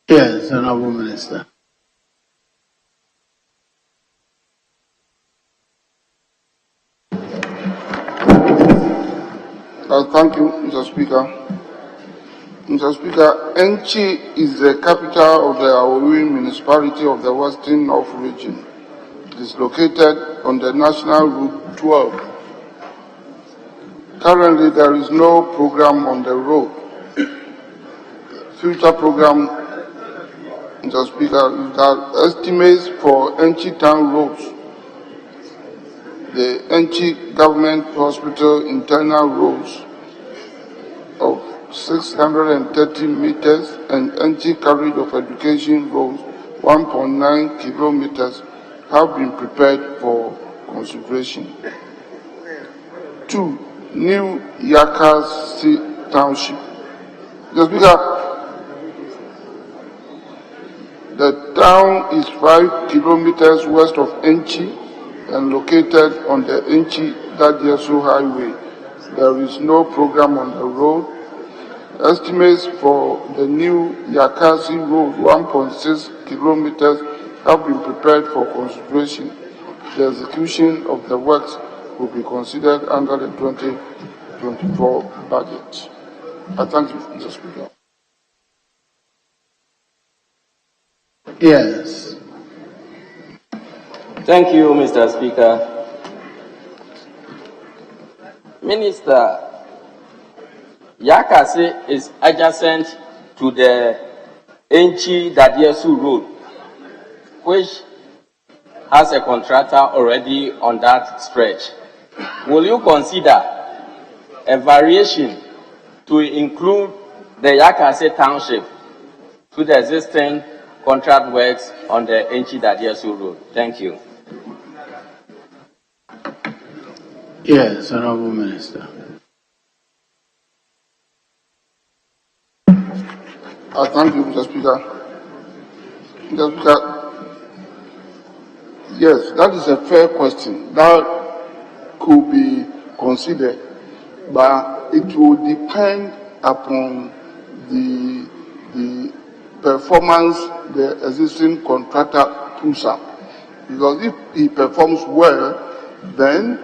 Yes, Honorable Minister. Thank you, Mr. Speaker. Mr. Speaker, Enchi is the capital of the Aowi municipality of the Western North region. It is located on the National Route 12. Currently, there is no program on the road. Future program, Mr. Speaker, is that estimates for Enchi town roads, the Enchi Government Hospital internal roads of 630 meters and Enchi College of Education roads 1.9 kilometers have been prepared for consideration. 2. New Yakasi Township. Mr. Speaker, the town is 5 kilometers west of Enchi and located on the Enchi-Dadiesu Highway. There is no program on the road. Estimates for the new Yakasi Road, 1.6 kilometers, have been prepared for consideration. The execution of the works will be considered under the 2024 budget. I thank you, Mr. Speaker. Yes. Thank you, Mr. Speaker. Minister, Yakase is adjacent to the Enchi-Dadiesu Road, which has a contractor already on that stretch. Will you consider a variation to include the Yakase Township to the existing contract works on the Enchi-Dadiesu Road? Thank you. Yes, Honorable Minister. I thank you, Mr. Speaker. Mr. Speaker, yes, that is a fair question. That could be considered, but it will depend upon the performance the existing contractor puts up. Because if he performs well, then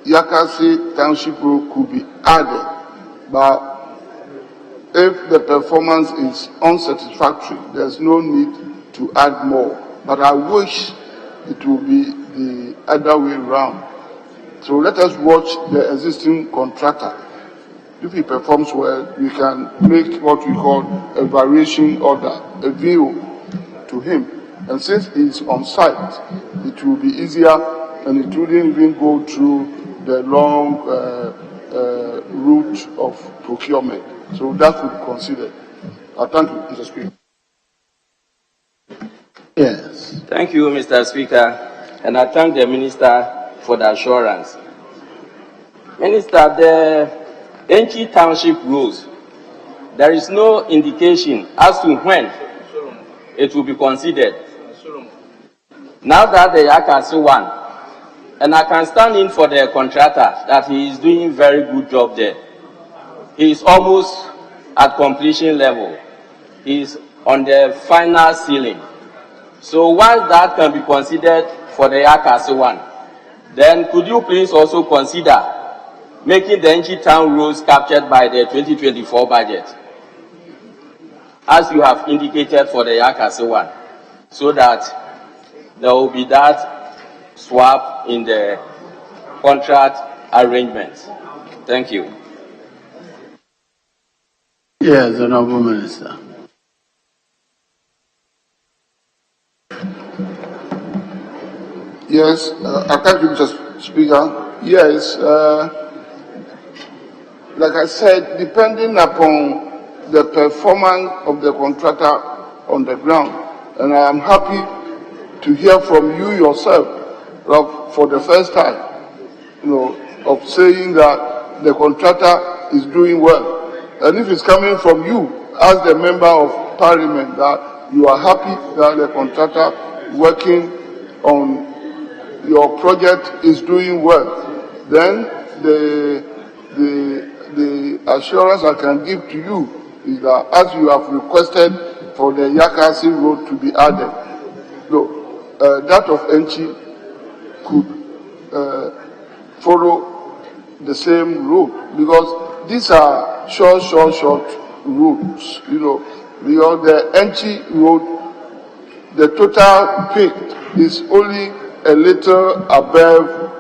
Yakasi Township Road could be added. But if the performance is unsatisfactory, there's no need to add more. But I wish it will be the other way around. So let us watch the existing contractor. If he performs well, we can make what we call a variation order, a view to him. And since he's on site, it will be easier and it wouldn't even go through the long route of procurement. So that would be considered. I thank you, Mr. Speaker. Yes. Thank you, Mr. Speaker. And I thank the Minister for the assurance. Minister, the Enchi Township rules, there is no indication as to when it will be considered. Now that the Yakasi one, and I can stand in for the contractor that he is doing a very good job there. He is almost at completion level. He is on the final ceiling. So once that can be considered for the Yakasi one, then could you please also consider making the Enchi Town rules captured by the 2024 budget, as you have indicated for the Yakasi one, so that there will be that swap in the contract arrangements. Thank you. Yes, Honorable Minister. Yes, I thank you, Mr. Speaker. Yes, like I said, depending upon the performance of the contractor on the ground, and I am happy to hear from you yourself for the first time, of saying that the contractor is doing well. And if it's coming from you as the member of parliament, that you are happy that the contractor working on your project is doing well, then the assurance I can give to you is that as you have requested for the Yakasi road to be added, that of Enchi could follow the same road, because these are short roads, because the Enchi road, the total peak is only a little above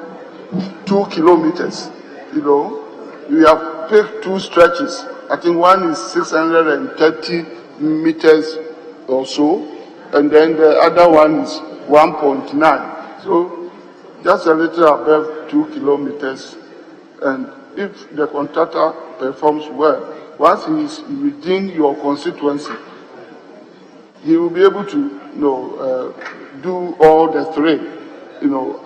2 kilometers. We have picked two stretches. I think one is 630 meters or so, and then the other one is 1.9. So just a little above 2 kilometers. And if the contractor performs well, once he is within your constituency, he will be able to do all the three,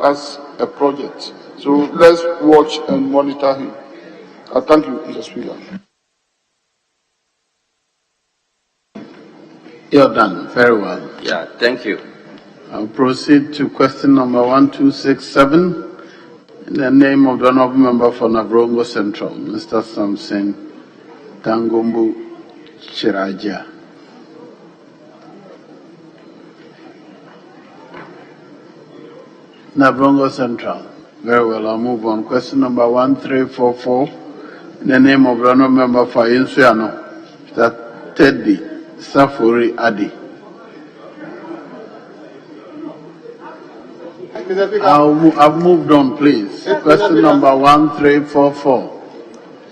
as a project. So let's watch and monitor him. I thank you, Mr. Speaker. You're done. Very well. Yeah, thank you. I'll proceed to question number 1267 in the name of the Honourable Member for Navrongo Central, Mr. Samson Tangumbu Chiraja. Navrongo Central. Very well, I'll move on. Question number 1344 in the name of the Honourable Member for Insuano, Mr. Teddy Safuri Adi. I've moved on, please. Question number 1344.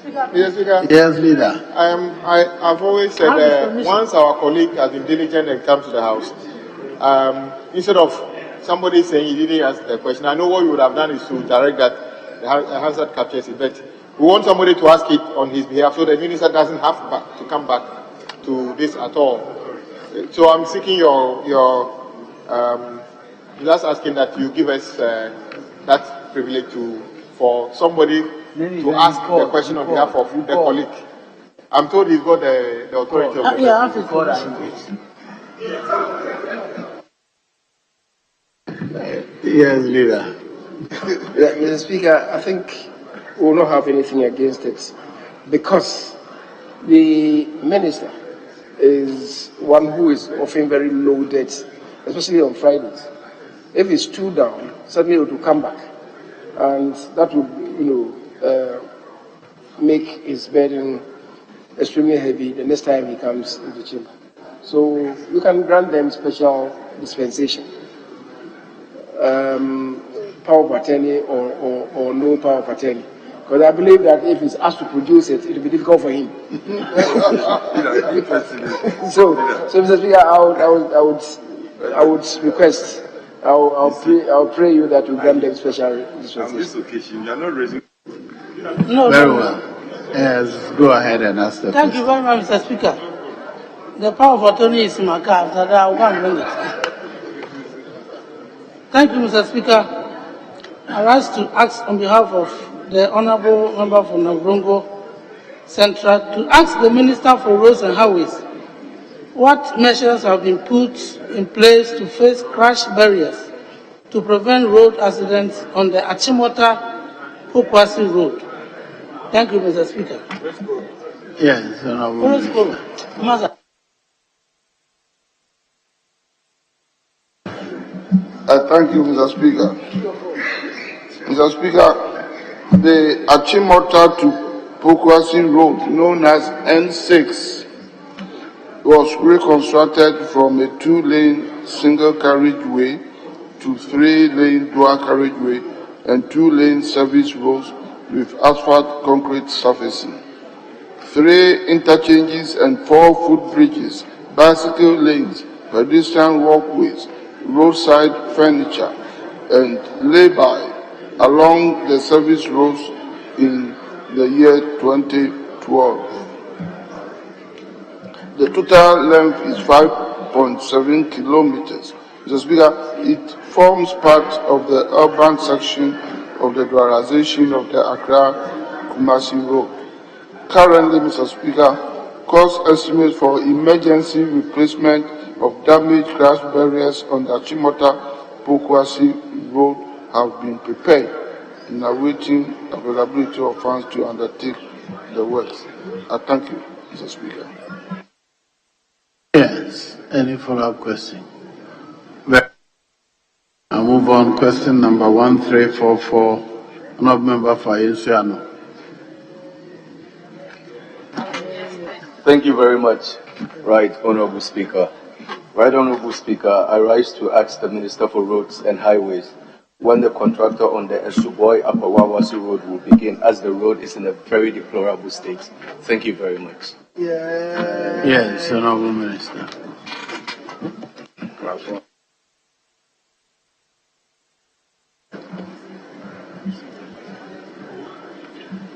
Mr. Speaker. Yes, leader. I've always said once our colleague has been diligent and comes to the house, instead of somebody saying he didn't ask the question, I know what you would have done is to direct that the hazard captures it, but we want somebody to ask it on his behalf so the minister doesn't have to come back to this at all. So I'm seeking your just asking that you give us that privilege for somebody to ask the question on behalf of the colleague. I'm told he's got the authority of the Yes, leader. Mr. Speaker, I think we will not have anything against it because the minister is one who is often very loaded, especially on Fridays. If it's too down, suddenly it will come back, and that will, make his burden extremely heavy the next time he comes into the chamber. So you can grant them special dispensation, power of attorney or no power of attorney. Because I believe that if he's asked to produce it, it will be difficult for him. So Mr. Speaker, I would I would request, I'll pray you that you grant them special dispensation. On this occasion, you are not raising. No, Very no, well. Yes, go ahead and ask the Thank you very much, Mr. Speaker. The power of attorney is in my car. That I 1 minute. Thank you, Mr. Speaker. I rise to ask on behalf of the Honourable Member for Nabrongo Central to ask the Minister for Roads and Highways what measures have been put in place to face crash barriers to prevent road accidents on the Achimota-Pokwasi Road. Thank you, Mr. Speaker. Yes, Honorable. Thank you, Mr. Speaker. Mr. Speaker, the Achimota to Pokwasi Road, known as N6, was reconstructed from a 2-lane single carriageway to 3-lane dual carriageway and 2-lane service roads with asphalt concrete surfacing. 3 interchanges and 4 footbridges, bicycle lanes, pedestrian walkways, roadside furniture, and lay-by along the service roads in the year 2012. The total length is 5.7 kilometers. Mr. Speaker, it forms part of the urban section of the dualization of the Accra-Kumasi Road. Currently, Mr. Speaker, cost estimates for emergency replacement of damaged crash barriers on the Achimota-Pokwasi Road have been prepared and awaiting availability of funds to undertake the works. I thank you, Mr. Speaker. Yes. Any follow-up question? I'll move on. Question number 1344. Honourable Member for Ayesiano. Thank you very much, Right Honourable Speaker. Right Honourable Speaker, I rise to ask the Minister for Roads and Highways when the contractor on the Esuboy Upper Wawasi Road will begin, as the road is in a very deplorable state. Thank you very much. Yes, Honourable Minister.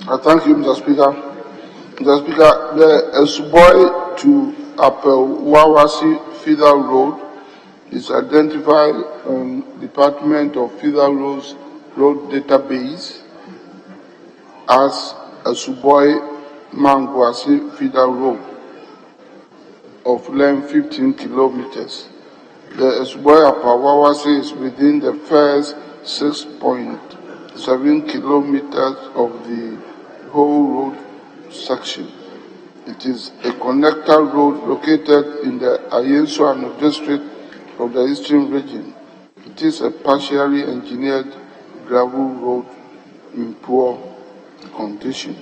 I thank you, Mr. Speaker. Mr. Speaker, the Esuboy to Upper Wawasi Feeder Road is identified on Department of Feeder Roads Road Database as Esuboy Mangwasi Feeder Road of length 15 kilometers. The Esuboy Upper Wawasi is within the first 6.7 kilometers of the whole road section. It is a connector road located in the Ayesiano district of the Eastern region. It is a partially engineered gravel road in poor condition.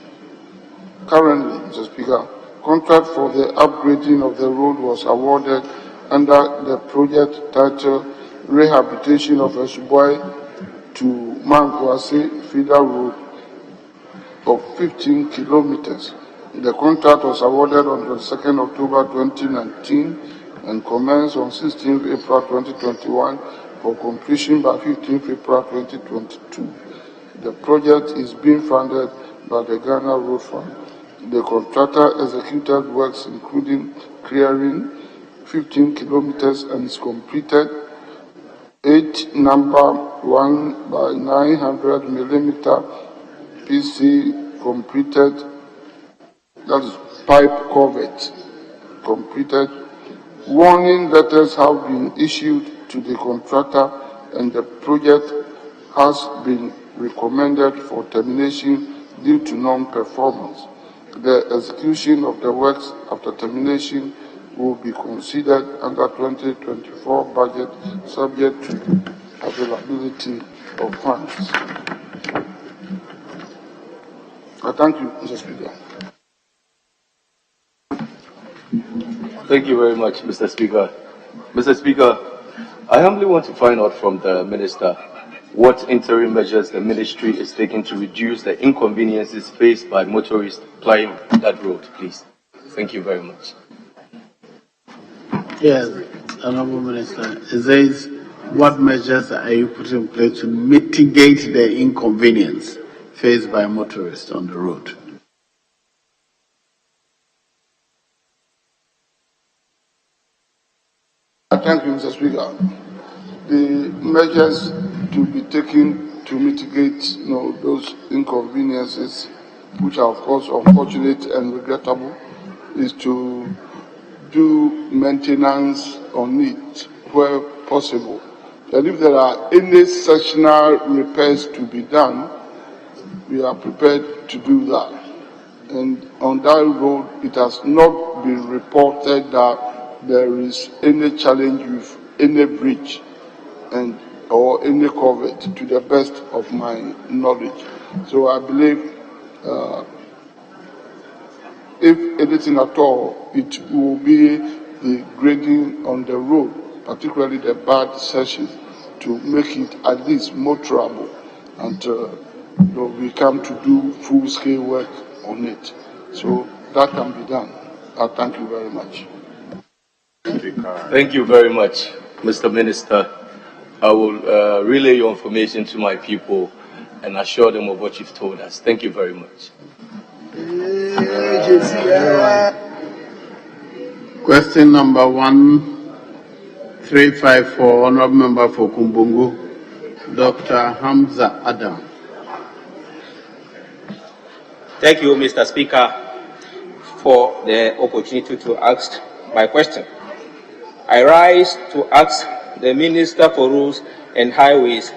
Currently, Mr. Speaker, contract for the upgrading of the road was awarded under the project titled Rehabilitation of Esuboy to Mankwasi Feeder Road of 15 kilometers. The contract was awarded on 22nd October 2019 and commenced on 16th April 2021 for completion by 15th April 2022. The project is being funded by the Ghana Road Fund. The contractor executed works including clearing 15 kilometers and is completed 8 number 1 by 900 millimeter PC completed, that is pipe culvert completed. Warning letters have been issued to the contractor and the project has been recommended for termination due to non-performance. The execution of the works after termination will be considered under 2024 budget subject to availability of funds. I thank you, Mr. Speaker. Thank you very much, Mr. Speaker. Mr. Speaker, I humbly want to find out from the Minister what interim measures the Ministry is taking to reduce the inconveniences faced by motorists plying that road, please. Thank you very much. Yes, Honorable Minister, it says, what measures are you putting in place to mitigate the inconvenience faced by motorists on the road? Thank you, Mr. Speaker. The measures to be taken to mitigate those inconveniences, which are of course unfortunate and regrettable, is to do maintenance on it where possible. And if there are any sectional repairs to be done, we are prepared to do that. And on that road, it has not been reported that there is any challenge with any bridge or any culvert, to the best of my knowledge. So I believe if anything at all, it will be the grading on the road, particularly the bad sections, to make it at least motorable until we come to do full-scale work on it. So that can be done. I thank you very much. Thank you very much, Mr. Minister. I will relay your information to my people and assure them of what you've told us. Thank you very much. Question number 1354, Honorable Member for Kumbungu, Dr. Hamza Adam. Thank you, Mr. Speaker, for the opportunity to ask my question. I rise to ask the Minister for Roads and Highways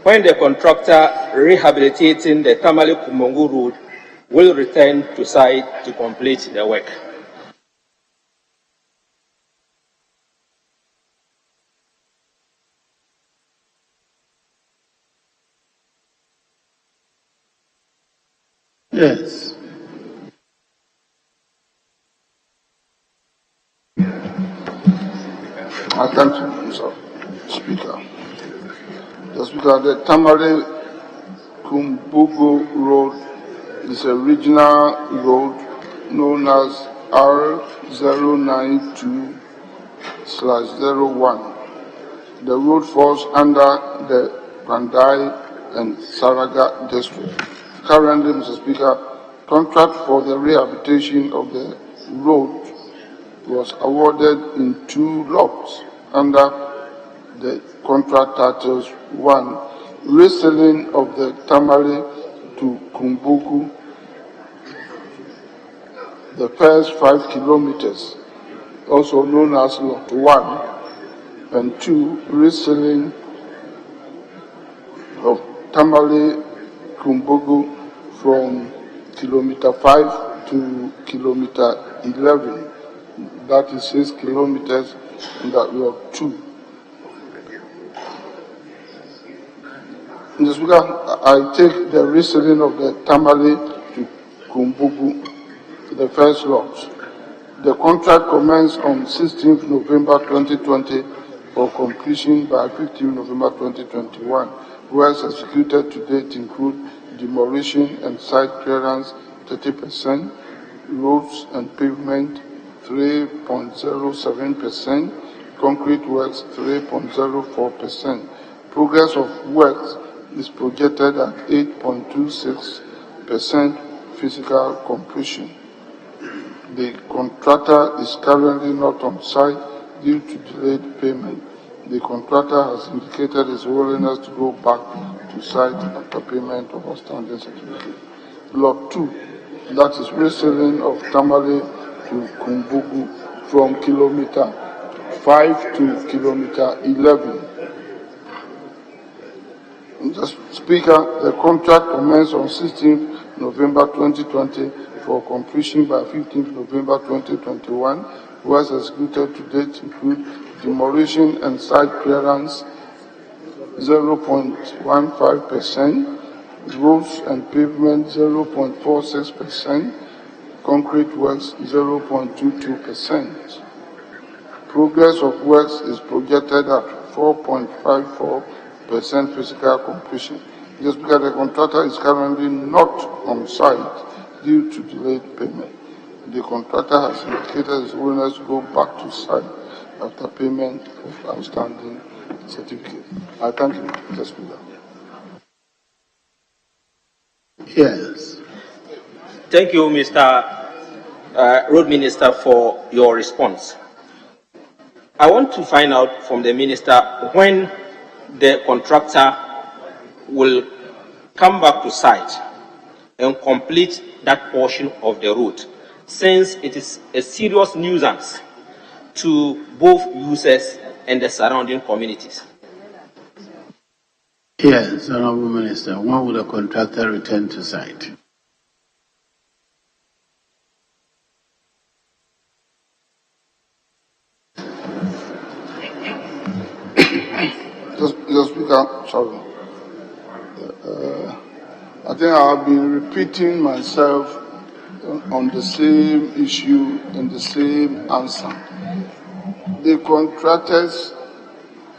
when the contractor rehabilitating the Tamale Kumbungu Road will return to site to complete the work. Yes. I thank you, Mr. Speaker. The Speaker, the Tamale Kumbugu Road is a regional road known as R092/01. The road falls under the Pandai and Saraga district. Currently, Mr. Speaker, contract for the rehabilitation of the road was awarded in 2 lots under the contract titles 1, reselling of the Tamale to Kumbugu, the first 5 kilometers, also known as Lot 1, and 2, reselling of Tamale Kumbugu from kilometer 5 to kilometer 11. That is 6 kilometers in that Lot 2. Mr. Speaker, I take the reselling of the Tamale to Kumbugu, the first lot. The contract commenced on 16th November 2020 for completion by 15th November 2021. Works executed to date include demolition and site clearance 30%, roads and pavement 3.07%, concrete works 3.04%. Progress of works is projected at 8.26% physical completion. The contractor is currently not on site due to delayed payment. The contractor has indicated his willingness to go back to site after payment of outstanding certificate. Lot 2, that is reselling of Tamale to Kumbugu from kilometer 5 to kilometer 11. Mr. Speaker, the contract commenced on 16th November 2020 for completion by 15th November 2021. Works executed to date include demolition and site clearance 0.15%, roads and pavement 0.46%, concrete works 0.22%. Progress of works is projected at 4.54% physical completion. Just because the contractor is currently not on site due to delayed payment. The contractor has indicated his willingness to go back to site after payment of outstanding certificate. I thank you, Mr. Speaker. Yes. Thank you, Mr. Road Minister, for your response. I want to find out from the Minister when the contractor will come back to site and complete that portion of the road, since it is a serious nuisance to both users and the surrounding communities. Yes, Honorable Minister, when will the contractor return to site? Mr. Speaker, sorry. I think I have been repeating myself on the same issue and the same answer. The contractors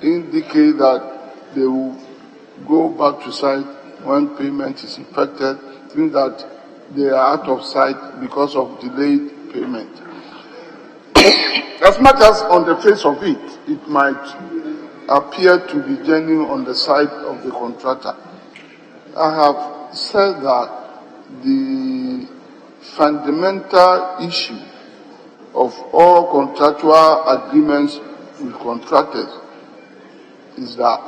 indicate that they will go back to site when payment is effected, means that they are out of sight because of delayed payment. As much as on the face of it, it might appear to be genuine on the side of the contractor, I have said that the fundamental issue of all contractual agreements with contractors is that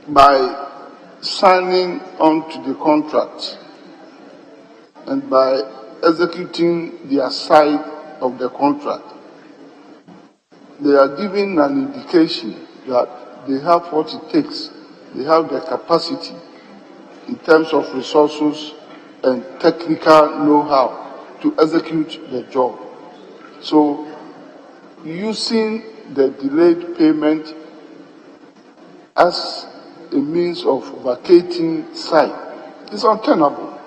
by signing on to the contract and by executing their side of the contract, they are giving an indication that they have what it takes, they have the capacity in terms of resources and technical know-how to execute the job. So, using the delayed payment as a means of vacating site is untenable.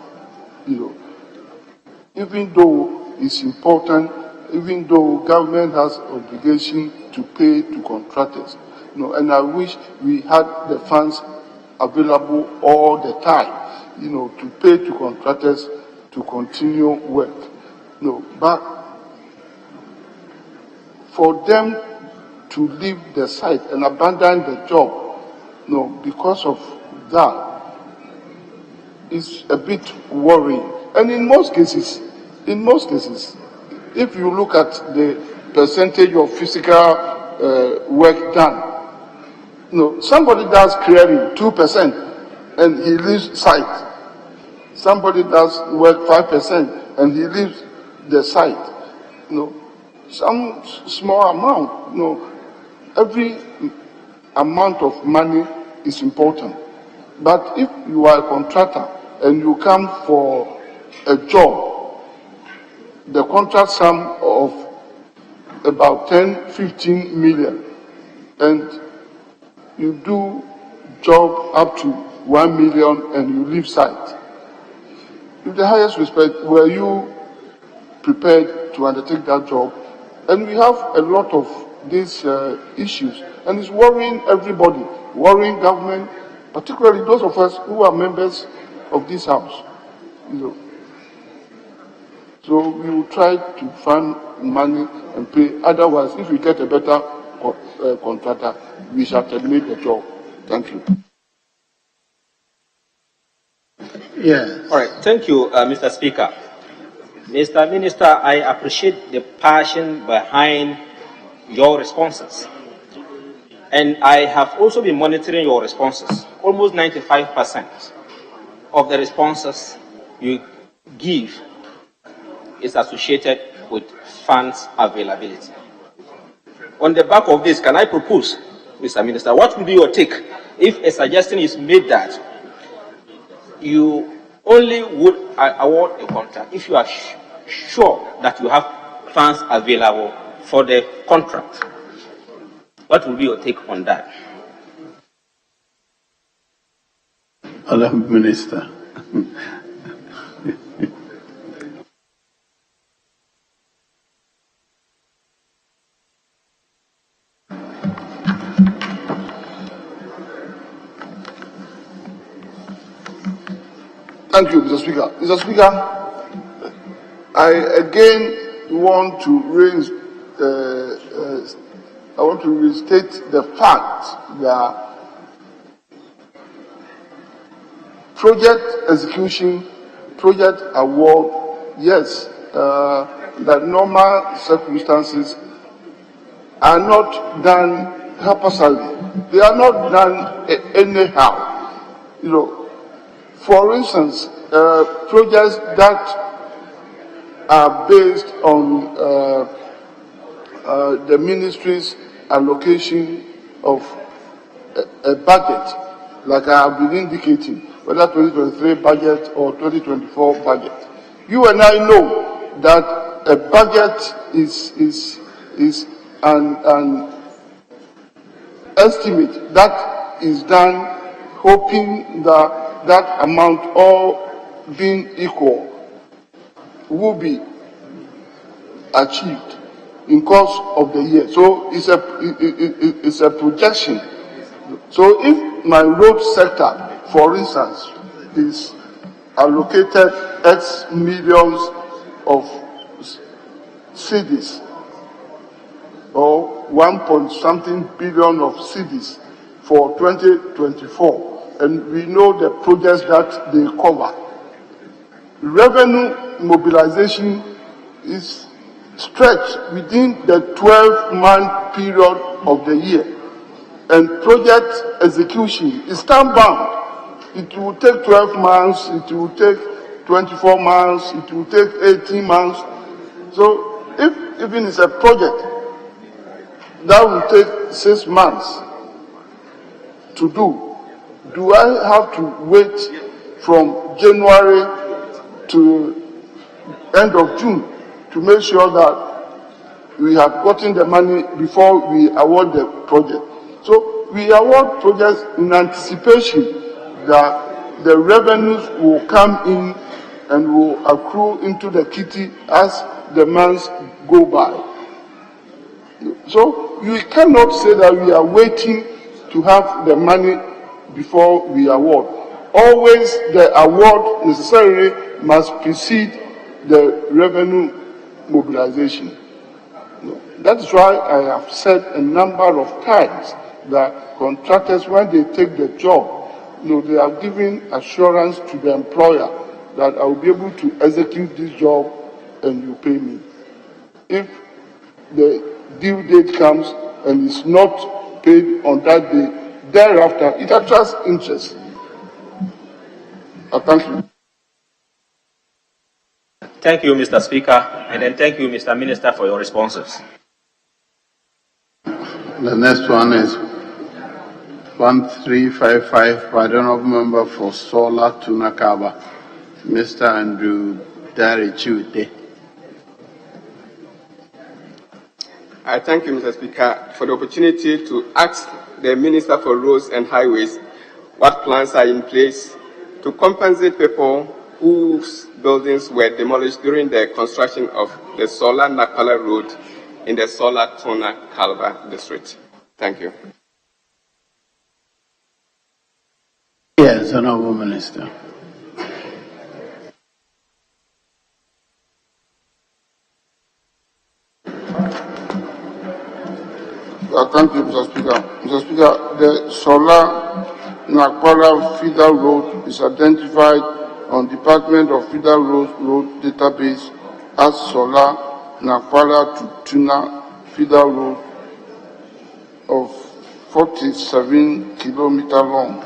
Even though it's important, even though government has obligation to pay to contractors, and I wish we had the funds available all the time, to pay to contractors to continue work. But for them to leave the site and abandon the job, because of that, is a bit worrying. And in most cases, if you look at the percentage of physical work done, somebody does clearing 2% and he leaves site. Somebody does work 5% and he leaves the site. Some small amount. Every amount of money is important. But if you are a contractor and you come for a job, the contract sum of about 10-15 million, and you do job up to 1 million and you leave site. With the highest respect, were you prepared to undertake that job? And we have a lot of these issues, and it's worrying everybody, worrying government, particularly those of us who are members of this house. So we will try to find money and pay. Otherwise, if we get a better contractor, we shall terminate the job. Thank you. Yes. All right. Thank you, Mr. Speaker. Mr. Minister, I appreciate the passion behind your responses. And I have also been monitoring your responses. Almost 95% of the responses you give is associated with funds availability. On the back of this, can I propose, Mr. Minister, what would be your take if a suggestion is made that you only would award a contract if you are sure that you have funds available for the contract? What would be your take on that? Honourable Minister. Thank you, Mr. Speaker. Mr. Speaker, I again want to raise I want to restate the fact that project execution, project award, yes, that normal circumstances are not done haphazardly. They are not done anyhow. You know, for instance, projects that are based on the ministry's allocation of a budget, like I have been indicating, whether 2023 budget or 2024 budget. You and I know that a budget is an estimate that is done hoping that that amount, all being equal, will be achieved in course of the year. So it's a projection. So if my road sector, for instance, is allocated X millions of cedis or 1.something billion of cedis for 2024, and we know the projects that they cover, revenue mobilization is stretched within the 12-month period of the year, and project execution is time-bound. It will take 12 months, it will take 24 months, it will take 18 months. So if even it's a project that will take 6 months to do I have to wait from January to end of June to make sure that we have gotten the money before we award the project? So we award projects in anticipation that the revenues will come in and will accrue into the kitty as the months go by. So you cannot say that we are waiting to have the money before we award. Always the award necessarily must precede the revenue mobilization. That is why I have said a number of times that contractors, when they take the job, they are giving assurance to the employer that I will be able to execute this job and you pay me. If the due date comes and it's not paid on that day, thereafter it attracts interest. Thank you. Thank you, Mr. Speaker, and then thank you, Mr. Minister, for your responses. The next one is 1355 by the honorable member for Sola Tunakaba, Mr. Andrew Darichute. I thank you, Mr. Speaker, for the opportunity to ask the Minister for Roads and Highways what plans are in place to compensate people whose buildings were demolished during the construction of the Sola Nakala Road in the Sola Tuna Kalba district. Thank you. Yes, Honorable Minister. Thank you, Mr. Speaker. Mr. Speaker, the Sola Nakwara Feeder Road is identified on Department of Feeder Road database as Sola Nakwara to Tuna Feeder Road of 47 kilometers long.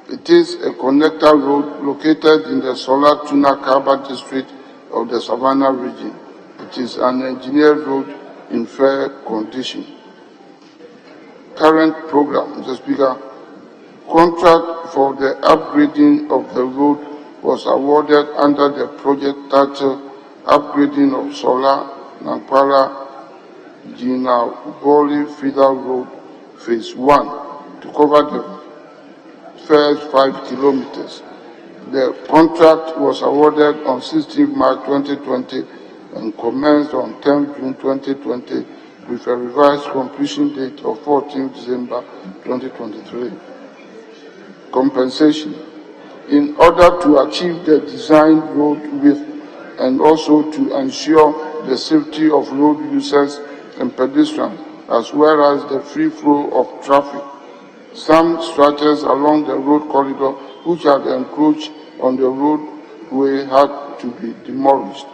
It is a connector road located in the Sola Tuna Kaba district of the Savannah region. It is an engineered road in fair condition. Current program, Mr. Speaker, contract for the upgrading of the road was awarded under the project title Upgrading of Sola Nampara Gina Uboli Feeder Road Phase 1 to cover the first 5 kilometers. The contract was awarded on 16 March 2020 and commenced on 10 June 2020 with a revised completion date of 14 December 2023. Compensation. In order to achieve the designed road width and also to ensure the safety of road users and pedestrians as well as the free flow of traffic. Some structures along the road corridor which had encroached on the roadway had to be demolished.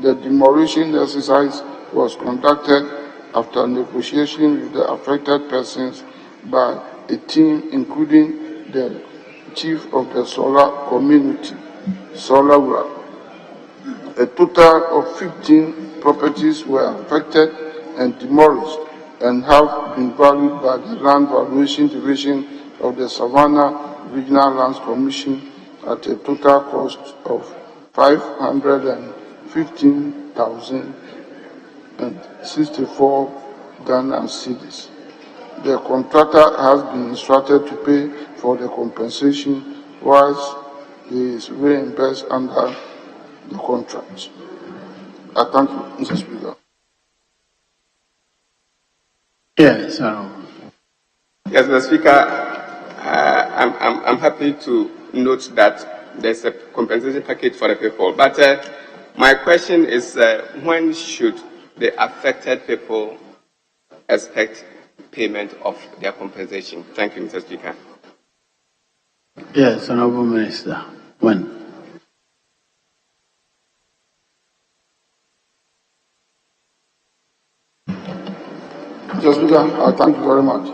The demolition exercise was conducted after negotiation with the affected persons by a team including the chief of the solar community, Solar. A total of 15 properties were affected and demolished and have been valued by the Land Valuation Division of the Savannah Regional Lands Commission at a total cost of 515,064 Ghana cedis. The contractor has been instructed to pay for the compensation whilst he is reimbursed under the contract. I thank you, Mr. Speaker. Yes, Yes, Mr. Speaker, I'm happy to note that there's a compensation package for the people. But my question is, when should the affected people expect payment of their compensation? Thank you, Mr. Speaker. Yes, Honorable Minister. When? Mr. Speaker, I thank you very much.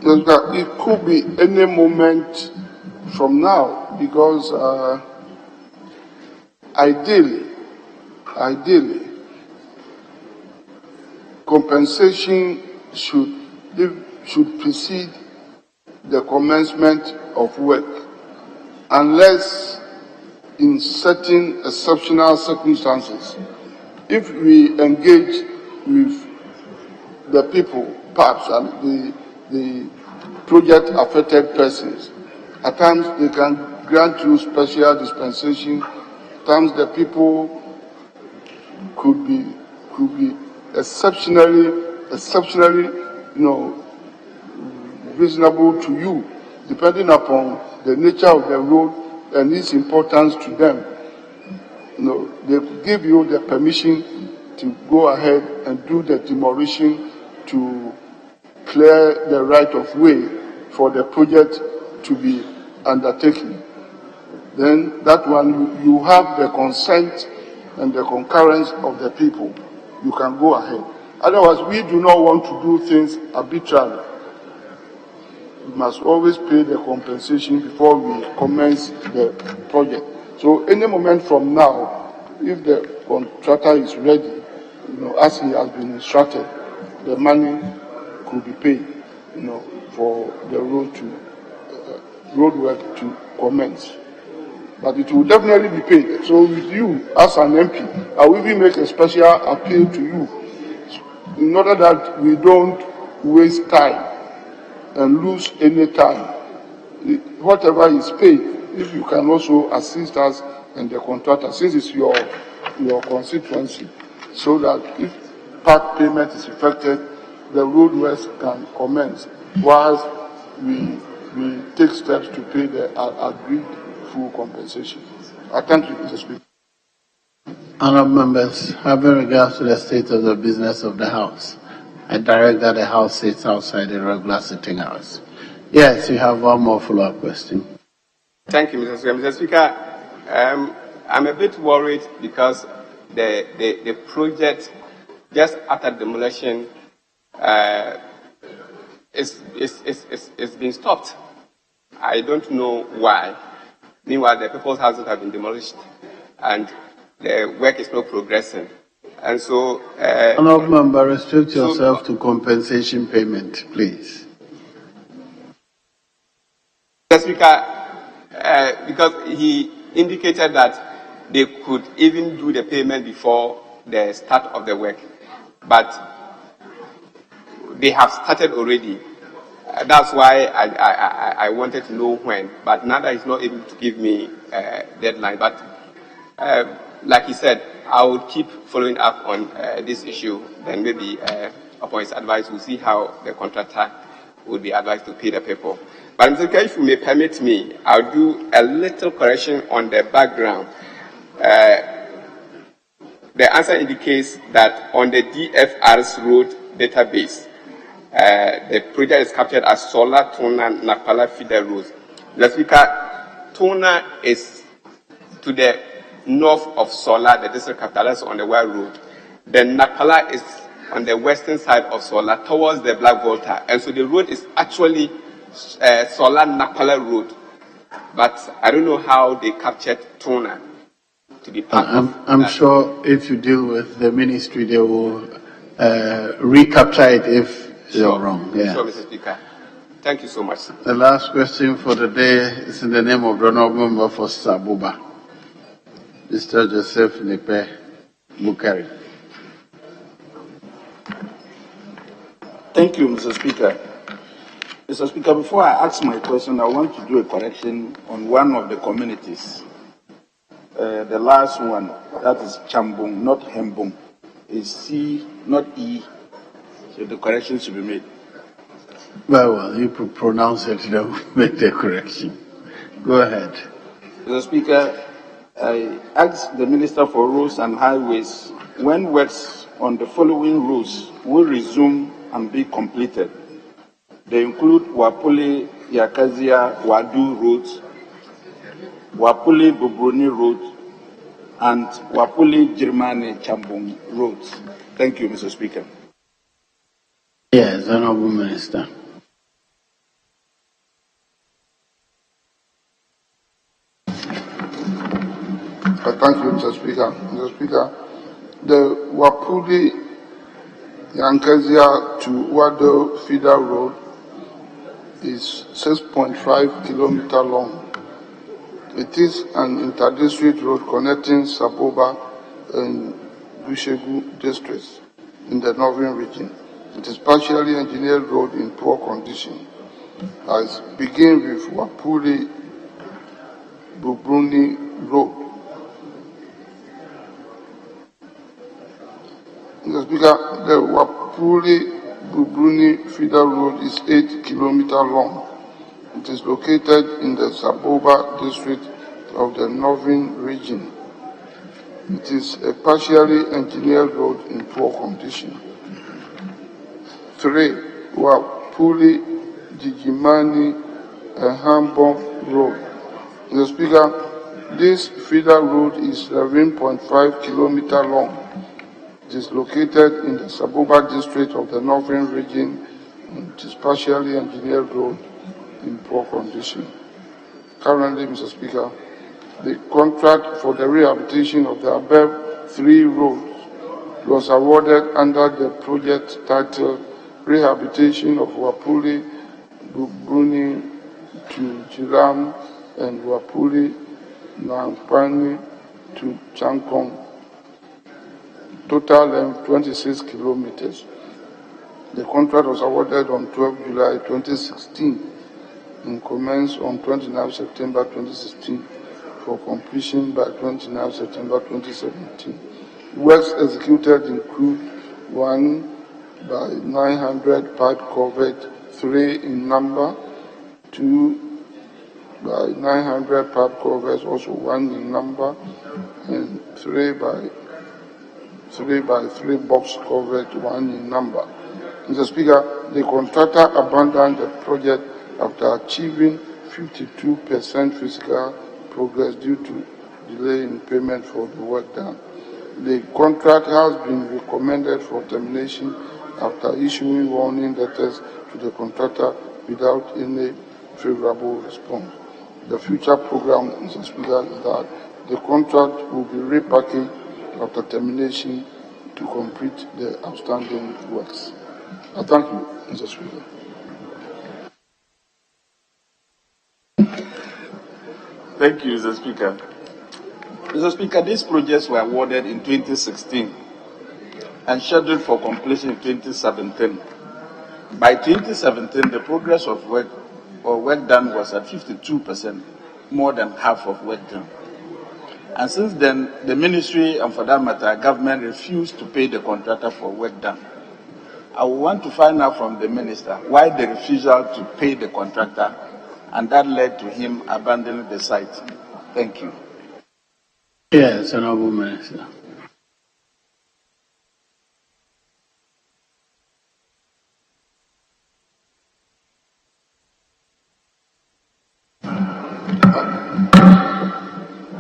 Mr. Speaker, it could be any moment from now because ideally, compensation should precede the commencement of work, unless in certain exceptional circumstances. If we engage with the people, perhaps the project affected persons, at times they can grant you special dispensation. At times the people could be exceptionally, reasonable to you, depending upon the nature of the road and its importance to them. They give you the permission to go ahead and do the demolition to clear the right of way for the project to be undertaken. Then that one, you have the consent and the concurrence of the people. You can go ahead. Otherwise, we do not want to do things arbitrarily. We must always pay the compensation before we commence the project. So any moment from now, if the contractor is ready, as he has been instructed, the money could be paid, for the road work to commence. But it will definitely be paid. So with you, as an MP, I will even make a special appeal to you, in order that we don't waste time and lose any time. Whatever is paid, if you can also assist us and the contractor, since it's your constituency, so that if part payment is effected, the road works can commence, whilst we take steps to pay the agreed full compensation. I thank you, Mr. Speaker. Honourable members, having regards to the state of the business of the House, I direct that the House sits outside the regular sitting hours. Yes, you have one more follow-up question. Thank you, Mr. Speaker. Mr. Speaker, I'm a bit worried because the project just after demolition is being stopped. I don't know why. Meanwhile, the people's houses have been demolished and the work is not progressing. And so... Honourable member, restrict yourself to compensation payment, please. Mr. Speaker, because he indicated that they could even do the payment before the start of the work, but they have started already. That's why I wanted to know when, but now that he's not able to give me a deadline. But like he said, I will keep following up on this issue. Then maybe upon his advice, we'll see how the contractor would be advised to pay the people. But Mr. Speaker, if you may permit me, I'll do a little correction on the background. The answer indicates that on the DFR's road database. The project is captured as Solar Tuna Napala Feeder Roads. Mr. Speaker, Tuna is to the north of Solar, the district capital, that's on the Wire Road. The Napala is on the western side of Solar towards the Black Volta. And so the road is actually Solar Napala Road. But I don't know how they captured Tuna to be part of I'm that. sure if you deal with the ministry, they will recapture it if you're wrong. Yeah. Sure, Mr. Speaker. Thank you so much. The last question for the day is in the name of the Honorable Member for Sabuba, Mr. Joseph Nepe Bukari. Thank you, Mr. Speaker. Mr. Speaker, before I ask my question, I want to do a correction on one of the communities. The last one, that is Chambung, not Hembung, is C, not E. So the correction should be made. Well, you pronounce it, then we'll make the correction. Go ahead. Mr. Speaker, I asked the Minister for Roads and Highways when works on the following roads will resume and be completed. They include Wapule Yakazia Wadu Road, Wapule Bobroni Road, and Wapule Jirmane Chambung Road. Thank you, Mr. Speaker. Yes, Honorable Minister. Thank you, Mr. Speaker. Mr. Speaker, the Wapuli Yankazia to Wado Feeder Road is 6.5 kilometers long. It is an interdistrict road connecting Saboba and Bushegu districts in the northern region. It is partially engineered road in poor condition. As begin with Wapuli Bubruni Road. Mr. Speaker, the Wapuli Bubruni Feeder Road is 8 kilometers long. It is located in the Saboba district of the northern region. It is a partially engineered road in poor condition. 3. Wapuli Jijimani Hambong Road. Mr. Speaker, this feeder road is 11.5 kilometers long. It is located in the Saboba district of the northern region. It is partially engineered road in poor condition. Currently, Mr. Speaker, the contract for the rehabilitation of the above 3 roads was awarded under the project titled Rehabilitation of Wapuli Bubruni to Jiram and Wapuli Nampani to Chankong. Total length 26 kilometers. The contract was awarded on 12 July 2016 and commenced on 29 September 2016 for completion by 29 September 2017. Works executed include 1 by 900 pipe culvert, 3 in number, 2 by 900 pipe culverts, also 1 in number, and 3 by 3 box culvert, 1 in number. Mr. Speaker, the contractor abandoned the project after achieving 52% physical progress due to delay in payment for the work done. The contract has been recommended for termination after issuing warning letters to the contractor without any favorable response. The future program, Mr. Speaker, is that the contract will be repackaged after termination to complete the outstanding works. I thank you, Mr. Speaker. Thank you, Mr. Speaker. Mr. Speaker, these projects were awarded in 2016 and scheduled for completion in 2017. By 2017, the progress of work done was at 52%, more than half of work done. And since then, the ministry, and for that matter, government refused to pay the contractor for work done. I want to find out from the minister why the refusal to pay the contractor, and that led to him abandoning the site. Thank you. Yes, Honorable Minister.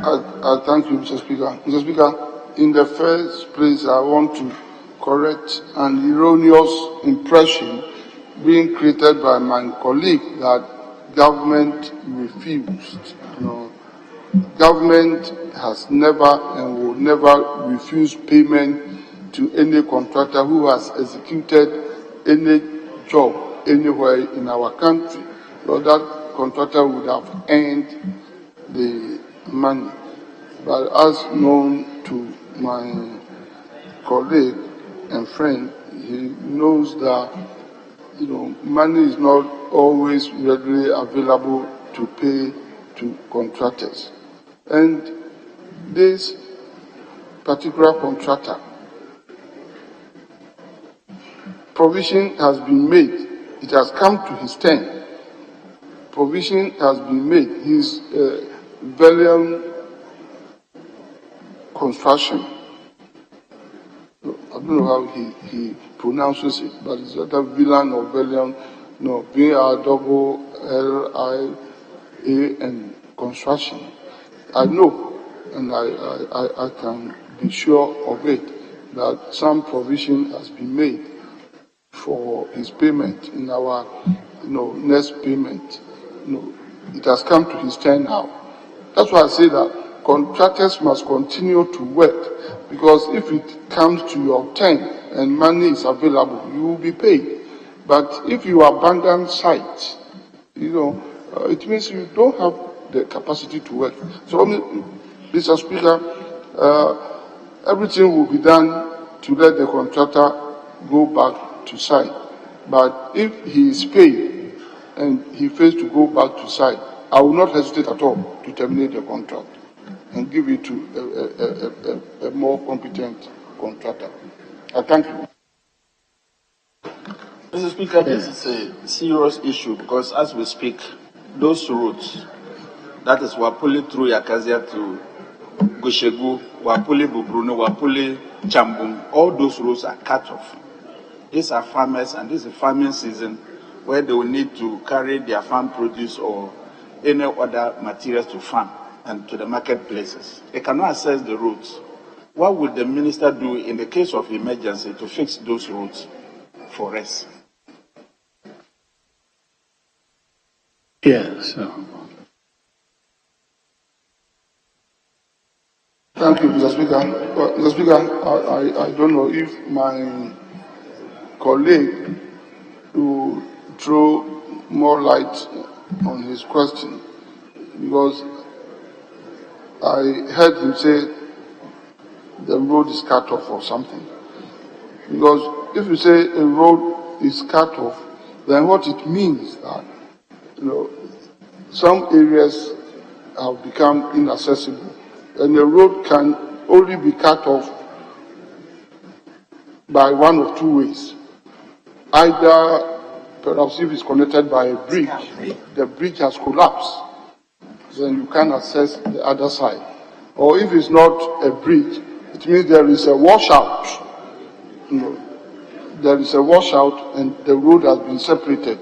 I thank you, Mr. Speaker. Mr. Speaker, in the first place, I want to correct an erroneous impression being created by my colleague that government refused. No, government has never and will never refuse payment to any contractor who has executed any job anywhere in our country. So that contractor would have earned the money. But as known to my colleague and friend, he knows that money is not always readily available to pay to contractors. And this particular contractor, provision has been made. It has come to his turn. Provision has been made. His Valiant construction. I don't know how he pronounces it, but it's either Villan or Valiant, no, VRLIAN construction. I know, and I can be sure of it, that some provision has been made for his payment in our, next payment. It has come to his turn now. That's why I say that contractors must continue to work, because if it comes to your turn and money is available, you will be paid. But if you abandon site, it means you don't have the capacity to work. So, Mr. Speaker, everything will be done to let the contractor go back to site. But if he is paid and he fails to go back to site, I will not hesitate at all to terminate the contract and give it to a more competent contractor. I thank you. Mr. Speaker, this is a serious issue because as we speak, those roads, that is Wapuli through Yakazia to Goshegu, Wapuli Bubruno, Wapuli Chambung, all those roads are cut off. These are farmers, and this is a farming season where they will need to carry their farm produce or any other materials to farm and to the marketplaces. They cannot access the roads. What would the minister do in the case of emergency to fix those roads for us? Yes. Thank you, Mr. Speaker. Mr. Speaker, I don't know if my colleague will throw more light on his question, because I heard him say the road is cut off or something. Because if you say a road is cut off, then what it means that some areas have become inaccessible, and the road can only be cut off by one of two ways. Either, perhaps if it's connected by a bridge, the bridge has collapsed, then you can't access the other side. Or if it's not a bridge, it means there is a washout. There is a washout and the road has been separated.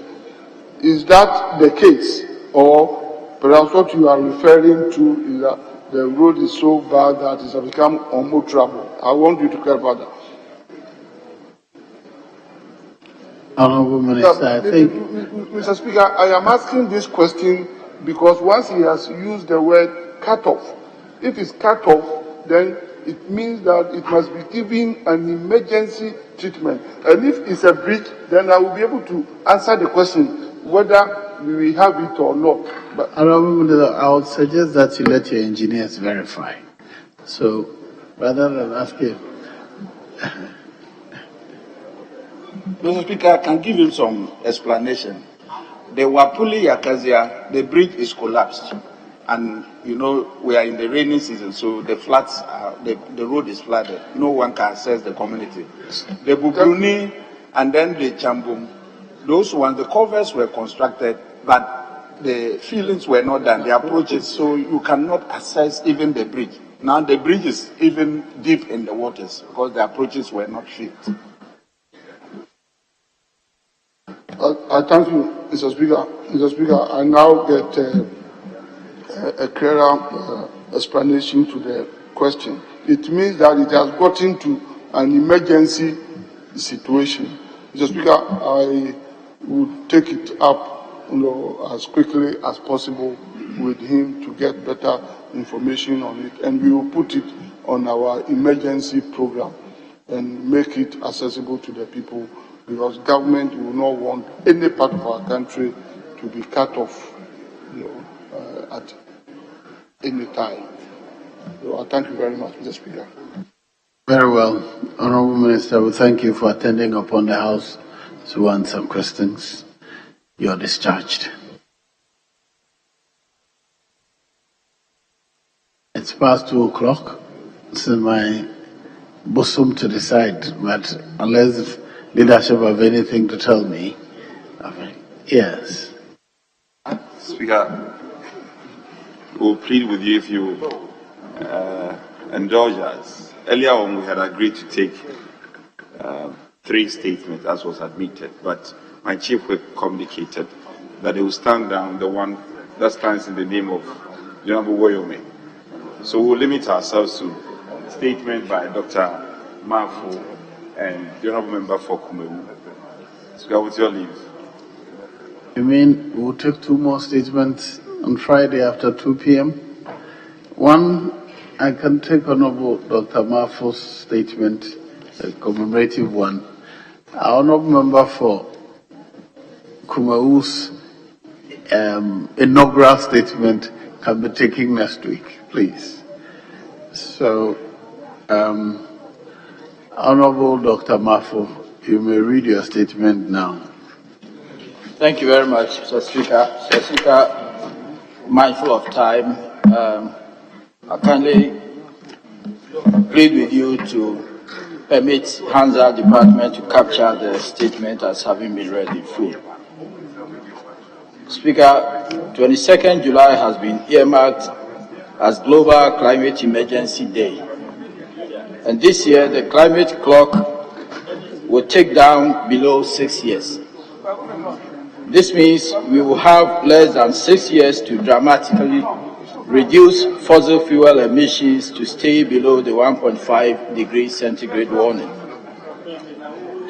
Is that the case? Or perhaps what you are referring to is that the road is so bad that it has become unmotorable? I want you to clarify that. Honorable Minister, I think... Mr. Speaker, I am asking this question because once he has used the word cut off, if it's cut off, then it means that it must be given an emergency treatment. And if it's a bridge, then I will be able to answer the question whether we will have it or not. But Honorable Minister, I would suggest that you let your engineers verify. So, rather than asking... Mr. Speaker, I can give him some explanation. The Wapuli Yakazia, the bridge is collapsed. And, we are in the rainy season, so the floods, the road is flooded. No one can access the community. The Bubruni and then the Chambum, those ones, the covers were constructed, but the fillings were not done, the approaches, so you cannot access even the bridge. Now the bridge is even deep in the waters because the approaches were not fit. I thank you, Mr. Speaker. Mr. Speaker, I now get a clearer explanation to the question. It means that it has gotten to an emergency situation. Mr. Speaker, I would take it up, as quickly as possible with him to get better information on it, and we will put it on our emergency program and make it accessible to the people, because government will not want any part of our country to be cut off, at any time. So I thank you very much, Mr. Speaker. Very well. Honorable Minister, we thank you for attending upon the House to answer some questions. You are discharged. It's past 2:00. It's in my bosom to decide, but unless leadership have anything to tell me, yes. Speaker, we'll plead with you if you indulge us. Earlier on, we had agreed to take 3 statements, as was admitted, but my chief whip communicated that they will stand down the one that stands in the name of Honorable Woyome. So we'll limit ourselves to statement by Dr. Mafu and the Honorable Member for Kumewu. Speaker, with your leave. You mean we'll take 2 more statements on Friday after 2 p.m.? One, I can take Honorable Dr. Mafu's statement, a commemorative one. Our Honorable Member for Kumewu's inaugural statement can be taken next week, please. So, Honorable Dr. Mafu, you may read your statement now. Thank you very much, Mr. Speaker. Mr. Speaker, mindful of time, I kindly plead with you to permit Hansa Department to capture the statement as having been read in full. Speaker, 22nd July has been earmarked as Global Climate Emergency Day. And this year, the climate clock will take down below 6 years. This means we will have less than 6 years to dramatically reduce fossil fuel emissions to stay below the 1.5 degrees centigrade warning.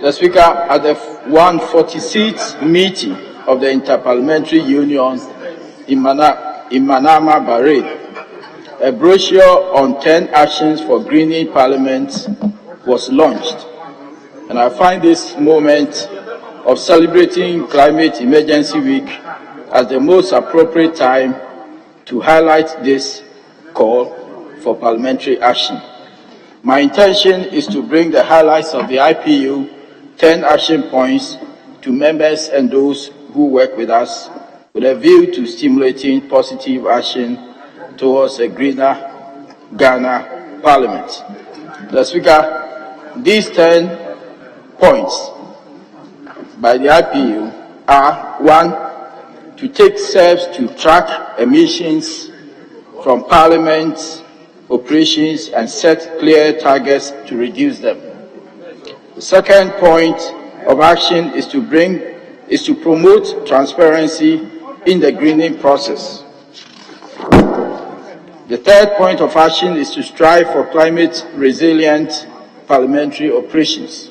The Speaker, at the 146th meeting of the Interparliamentary Union in Manama, Bahrain, a brochure on 10 actions for greening Parliament was launched. And I find this moment of celebrating Climate Emergency Week as the most appropriate time to highlight this call for parliamentary action. My intention is to bring the highlights of the IPU 10 action points to members and those who work with us with a view to stimulating positive action towards a greener Ghana Parliament. The Speaker, these 10 points by the IPU are: 1, to take steps to track emissions from Parliament's operations and set clear targets to reduce them. The second point of action is to promote transparency in the greening process. The third point of action is to strive for climate resilient parliamentary operations.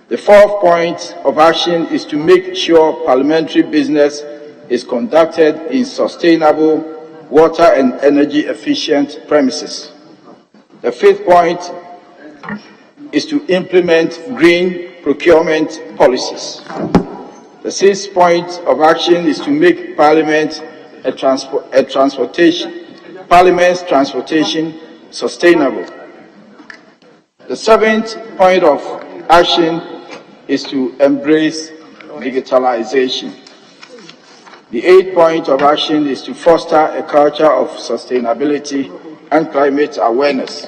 The fourth point of action is to make sure parliamentary business is conducted in sustainable, water and energy efficient premises. The fifth point is to implement green procurement policies. The sixth point of action is to make Parliament's transportation sustainable. The seventh point of action is to embrace digitalization. The eighth point of action is to foster a culture of sustainability and climate awareness.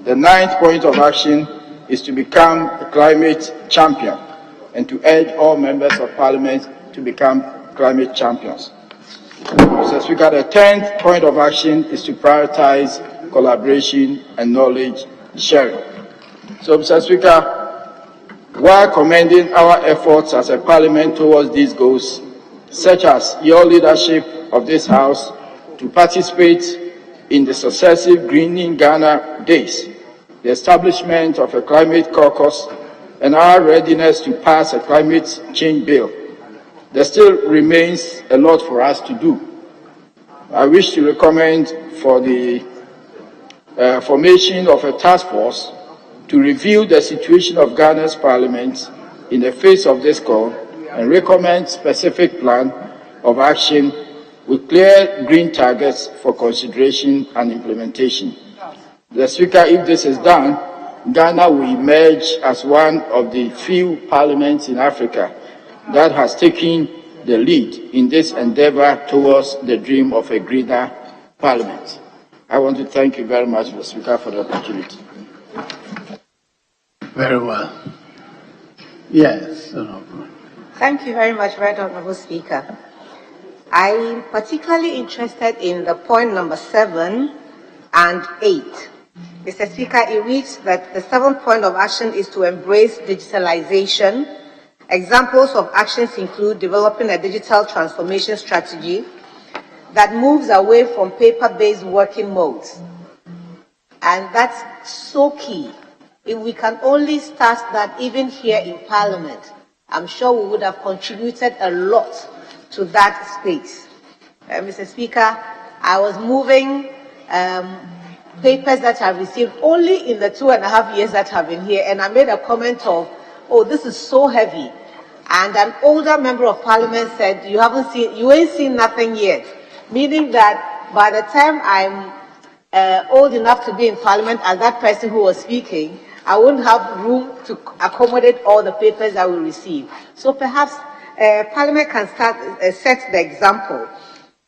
The ninth point of action is to become a climate champion and to urge all members of Parliament to become climate champions. Mr. Speaker, the 10th point of action is to prioritize collaboration and knowledge sharing. So, Mr. Speaker, while commending our efforts as a Parliament towards these goals, such as your leadership of this House to participate in the successive Greening Ghana Days, the establishment of a climate caucus, and our readiness to pass a climate change bill. There still remains a lot for us to do. I wish to recommend for the formation of a task force to review the situation of Ghana's parliament in the face of this call and recommend specific plan of action with clear green targets for consideration and implementation. The Speaker, if this is done, Ghana will emerge as one of the few parliaments in Africa that has taken the lead in this endeavor towards the dream of a greener parliament. I want to thank you very much, Mr. Speaker, for the opportunity. Very well. Yes, Honorable. Thank you very much, Right Honorable Speaker. I'm particularly interested in the point number 7 and 8. Mr. Speaker, it reads that the 7th point of action is to embrace digitalization. Examples of actions include developing a digital transformation strategy that moves away from paper-based working modes. And that's so key. If we can only start that even here in Parliament, I'm sure we would have contributed a lot to that space. Mr. Speaker, I was moving papers that I've received only in the 2.5 years that I've been here, and I made a comment of, oh, this is so heavy. And an older member of Parliament said, you ain't seen nothing yet. Meaning that by the time I'm old enough to be in Parliament as that person who was speaking, I wouldn't have room to accommodate all the papers I will receive. So perhaps Parliament can set the example.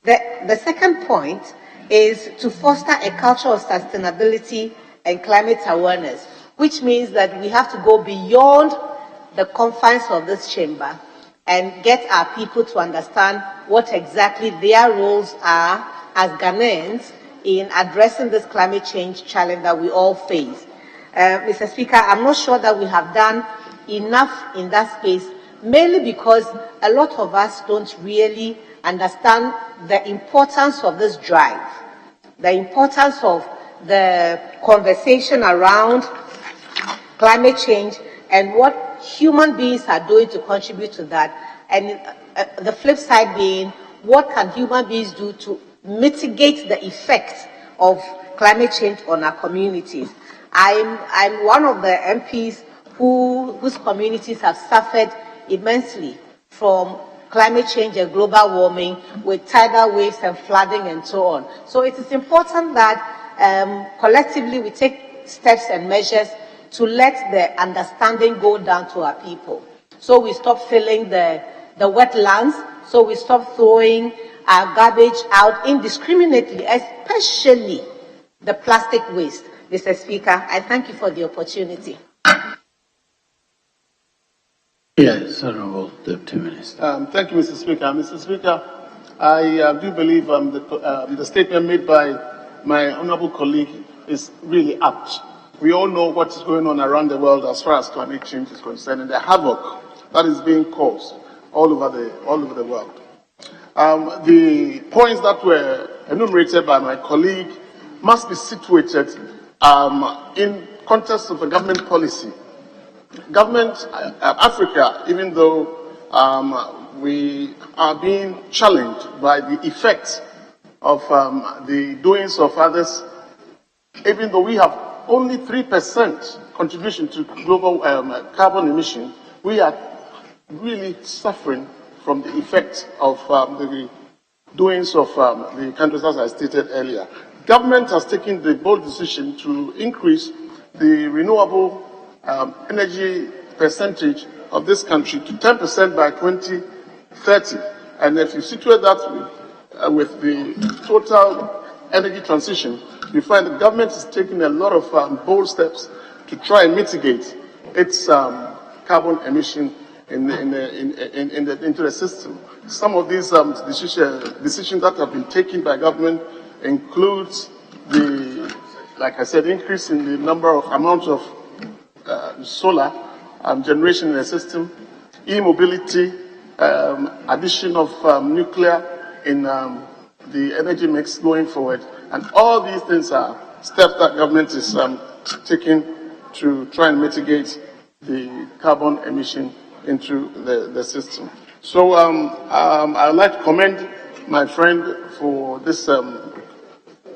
The second point is to foster a culture of sustainability and climate awareness, which means that we have to go beyond the confines of this chamber and get our people to understand what exactly their roles are as Ghanaians in addressing this climate change challenge that we all face. Mr. Speaker, I'm not sure that we have done enough in that space, mainly because a lot of us don't really understand the importance of this drive, the importance of the conversation around climate change and what human beings are doing to contribute to that. And the flip side being, what can human beings do to mitigate the effects of climate change on our communities? I'm one of the MPs whose communities have suffered immensely from climate change and global warming with tidal waves and flooding and so on. So it is important that collectively we take steps and measures to let the understanding go down to our people. So we stop filling the wetlands, so we stop throwing our garbage out indiscriminately, especially the plastic waste. Mr. Speaker, I thank you for the opportunity. Yes, Honorable Deputy Minister. Thank you, Mr. Speaker. Mr. Speaker, I do believe the statement made by my honorable colleague is really apt. We all know what is going on around the world as far as climate change is concerned and the havoc that is being caused all over the world. The points that were enumerated by my colleague must be situated in context of a government policy. Government, Africa, even though we are being challenged by the effects of the doings of others, even though we have only 3% contribution to global carbon emission, we are really suffering from the effects of the doings of the countries, as I stated earlier. Government has taken the bold decision to increase the renewable energy percentage of this country to 10% by 2030. And if you situate that with the total energy transition, you find the government is taking a lot of bold steps to try and mitigate its carbon emission into the system. Some of these decisions that have been taken by government includes the, like I said, increase in the amount of solar generation in the system, e-mobility, addition of nuclear in the energy mix going forward. And all these things are steps that government is taking to try and mitigate the carbon emission into the system. So I'd like to commend my friend for this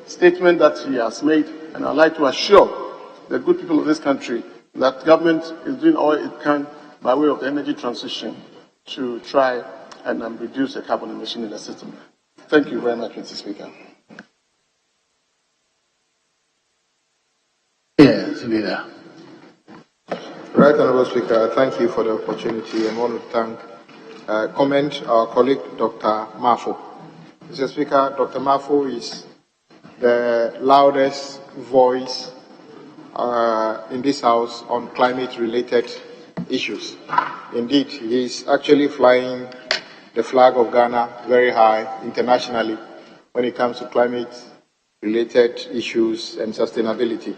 statement that he has made, and I'd like to assure the good people of this country that government is doing all it can by way of the energy transition to try and reduce the carbon emission in the system. Thank you very much, Mr. Speaker. Yes, Leader. Right, Honorable Speaker, thank you for the opportunity and want to commend our colleague, Dr. Mafo. Mr. Speaker, Dr. Mafo is the loudest voice in this House on climate-related issues. Indeed, he is actually flying the flag of Ghana very high internationally when it comes to climate-related issues and sustainability.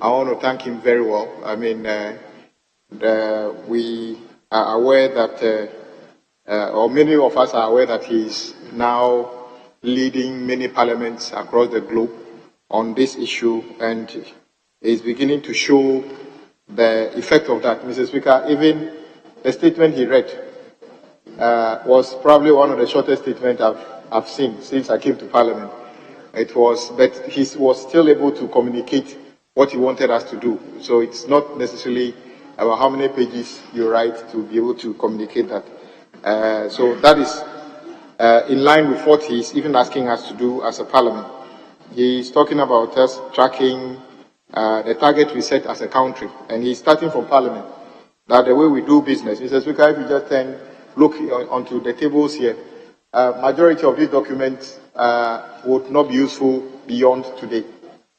I want to thank him very well. I mean, we are aware that, or many of us are aware that he is now leading many parliaments across the globe on this issue, and is beginning to show the effect of that. Mr. Speaker, even the statement he read was probably one of the shortest statements I've seen since I came to Parliament. It was, but he was still able to communicate what he wanted us to do. So it's not necessarily about how many pages you write to be able to communicate that. So that is in line with what he's even asking us to do as a Parliament. He's talking about us tracking the target we set as a country, and he's starting from Parliament. That the way we do business. Mr. Speaker, if you just look onto the tables here, majority of these documents would not be useful beyond today.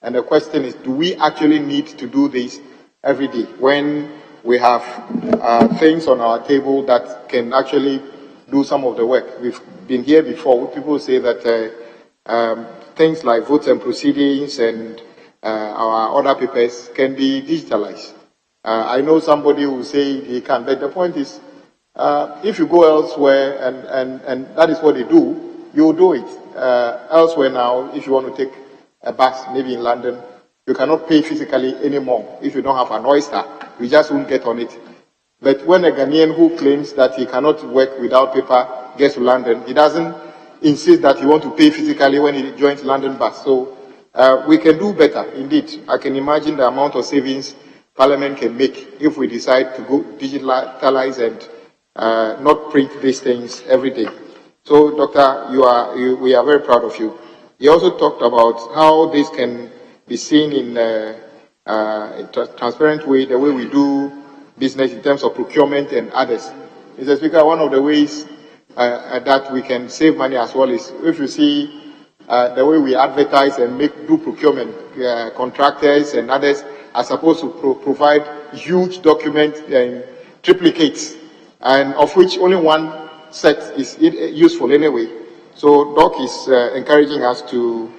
And the question is, do we actually need to do this every day when we have things on our table that can actually do some of the work? We've been here before. People say that things like votes and proceedings and our other papers can be digitalized. I know somebody will say he can, but the point is, if you go elsewhere and that is what they do, you'll do it. Elsewhere now, if you want to take a bus, maybe in London, you cannot pay physically anymore. If you don't have an oyster, you just won't get on it. But when a Ghanaian who claims that he cannot work without paper gets to London, he doesn't insist that he wants to pay physically when he joins London bus. So we can do better, indeed. I can imagine the amount of savings Parliament can make if we decide to go digitalize and not print these things every day. So, Doctor, we are very proud of you. You also talked about how this can be seen in a transparent way, the way we do business in terms of procurement and others. Mr. Speaker, one of the ways that we can save money as well is if you see the way we advertise and do procurement, contractors and others are supposed to provide huge documents and triplicates, and of which only one set is useful anyway. So DOC is encouraging us to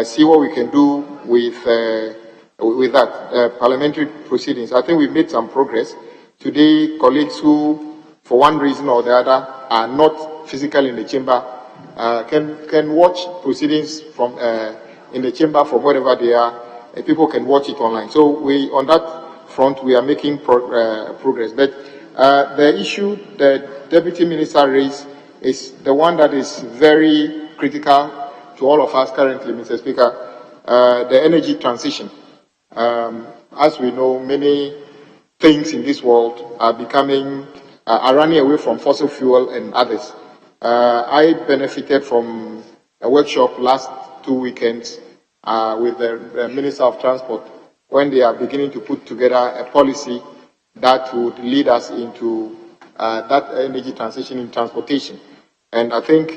see what we can do with that parliamentary proceedings. I think we've made some progress. Today, colleagues who, for one reason or the other, are not physically in the chamber can watch proceedings from in the chamber from wherever they are. People can watch it online. So on that front, we are making progress. But the issue that Deputy Minister raised is the one that is very critical to all of us currently, Mr. Speaker, the energy transition. As we know, many things in this world are running away from fossil fuel and others. I benefited from a workshop last 2 weekends with the Minister of Transport when they are beginning to put together a policy that would lead us into that energy transition in transportation. And I think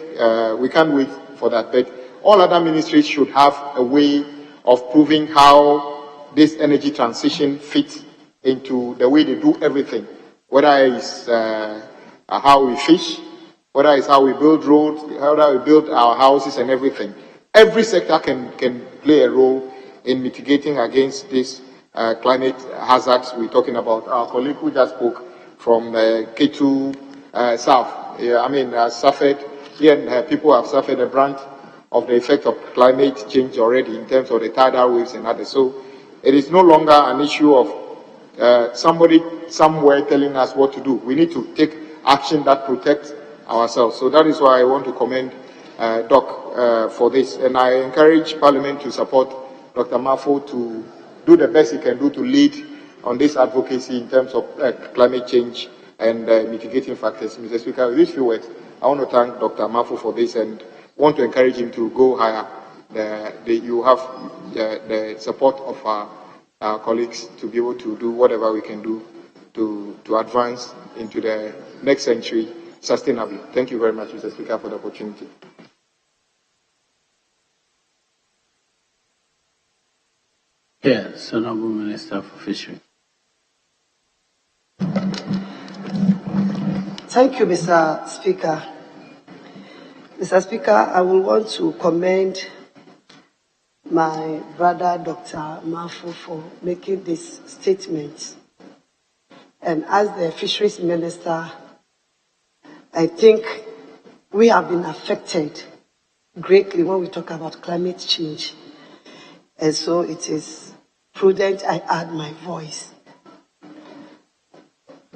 we can't wait for that. But all other ministries should have a way of proving how this energy transition fits into the way they do everything, whether it's how we fish, whether it's how we build roads, how we build our houses and everything. Every sector can play a role in mitigating against these climate hazards we're talking about. Our colleague who just spoke from K2 South, suffered, here people have suffered a brunt of the effect of climate change already in terms of the tidal waves and others. So it is no longer an issue of somebody somewhere telling us what to do. We need to take action that protects ourselves. So that is why I want to commend Doc for this. And I encourage Parliament to support Dr. Mafo to do the best he can do to lead on this advocacy in terms of climate change and mitigating factors. Mr. Speaker, with these few words, I want to thank Dr. Mafo for this and want to encourage him to go higher. You have the support of our colleagues to be able to do whatever we can do to advance into the next century sustainably. Thank you very much, Mr. Speaker, for the opportunity. Yes, Honorable Minister for Fisheries. Thank you, Mr. Speaker. Mr. Speaker, I will want to commend my brother, Dr. Mafo, for making this statement. And as the Fisheries Minister, I think we have been affected greatly when we talk about climate change. And so it is prudent I add my voice.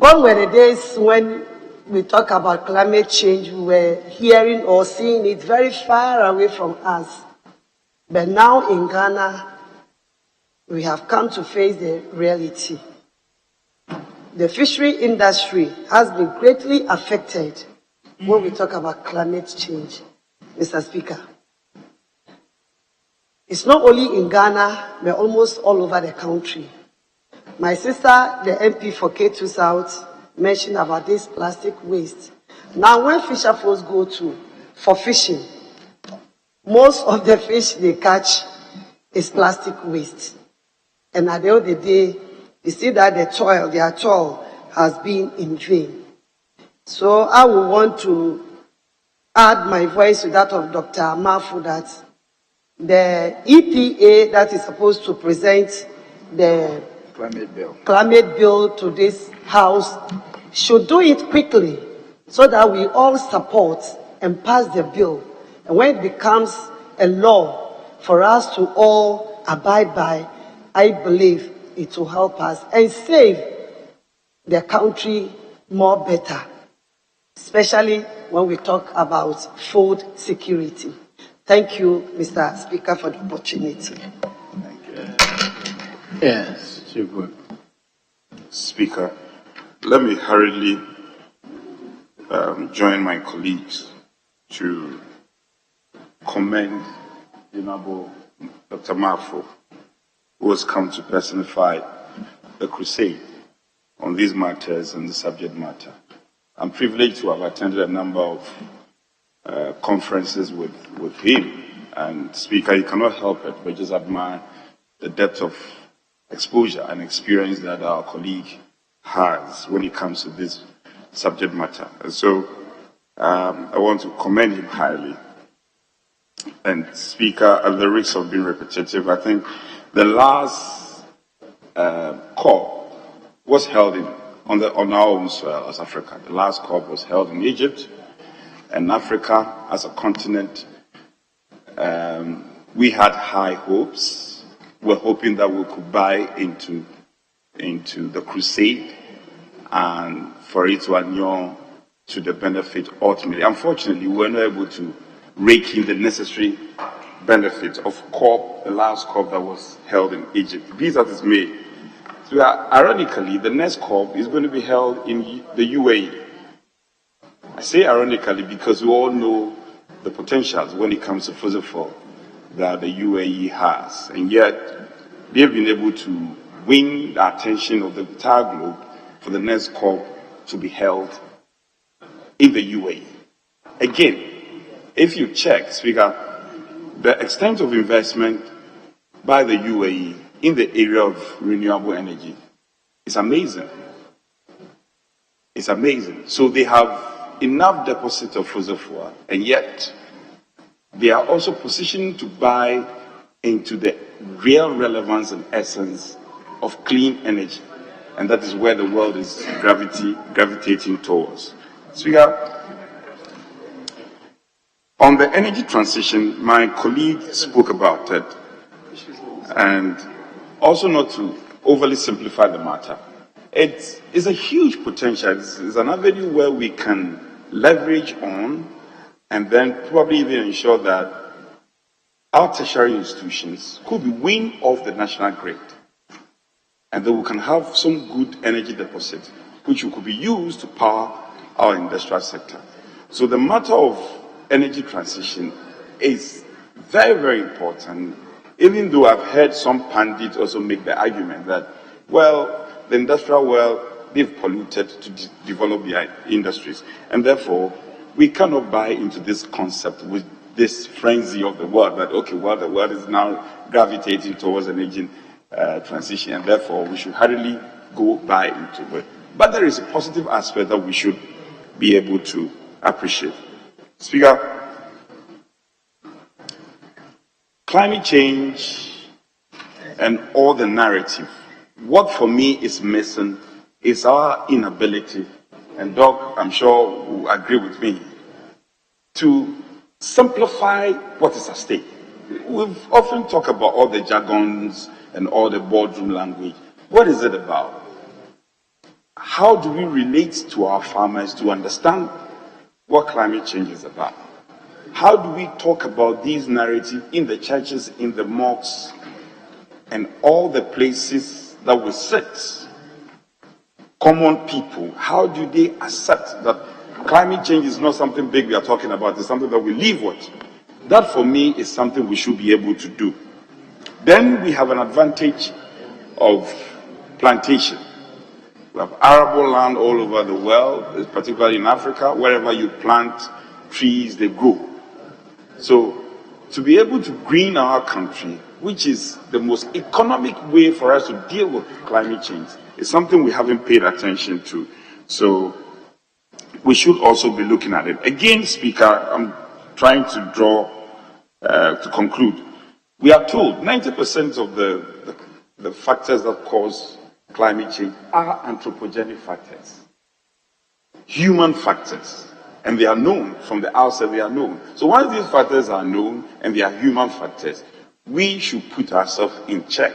Gone were the days when we talk about climate change, we were hearing or seeing it very far away from us. But now in Ghana, we have come to face the reality. The fishery industry has been greatly affected when we talk about climate change, Mr. Speaker. It's not only in Ghana, but almost all over the country. My sister, the MP for K2 South, mentioned about this plastic waste. Now, when fisher folks go for fishing, most of the fish they catch is plastic waste. And at the end of the day, you see that their toil has been in vain. So I will want to add my voice to that of Dr. Mafu that the EPA that is supposed to present the climate bill to this House should do it quickly so that we all support and pass the bill. And when it becomes a law for us to all abide by, I believe it will help us and save the country more better, especially when we talk about food security. Thank you, Mr. Speaker, for the opportunity. Thank you. Yes, Chief. Speaker, let me hurriedly join my colleagues to commend the Honorable Dr. Mafo, who has come to personify the crusade on these matters and the subject matter. I'm privileged to have attended a number of conferences with him. And Speaker, you cannot help it but just admire the depth of exposure and experience that our colleague has when it comes to this subject matter. And so I want to commend him highly. And Speaker, at the risk of being repetitive, I think the last COP was held on our own soil as Africa. The last COP was held in Egypt. And Africa, as a continent, we had high hopes. We're hoping that we could buy into the crusade and for it to adhere to the benefit ultimately. Unfortunately, we were not able to rake in the necessary benefit of COP, the last COP that was held in Egypt. Be that as may, so ironically, the next COP is going to be held in the UAE. I say ironically because we all know the potentials when it comes to fossil fuel that the UAE has, and yet they've been able to win the attention of the entire globe for the next COP to be held in the UAE. Again, if you check, Speaker, the extent of investment by the UAE in the area of renewable energy is amazing. It's amazing. So they have enough deposit of fossil fuel, and yet they are also positioned to buy into the real relevance and essence of clean energy. And that is where the world is gravitating towards. So On the energy transition, my colleague spoke about it, and also not to overly simplify the matter. It is a huge potential. It's an avenue where we can leverage on and then probably even ensure that our tertiary institutions could be weaned off the national grid. And then we can have some good energy deposit, which could be used to power our industrial sector. So the matter of energy transition is very, very important, even though I've heard some pundits also make the argument that, well, the industrial world, they've polluted to develop their industries. And therefore, we cannot buy into this concept with this frenzy of the world that, okay, well, the world is now gravitating towards energy transition, and therefore we should hardly go buy into it. But there is a positive aspect that we should be able to appreciate. Speaker, climate change and all the narrative, what for me is missing is our inability, and Doc, I'm sure, will agree with me, to simplify what is at stake. We've often talked about all the jargons and all the boardroom language. What is it about? How do we relate to our farmers to understand what climate change is about? How do we talk about these narratives in the churches, in the mosques, and all the places that we sit? Common people, how do they accept that climate change is not something big we are talking about, it's something that we live with? That for me is something we should be able to do. Then we have an advantage of plantation. We have arable land all over the world, particularly in Africa. Wherever you plant trees, they grow. So to be able to green our country, which is the most economic way for us to deal with climate change, is something we haven't paid attention to. So we should also be looking at it. Again, Speaker, I'm trying to draw, to conclude. We are told 90% of the factors that cause climate change are anthropogenic factors, human factors, and they are known from the outset. They are known. So once these factors are known and they are human factors, we should put ourselves in check.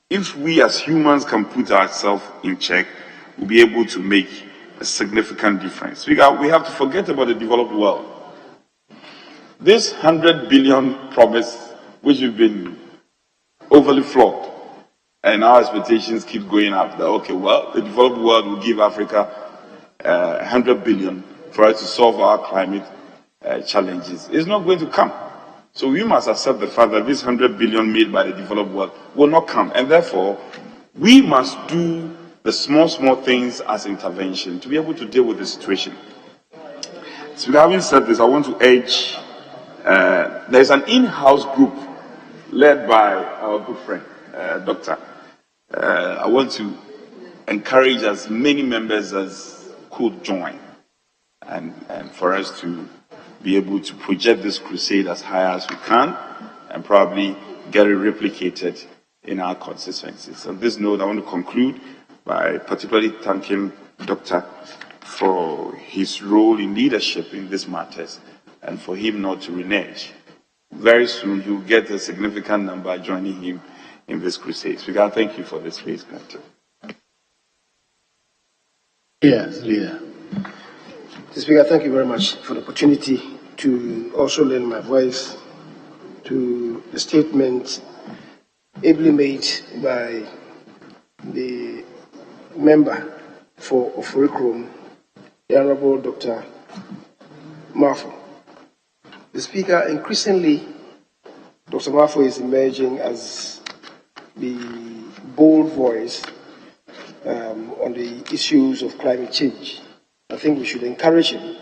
If we as humans can put ourselves in check, we'll be able to make a significant difference. We have to forget about the developed world. This 100 billion promise, which we've been overly flawed, and our expectations keep going up, that, okay, well, the developed world will give Africa 100 billion for us to solve our climate challenges. It's not going to come. So we must accept the fact that this 100 billion made by the developed world will not come. And therefore, we must do the small things as intervention to be able to deal with the situation. So having said this, I want to urge, there's an in-house group led by our good friend, Doctor. I want to encourage as many members as could join, and for us to be able to project this crusade as high as we can, and probably get it replicated in our constituencies. On this note, I want to conclude by particularly thanking Doctor for his role in leadership in these matters, and for him not to renege. Very soon, he will get a significant number joining him in this crusade. So, God, thank you for this space, Doctor. Yes, leader. Speaker, thank you very much for the opportunity to also lend my voice to the statement ably made by the member for Ofurikrom, the Honorable Dr. Marfo. The Speaker, increasingly, Dr. Marfo is emerging as the bold voice on the issues of climate change. I think we should encourage him.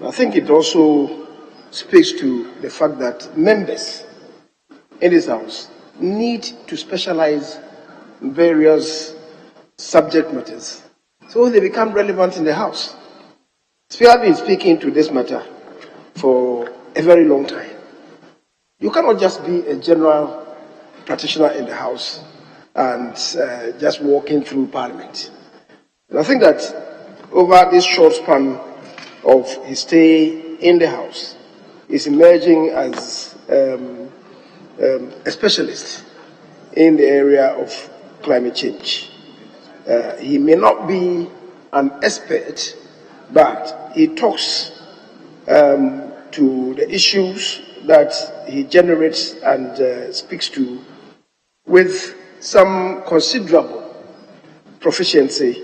I think it also speaks to the fact that members in this House need to specialize in various subject matters so they become relevant in the House. Speaker, I've been speaking to this matter for a very long time. You cannot just be a general practitioner in the House and just walking through Parliament. And I think that over this short span of his stay in the House is emerging as a specialist in the area of climate change. He may not be an expert, but he talks to the issues that he generates and speaks to with some considerable proficiency,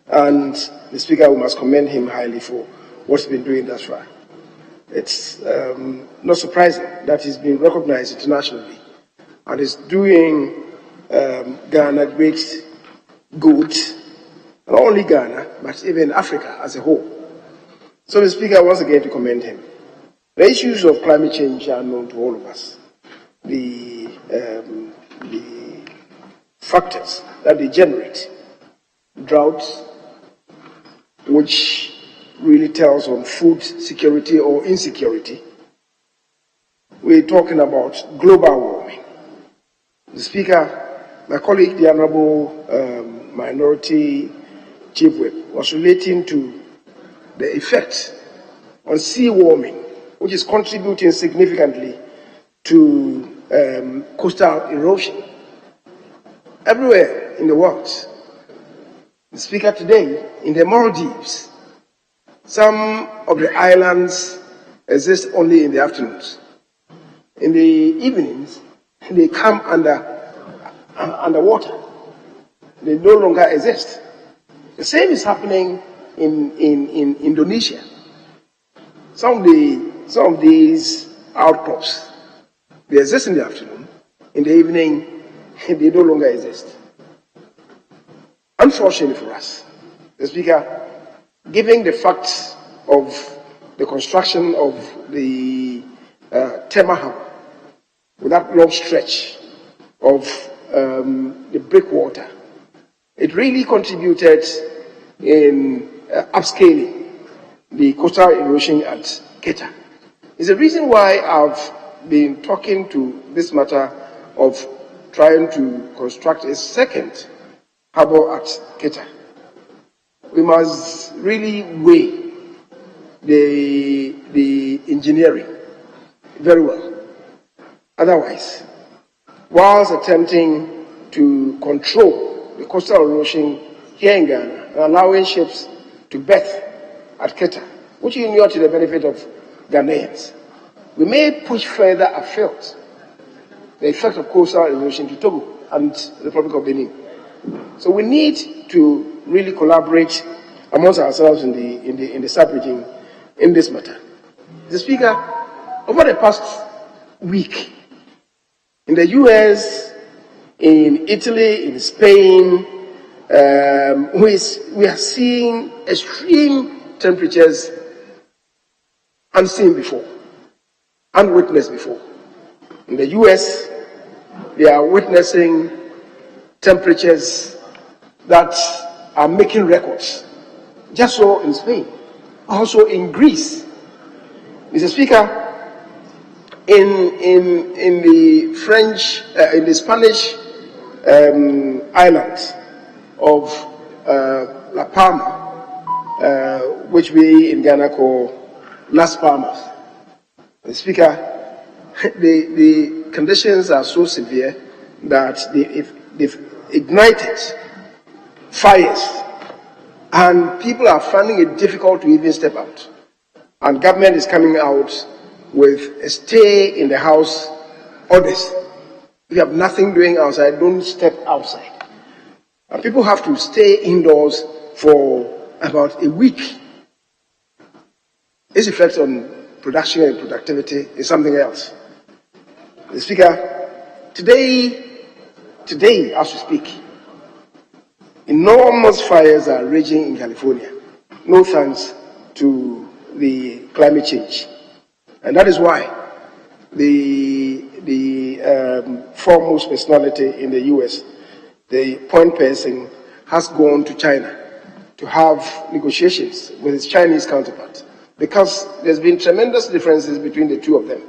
and the Speaker, we must commend him highly for what he's been doing thus far. It's not surprising that he's been recognized internationally and is doing Ghana great good, not only Ghana, but even Africa as a whole. So the Speaker, once again, to commend him. The issues of climate change are known to all of us. The factors that they generate, droughts, which really tells on food security or insecurity. We're talking about global warming. The Speaker, my colleague, the Honorable Minority Chief Whip, was relating to the effect on sea warming, which is contributing significantly to coastal erosion everywhere in the world. The Speaker, today in the Maldives, some of the islands exist only in the afternoons. In the evenings, they come underwater. They no longer exist. The same is happening in Indonesia. Some of these outcrops, they exist in the afternoon. In the evening, they no longer exist. Unfortunately for us, the Speaker, given the facts of the construction of the Tema Harbour, with that long stretch of the breakwater, it really contributed in upscaling the coastal erosion at Keta. It's the reason why I've been talking to this matter of trying to construct a second harbour at Keta. We must really weigh the engineering very well. Otherwise, whilst attempting to control the coastal erosion here in Ghana and allowing ships to berth at Keta, which is not to the benefit of Ghanaians, we may push further afield the effect of coastal erosion to Togo and the Republic of Benin. So we need to really collaborate amongst ourselves in the sub-region in this matter. The Speaker, over the past week, in the US, in Italy, in Spain, we are seeing extreme temperatures unseen before, unwitnessed before. In the US, they are witnessing temperatures that are making records. Just so in Spain, also in Greece. Mr. Speaker, in the French, in the Spanish islands of La Palma, which we in Ghana call Las Palmas, Mr. Speaker, the conditions are so severe that they've ignited fires, and people are finding it difficult to even step out. And government is coming out with a stay in the house orders. If you have nothing doing outside, don't step outside. And people have to stay indoors for about a week. Its effect on production and productivity is something else. The Speaker, today as we speak, enormous fires are raging in California, no thanks to the climate change. And that is why the foremost personality in the US, the point person, has gone to China to have negotiations with his Chinese counterpart, because there's been tremendous differences between the two of them.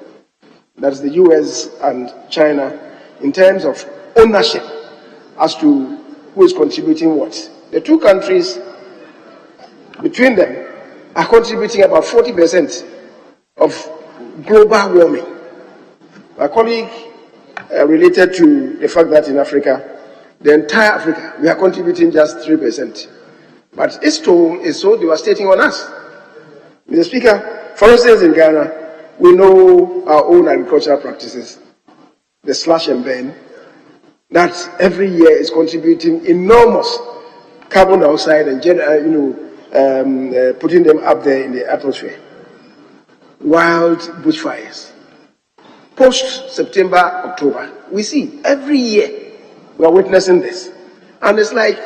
That's the US and China in terms of ownership as to who is contributing what. The two countries, between them, are contributing about 40% of global warming. My colleague related to the fact that in Africa, the entire Africa, we are contributing just 3%. But its toll is so devastating on us. Mr. Speaker, for instance, in Ghana, we know our own agricultural practices, the slash and burn, that every year is contributing enormous carbon dioxide and putting them up there in the atmosphere. Wild bushfires. Post-September, October, we see every year we are witnessing this. And it's like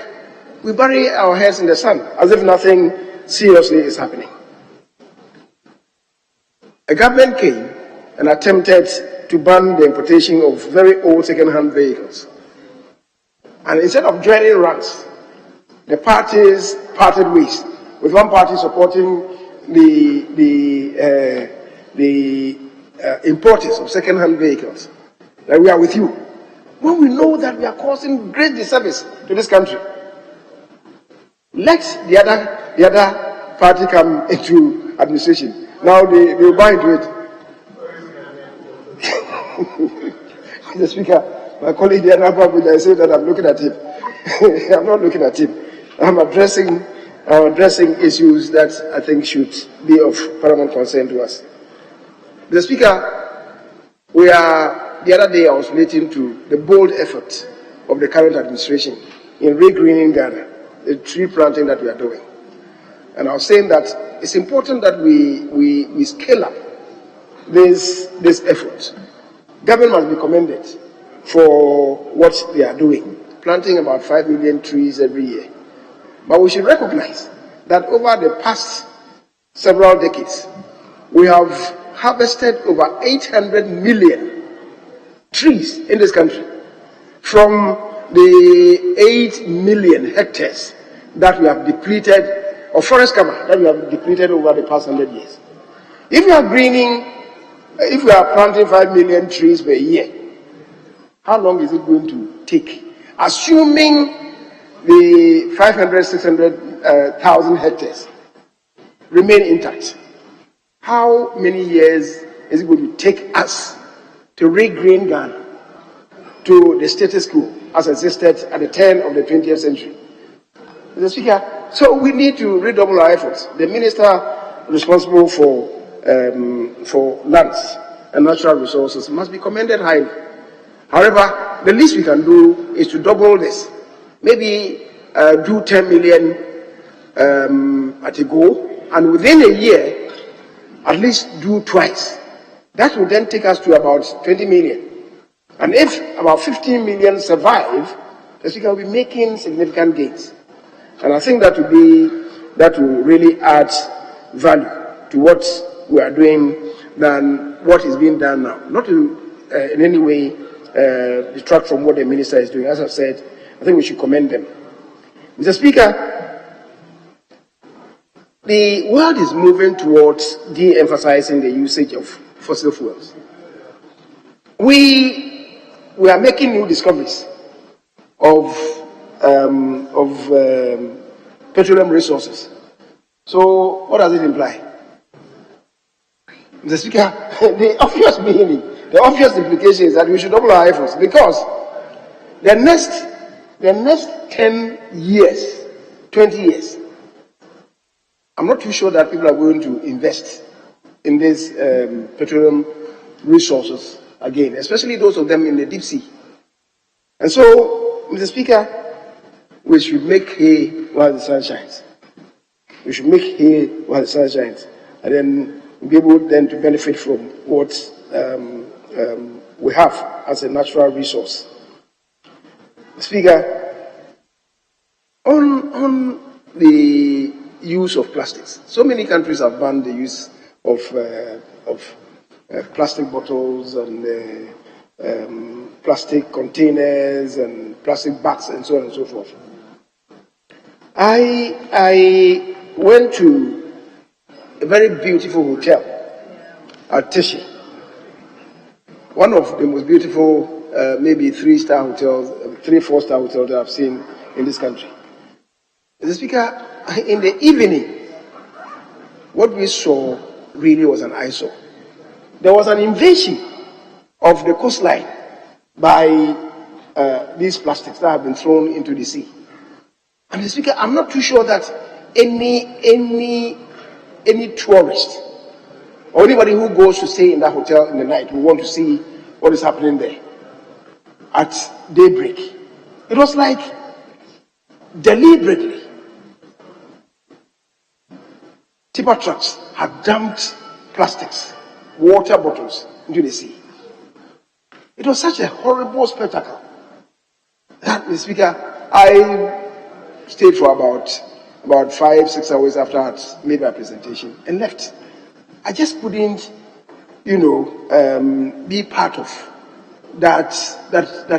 we bury our heads in the sand as if nothing seriously is happening. A government came and attempted to ban the importation of very old second-hand vehicles. And instead of joining ranks, the parties parted ways, with one party supporting the importers of second-hand vehicles. That we are with you. When we know that we are causing great disservice to this country, let the other party come into administration. Now they will buy into it. Mr. Speaker, my colleague there, I say that I'm looking at him. I'm not looking at him. I'm addressing issues that I think should be of paramount concern to us. Mr. Speaker, the other day I was relating to the bold effort of the current administration in regreening Ghana, the tree planting that we are doing. And I was saying that it's important that we scale up this effort. Government must be commended for what they are doing, planting about 5 million trees every year. But we should recognize that over the past several decades, we have harvested over 800 million trees in this country from the 8 million hectares that we have depleted, or forest cover that we have depleted over the past 100 years. If we are planting 5 million trees per year, how long is it going to take? Assuming the 500, 600,000 hectares remain intact, how many years is it going to take us to regreen Ghana to the status quo as existed at the turn of the 20th century? Mr. Speaker, so we need to redouble our efforts. The minister responsible for lands and natural resources must be commended highly. However, the least we can do is to double this. Maybe do 10 million at a go, and within a year, at least do twice. That will then take us to about 20 million. And if about 15 million survive, the Speaker will be making significant gains. And I think that will really add value to what we are doing than what is being done now. Not to in any way detract from what the minister is doing. As I've said, I think we should commend them. Mr. Speaker, the world is moving towards de-emphasizing the usage of fossil fuels. We are making new discoveries of petroleum resources. So what does it imply? Mr. Speaker, the obvious meaning, the obvious implication is that we should double our efforts, because the next 10 years, 20 years, I'm not too sure that people are going to invest in these petroleum resources again, especially those of them in the deep sea. And so, Mr. Speaker, we should make hay while the sun shines. We should make hay while the sun shines, and then be able then to benefit from what we have as a natural resource. Speaker, on the use of plastics, so many countries have banned the use of plastic bottles and plastic containers and plastic bags and so on and so forth. I went to a very beautiful hotel at Tishi, one of the most beautiful, maybe 3-star hotels, 3-4-star hotels that I've seen in this country. Mr. Speaker, in the evening, what we saw really was an eyesore. There was an invasion of the coastline by these plastics that have been thrown into the sea. And Mr. Speaker, I'm not too sure that any tourist or anybody who goes to stay in that hotel in the night will want to see what is happening there at daybreak. It was like deliberately tipper trucks had dumped plastics, water bottles into the sea. It was such a horrible spectacle that, Mr. Speaker, I stayed for about 5-6 hours after I had made my presentation and left. I just couldn't, be part of that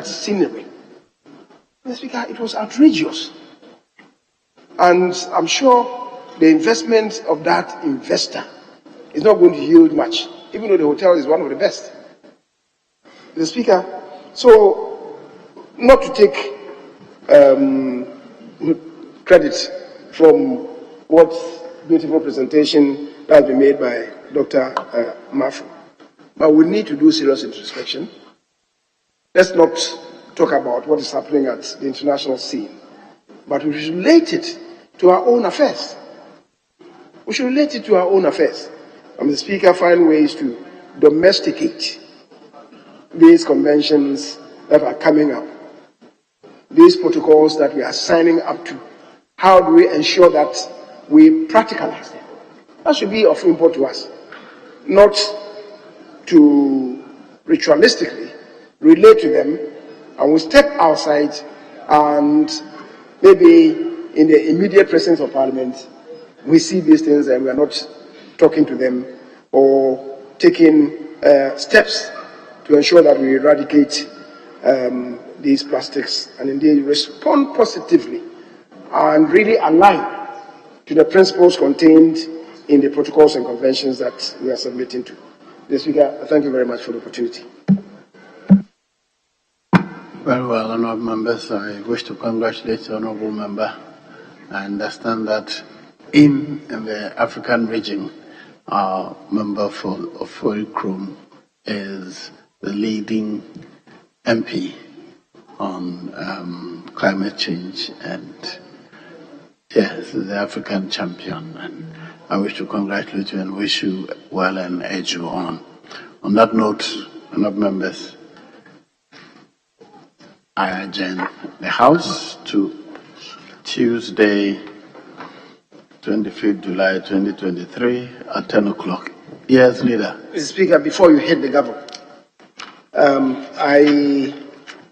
scenery. Mr. Speaker, it was outrageous. And I'm sure the investment of that investor is not going to yield much, even though the hotel is one of the best. Mr. Speaker, so not to take credit from what beautiful presentation that has been made by Dr. Murphy, but we need to do serious introspection. Let's not talk about what is happening at the international scene, but we should relate it to our own affairs. We should relate it to our own affairs. And the Speaker find ways to domesticate these conventions that are coming up, these protocols that we are signing up to. How do we ensure that we practicalize them? That should be of import to us, not to ritualistically relate to them, and we step outside and maybe in the immediate presence of Parliament, we see these things and we are not talking to them or taking steps to ensure that we eradicate these plastics and indeed respond positively and really align to the principles contained in the protocols and conventions that we are submitting to. Mr. Speaker, thank you very much for the opportunity. Very well, honourable members. I wish to congratulate the honourable member. I understand that in the African region, our member for Ofori-Krom is the leading MP on climate change, and yes, the African champion. And I wish to congratulate you and wish you well and urge you on. On that note, honourable members, I adjourn the House to Tuesday, 25th July 2023 at 10 o'clock. Yes, Leader. Mr. Speaker, before you hit the gavel, I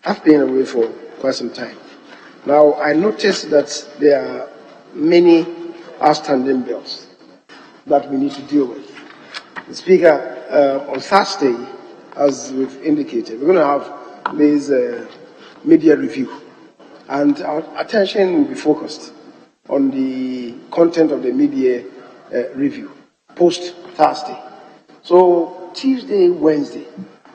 have been away for quite some time. Now, I noticed that there are many outstanding bills that we need to deal with. Mr. Speaker, on Thursday, as we've indicated, we're going to have this media review, and our attention will be focused on the content of the media review post Thursday. So Tuesday, Wednesday,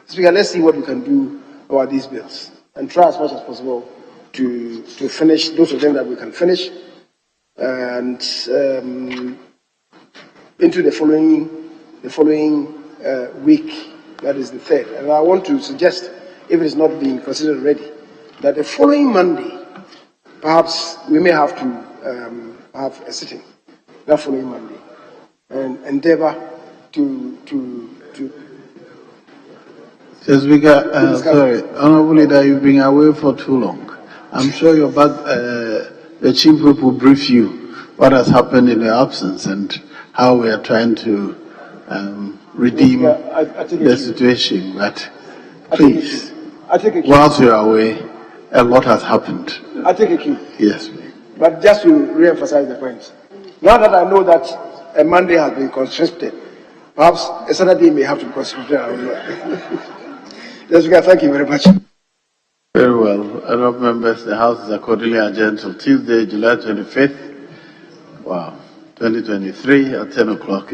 Speaker, let's see what we can do about these bills and try as much as possible to finish those of them that we can finish, and into the following week, that is the 3rd. And I want to suggest, if it is not being considered already, that the following Monday, perhaps we may have to have a sitting that following Monday and endeavor to Mr. Speaker, sorry, Honourable Leader, you've been away for too long. I'm sure your back, the Chief Whip will brief you what has happened in your absence and how we are trying to redeem the situation. But please, whilst you are away, a lot has happened. I take a cue. Yes, please. But just to re-emphasize the point, now that I know that a Monday has been conscripted, perhaps a Saturday may have to be conscripted. I don't know. Yes, thank you very much. Very well. Honourable members, the House is accordingly adjourned till Tuesday, July 25th, 2023 at 10 o'clock.